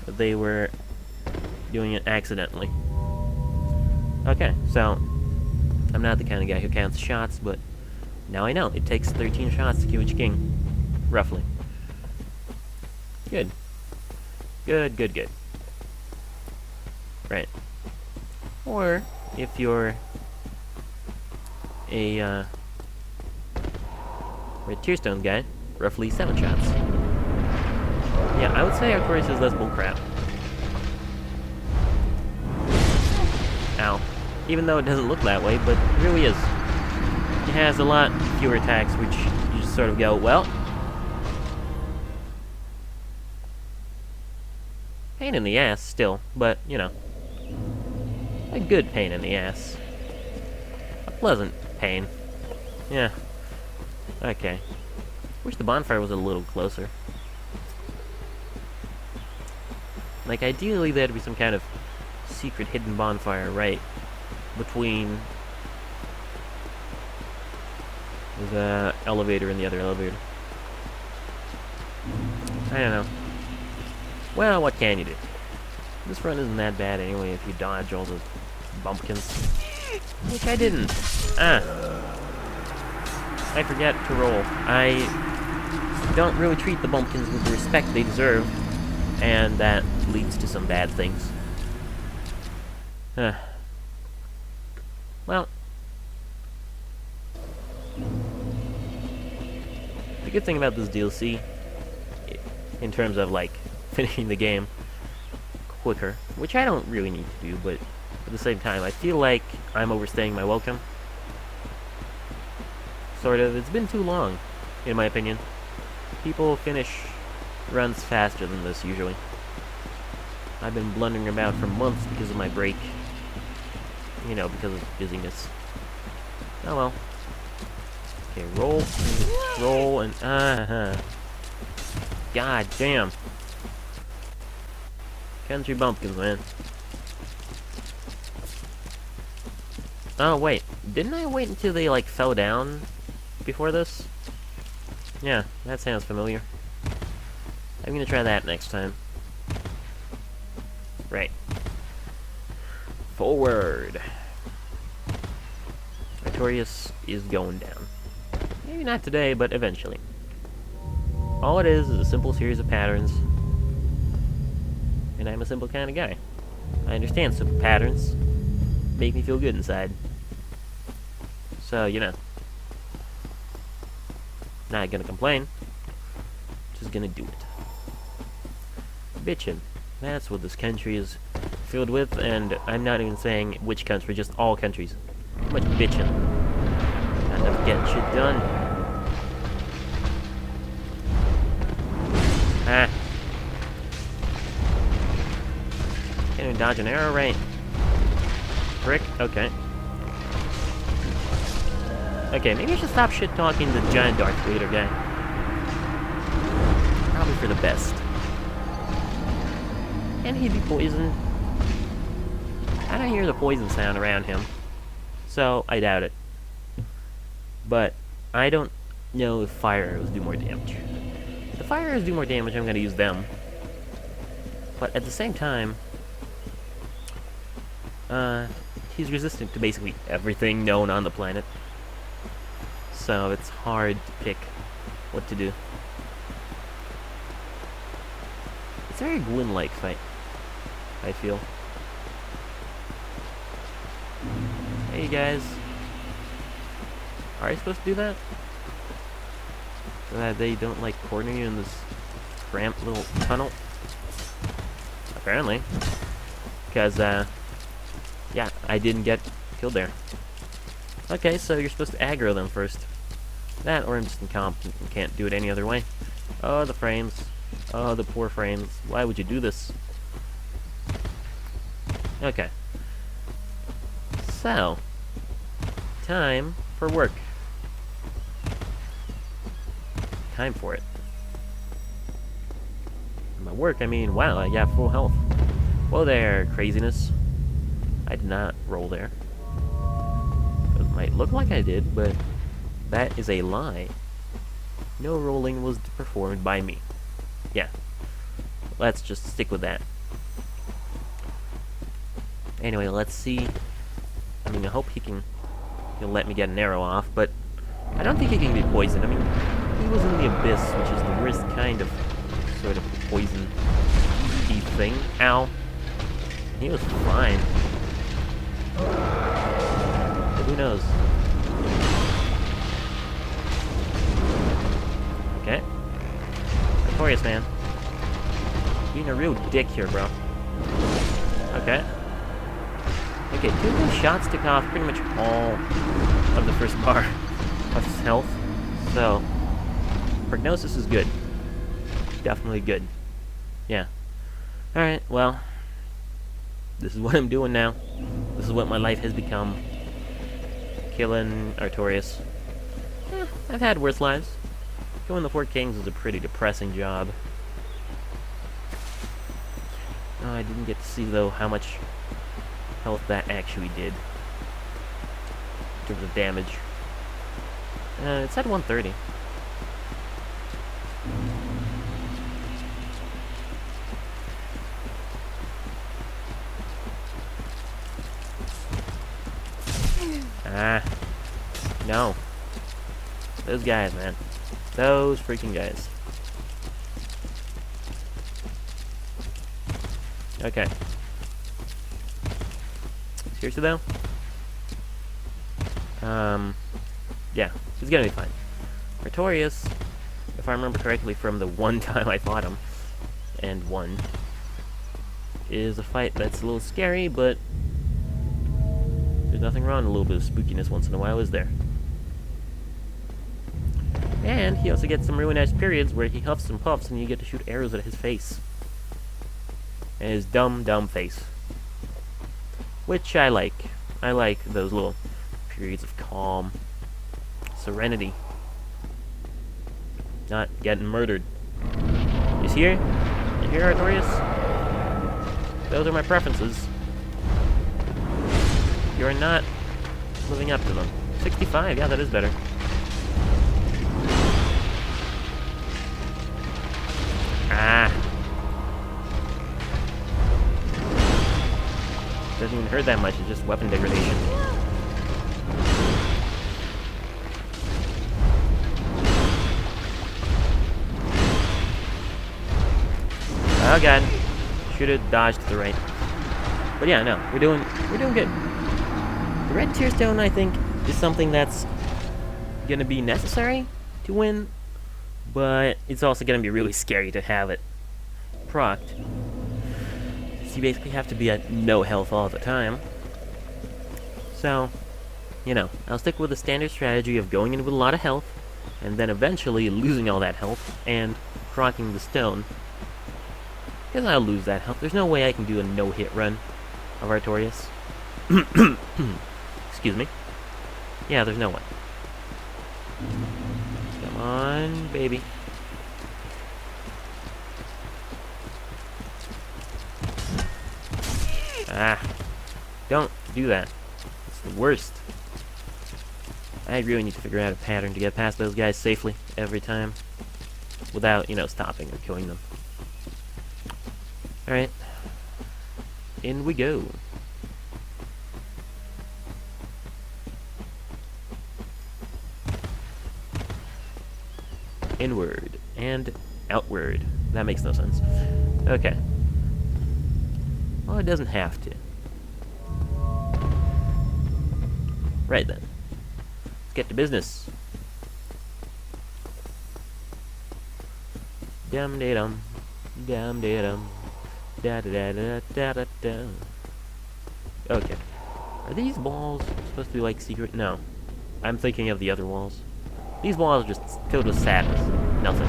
S1: they were doing it accidentally. Okay, so I'm not the kind of guy who counts shots, but now I know. It takes 13 shots to kill each king. Roughly. Good. Good, good, good. Right. Or, if you're a, Red Tearstone guy, roughly 7 shots. Yeah, I would say Artorias is less bullcrap. Ow. Even though it doesn't look that way, but it really is. It has a lot fewer attacks, which you just sort of go, well... pain in the ass, still, but, you know. A good pain in the ass. A pleasant pain. Yeah. Okay. Wish the bonfire was a little closer. Like, ideally there'd be some kind of secret hidden bonfire right between the elevator and the other elevator. I don't know. Well, what can you do? This run isn't that bad anyway if you dodge all the bumpkins. Which I didn't. I forget to roll. I don't really treat the bumpkins with the respect they deserve, and that leads to some bad things. Well, the good thing about this DLC, in terms of, like, finishing the game quicker, which I don't really need to do, but at the same time, I feel like I'm overstaying my welcome. Sort of. It's been too long, in my opinion. People finish runs faster than this, usually. I've been blundering about for months because of my break. You know, because of busyness. Oh well. Okay, roll, roll, and God damn. Country bumpkins, man. Oh, wait. Didn't I wait until they, like, fell down before this? Yeah, that sounds familiar. I'm gonna try that next time. Right. Forward. Artorias is going down. Maybe not today, but eventually. All it is a simple series of patterns. And I'm a simple kind of guy. I understand simple patterns. Make me feel good inside. So, you know. Not gonna complain. Just gonna do it. Bitchin'. That's what this country is filled with, and I'm not even saying which country, just all countries. Too much bitchin'. Not enough getting shit done. Ah. Can't even dodge an arrow, right? Frick? Okay. Okay, maybe I should stop shit-talking the giant Darth Vader guy. Probably for the best. Can he be poisoned? I don't hear the poison sound around him, so I doubt it. But I don't know if fire arrows do more damage. If the fire arrows do more damage, I'm going to use them. But at the same time, he's resistant to basically everything known on the planet. So it's hard to pick what to do. It's a very Gwyn-like fight, I feel. Hey guys. Are you supposed to do that? So that they don't, like, corner you in this cramped little tunnel? Apparently. Because, yeah, I didn't get killed there. Okay, so you're supposed to aggro them first. That, or I'm just incompetent and can't do it any other way. Oh, the frames. Oh, the poor frames. Why would you do this? Okay. So, time for work. Time for it. My work, I mean, wow, I got full health. Whoa there, craziness. I did not roll there. It might look like I did, but that is a lie. No rolling was performed by me. Yeah. Let's just stick with that. Anyway, let's see. I mean, I hope he'll let me get an arrow off, but I don't think he can be poisoned. I mean, he was in the abyss, which is the worst kind of sort of poison thing. Ow. He was fine. But who knows? Okay. Notorious man. Being a real dick here, bro. Okay. Okay, 2 of those shots took off pretty much all of the first bar of his health. So, prognosis is good. Definitely good. Yeah. Alright, well, this is what I'm doing now. This is what my life has become. Killing Artorias. I've had worse lives. Going the Four Kings is a pretty depressing job. Oh, I didn't get to see, though, how much health that actually did. In terms of damage. It said 130. Those guys, man. Those freaking guys. Okay. Seriously though? Yeah, he's gonna be fine. Artorias, if I remember correctly from the one time I fought him, and won, is a fight that's a little scary, but there's nothing wrong with a little bit of spookiness once in a while, is there? And he also gets some really nice periods where he huffs and puffs and you get to shoot arrows at his face. And his dumb, dumb face. Which I like. I like those little periods of calm, serenity. Not getting murdered. You see here? You hear, Artorias? Those are my preferences. You're not living up to them. 65, yeah, that is better. Ah. Doesn't even hurt that much, it's just weapon degradation. Oh god. Should have dodged to the right. But yeah, no, we're doing good. The red tier stone, I think, is something that's gonna be necessary to win, but it's also gonna be really scary to have it procced. So you basically have to be at no health all the time. So, you know, I'll stick with the standard strategy of going in with a lot of health, and then eventually losing all that health, and procking the stone. Because I'll lose that health. There's no way I can do a no-hit run of Artorias. Excuse me. Yeah, there's no way. Come on, baby. Ah. Don't do that. It's the worst. I really need to figure out a pattern to get past those guys safely every time. Without, you know, stopping or killing them. Alright. In we go. Inward and outward. That makes no sense. Okay. Well, it doesn't have to. Right then. Let's get to business. Dum de dum. Dum de dum. Da da da da da da da. Okay. Are these walls supposed to be like secret? No. I'm thinking of the other walls. These walls are just filled with sadness. Nothing.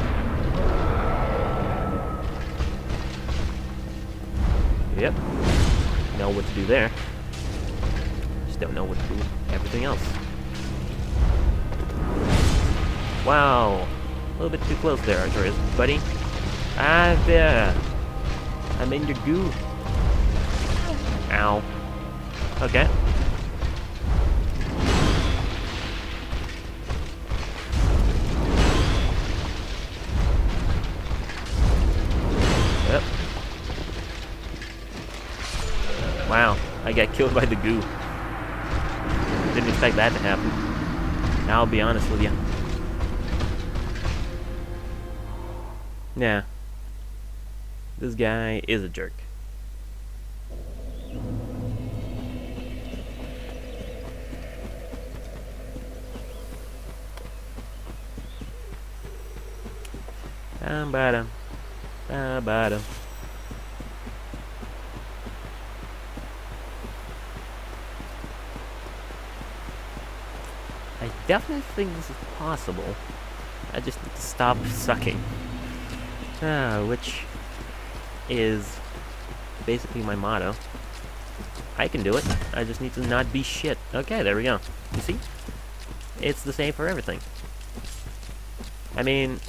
S1: Yep. Know what to do there. Just don't know what to do with everything else. Wow. A little bit too close there, Artorias, buddy. Ah, there. I'm in your goo. Ow. Okay. Yep. Wow, I got killed by the goo. Didn't expect that to happen. I'll be honest with you. Yeah. This guy is a jerk. Bada. Bada. I definitely think this is possible. I just need to stop sucking. Which is basically my motto. I can do it. I just need to not be shit. Okay, there we go. You see? It's the same for everything. I mean,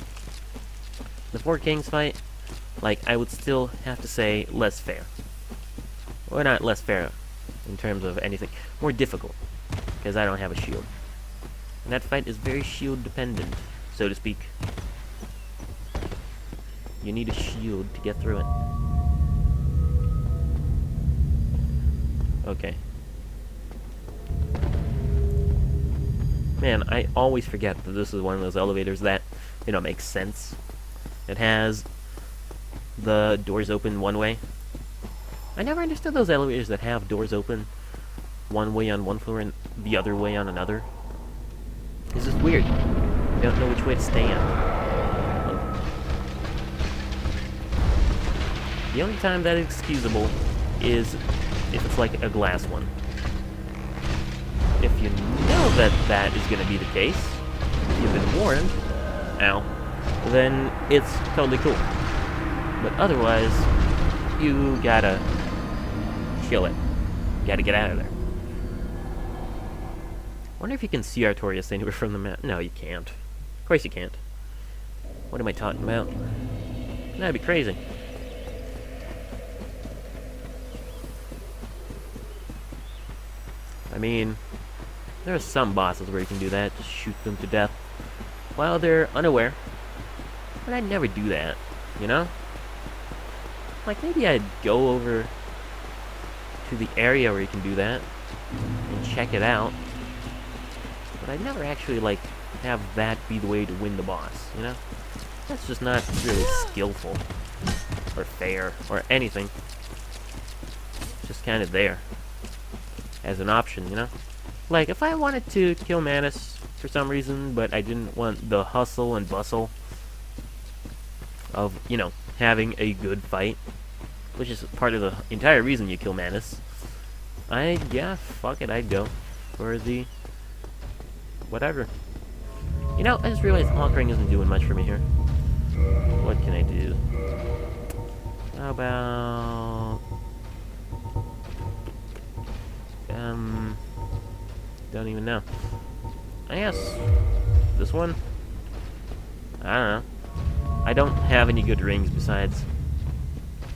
S1: the Four Kings fight, like, I would still have to say less fair. Or not less fair in terms of anything. More difficult. Because I don't have a shield. And that fight is very shield dependent, so to speak. You need a shield to get through it. Okay. Man, I always forget that this is one of those elevators that, makes sense. It has the doors open one way. I never understood those elevators that have doors open one way on one floor and the other way on another. It's just weird. You don't know which way to stand. The only time that is excusable is if it's like a glass one. If you know that that is going to be the case, you've been warned, then it's totally cool. But otherwise, you gotta kill it. Gotta get out of there. Wonder if you can see Artorias anywhere from the map. No, you can't. Of course you can't. What am I talking about? That'd be crazy. I mean, there are some bosses where you can do that. Just shoot them to death while they're unaware. But I'd never do that, you know? Like, maybe I'd go over to the area where you can do that and check it out. But I'd never actually, like, have that be the way to win the boss, you know? That's just not really skillful or fair or anything. Just kind of there as an option, you know? Like, if I wanted to kill Manus for some reason, but I didn't want the hustle and bustle of, having a good fight, which is part of the entire reason you kill Manus, fuck it, I'd go for the whatever. I just realized Hawkring isn't doing much for me here. What can I do? How about... don't even know. I guess this one? I don't know. I don't have any good rings besides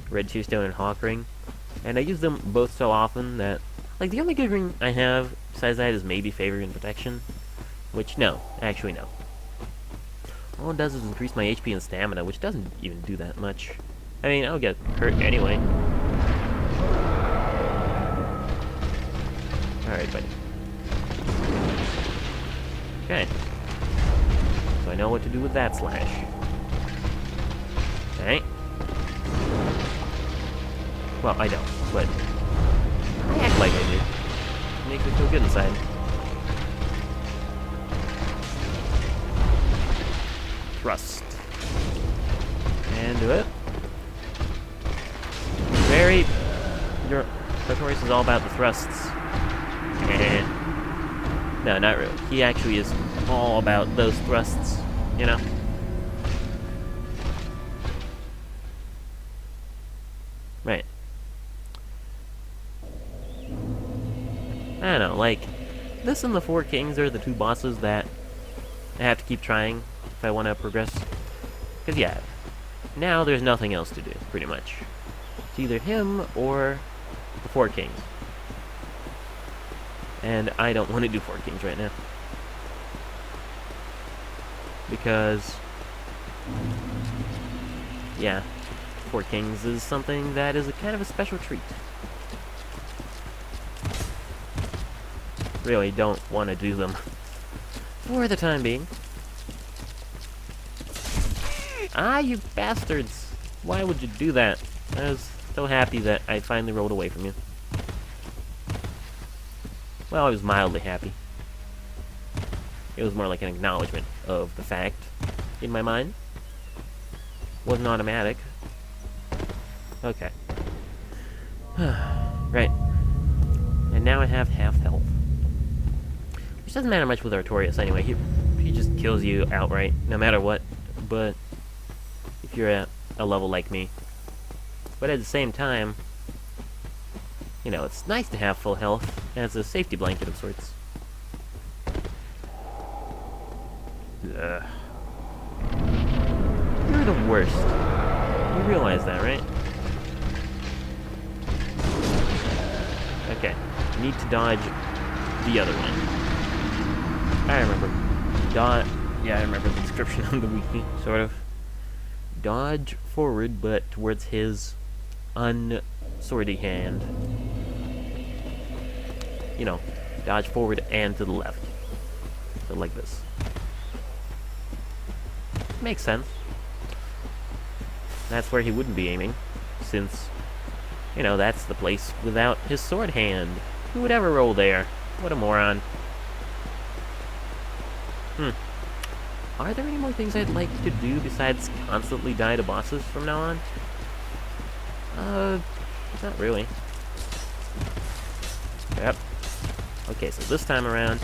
S1: Red Tearstone and Hawkring, and I use them both so often that, like, the only good ring I have besides that is maybe Favor and Protection, which, no, actually no. All it does is increase my HP and stamina, which doesn't even do that much. I mean, I'll get hurt anyway. Alright, buddy. Okay. So I know what to do with that slash. Okay. Well, I don't, but I act like I do. It makes me feel good inside. Thrust. And do it. Your Artorias is all about the thrusts. No, not really. He actually is all about those thrusts, you know? Right. I don't know, like, this and the Four Kings are the two bosses that I have to keep trying if I want to progress. Because, yeah, now there's nothing else to do, pretty much. It's either him or the Four Kings. And I don't want to do Four Kings right now. Because, yeah, Four Kings is something that is a kind of a special treat. Really don't want to do them for the time being. Ah, you bastards! Why would you do that? I was so happy that I finally rolled away from you. Well, I was mildly happy. It was more like an acknowledgement of the fact in my mind. Wasn't automatic. Okay. Right. And now I have half health. Which doesn't matter much with Artorias anyway. He just kills you outright, no matter what. But if you're at a level like me. But at the same time, it's nice to have full health as a safety blanket of sorts. Ugh. You're the worst. You realize that, right? Okay. Need to dodge the other one. I remember. Yeah, I remember the description on the wiki, sort of. Dodge forward, but towards his unswordy hand. Dodge forward and to the left. it like this. Makes sense. That's where he wouldn't be aiming, since, you know, that's the place without his sword hand. Who would ever roll there? What a moron. Are there any more things I'd like to do besides constantly die to bosses from now on? Not really. Yep. Okay, so this time around,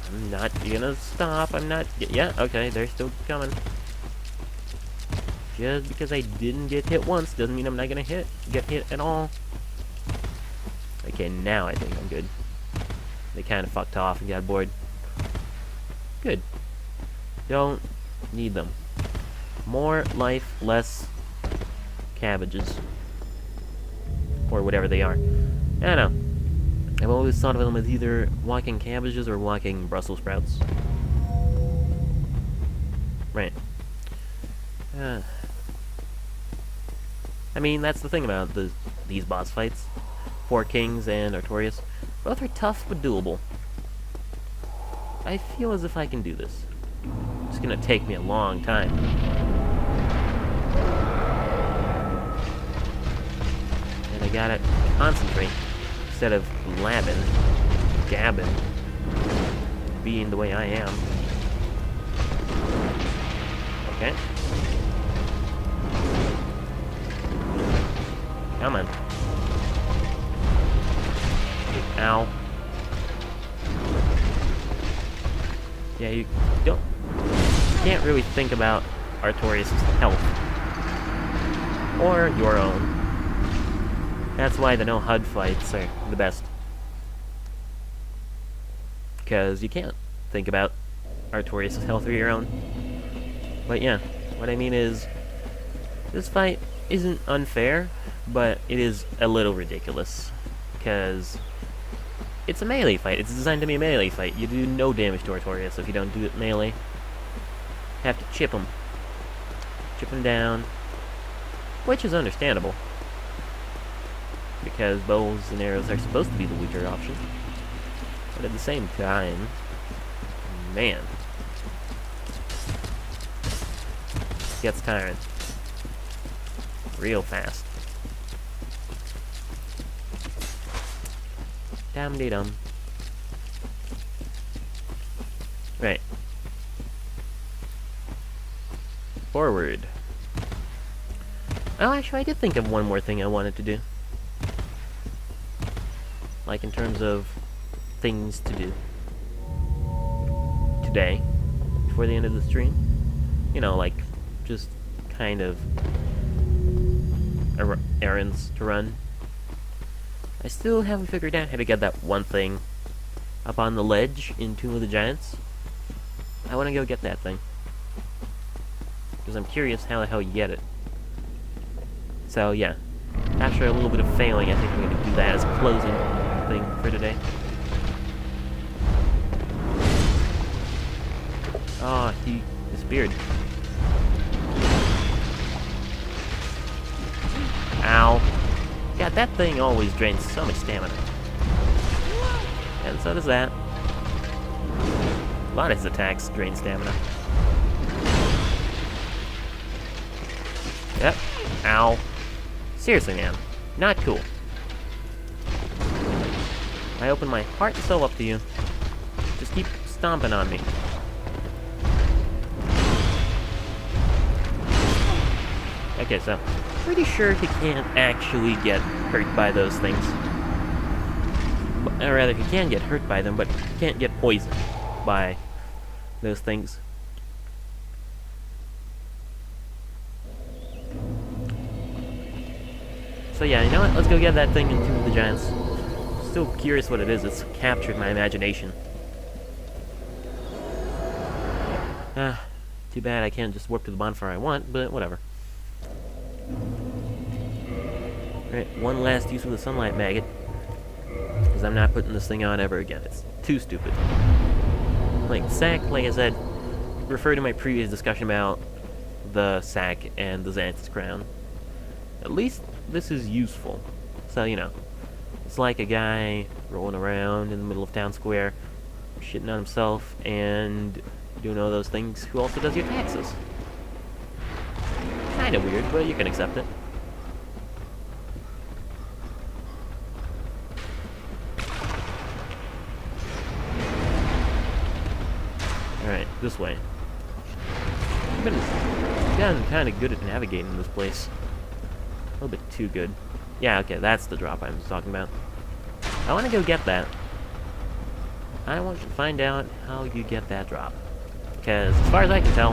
S1: I'm not gonna stop. I'm not... Yeah, okay, they're still coming. Just because I didn't get hit once doesn't mean I'm not gonna get hit at all. Okay, now I think I'm good. They kind of fucked off and got bored. Good. Don't need them. More life, less cabbages. Or whatever they are. I don't know. I've always thought of them as either walking cabbages or walking Brussels sprouts. Right. I mean, that's the thing about these boss fights. Four Kings and Artorias. Both are tough but doable. I feel as if I can do this. It's gonna take me a long time. And I gotta concentrate instead of gabbing, being the way I am. Okay. Come on. Ow. Yeah, you can't really think about Artorias' health. Or your own. That's why the no HUD fights are the best. Because you can't think about Artorias' health or your own. But yeah, what I mean is, this fight isn't unfair, but it is a little ridiculous. Because it's a melee fight. It's designed to be a melee fight. You do no damage to Artorias if you don't do it melee. Have to chip him. Chip him down. Which is understandable. Because bows and arrows are supposed to be the weaker option. But at the same time, man. Gets tiring. Real fast. Dum-de-dum. Right. Forward. Oh, actually, I did think of one more thing I wanted to do. Like, in terms of things to do. Today. Before the end of the stream. You know, like, just kind of errands to run. I still haven't figured out how to get that one thing up on the ledge in Tomb of the Giants. I want to go get that thing. Because I'm curious how the hell you get it. So, yeah. After a little bit of failing, I think I'm going to do that as a closing thing for today. Oh, he disappeared. Ow. God, that thing always drains so much stamina. And so does that. A lot of his attacks drain stamina. Yep. Ow. Seriously, man. Not cool. I open my heart and soul up to you. Just keep stomping on me. Okay, so pretty sure he can't actually get hurt by those things. Or rather, he can get hurt by them, but he can't get poisoned by those things. So yeah, you know what? Let's go get that thing in Tomb of the Giants. Still curious what it is. It's captured my imagination. Too bad I can't just warp to the bonfire I want, but whatever. Alright, one last use of the sunlight maggot. Because I'm not putting this thing on ever again. It's too stupid. Like, sack, like I said, refer to my previous discussion about the sack and the Xanthus crown. At least this is useful. So, you know, it's like a guy rolling around in the middle of town square, shitting on himself and doing all those things, who also does your taxes. Kinda weird, but you can accept it. Alright, this way. I've gotten kinda good at navigating this place. A little bit too good. Yeah, okay, that's the drop I was talking about. I wanna go get that. I want to find out how you get that drop. Because, as far as I can tell,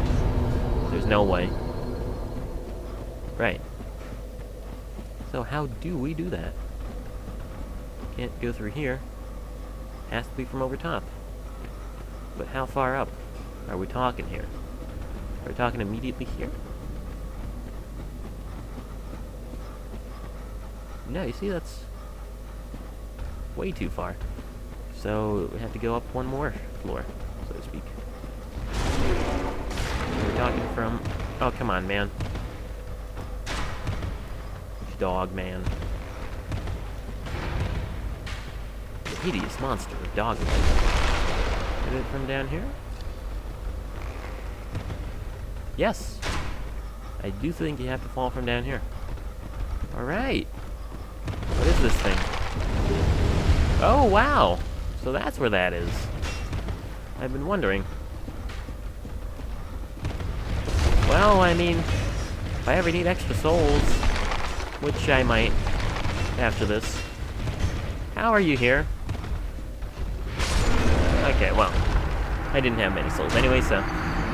S1: there's no way. Right. So how do we do that? Can't go through here. Has to be from over top. But how far up are we talking here? Are we talking immediately here? No, you see, that's way too far. So we have to go up one more floor, so to speak. We're talking from... Oh, come on, man. Dog, man. The hideous monster of dog life. Get it from down here? Yes! I do think you have to fall from down here. Alright! What is this thing? Oh, wow! So that's where that is. I've been wondering. Well, I mean, if I ever need extra souls, which I might after this. How are you here? Okay, well, I didn't have many souls anyway, so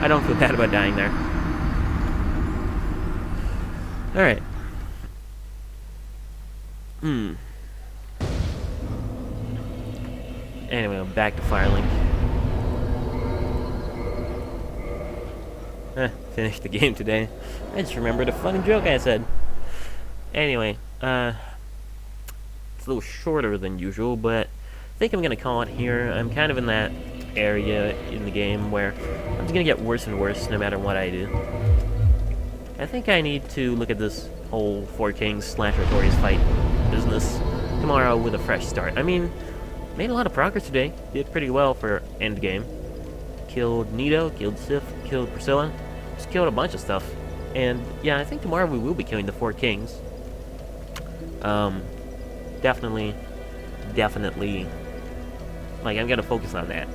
S1: I don't feel bad about dying there. Alright. Anyway, I'm back to Firelink. Finished the game today. I just remembered a funny joke I said. Anyway, it's a little shorter than usual, but I think I'm gonna call it here. I'm kind of in that area in the game where I'm just gonna get worse and worse no matter what I do. I think I need to look at this whole Four Kings / Artorias fight business tomorrow with a fresh start. I mean, made a lot of progress today. Did pretty well for endgame. Killed Nito, killed Sif, killed Priscilla. Just killed a bunch of stuff. And yeah, I think tomorrow we will be killing the Four Kings. Definitely, like, I'm gonna focus on that.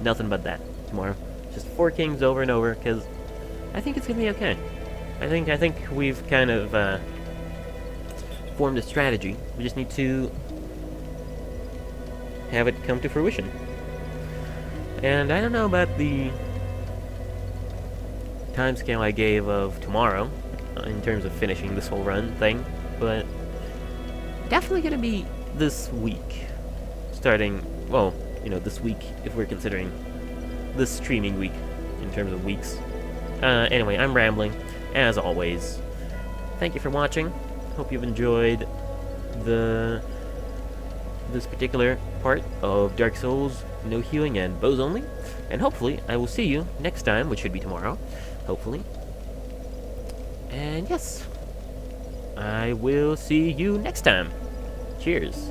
S1: Nothing but that tomorrow. Just Four Kings over and over, because I think it's gonna be okay. I think we've kind of, formed a strategy. We just need to have it come to fruition. And I don't know about the timescale I gave of tomorrow, in terms of finishing this whole run thing, but definitely gonna be this week. Starting, well, you know, this week, if we're considering this streaming week, in terms of weeks. Anyway, I'm rambling, as always. Thank you for watching. Hope you've enjoyed this particular part of Dark Souls, No Healing and Bows Only. And hopefully, I will see you next time, which should be tomorrow. Hopefully. And yes, I will see you next time. Cheers.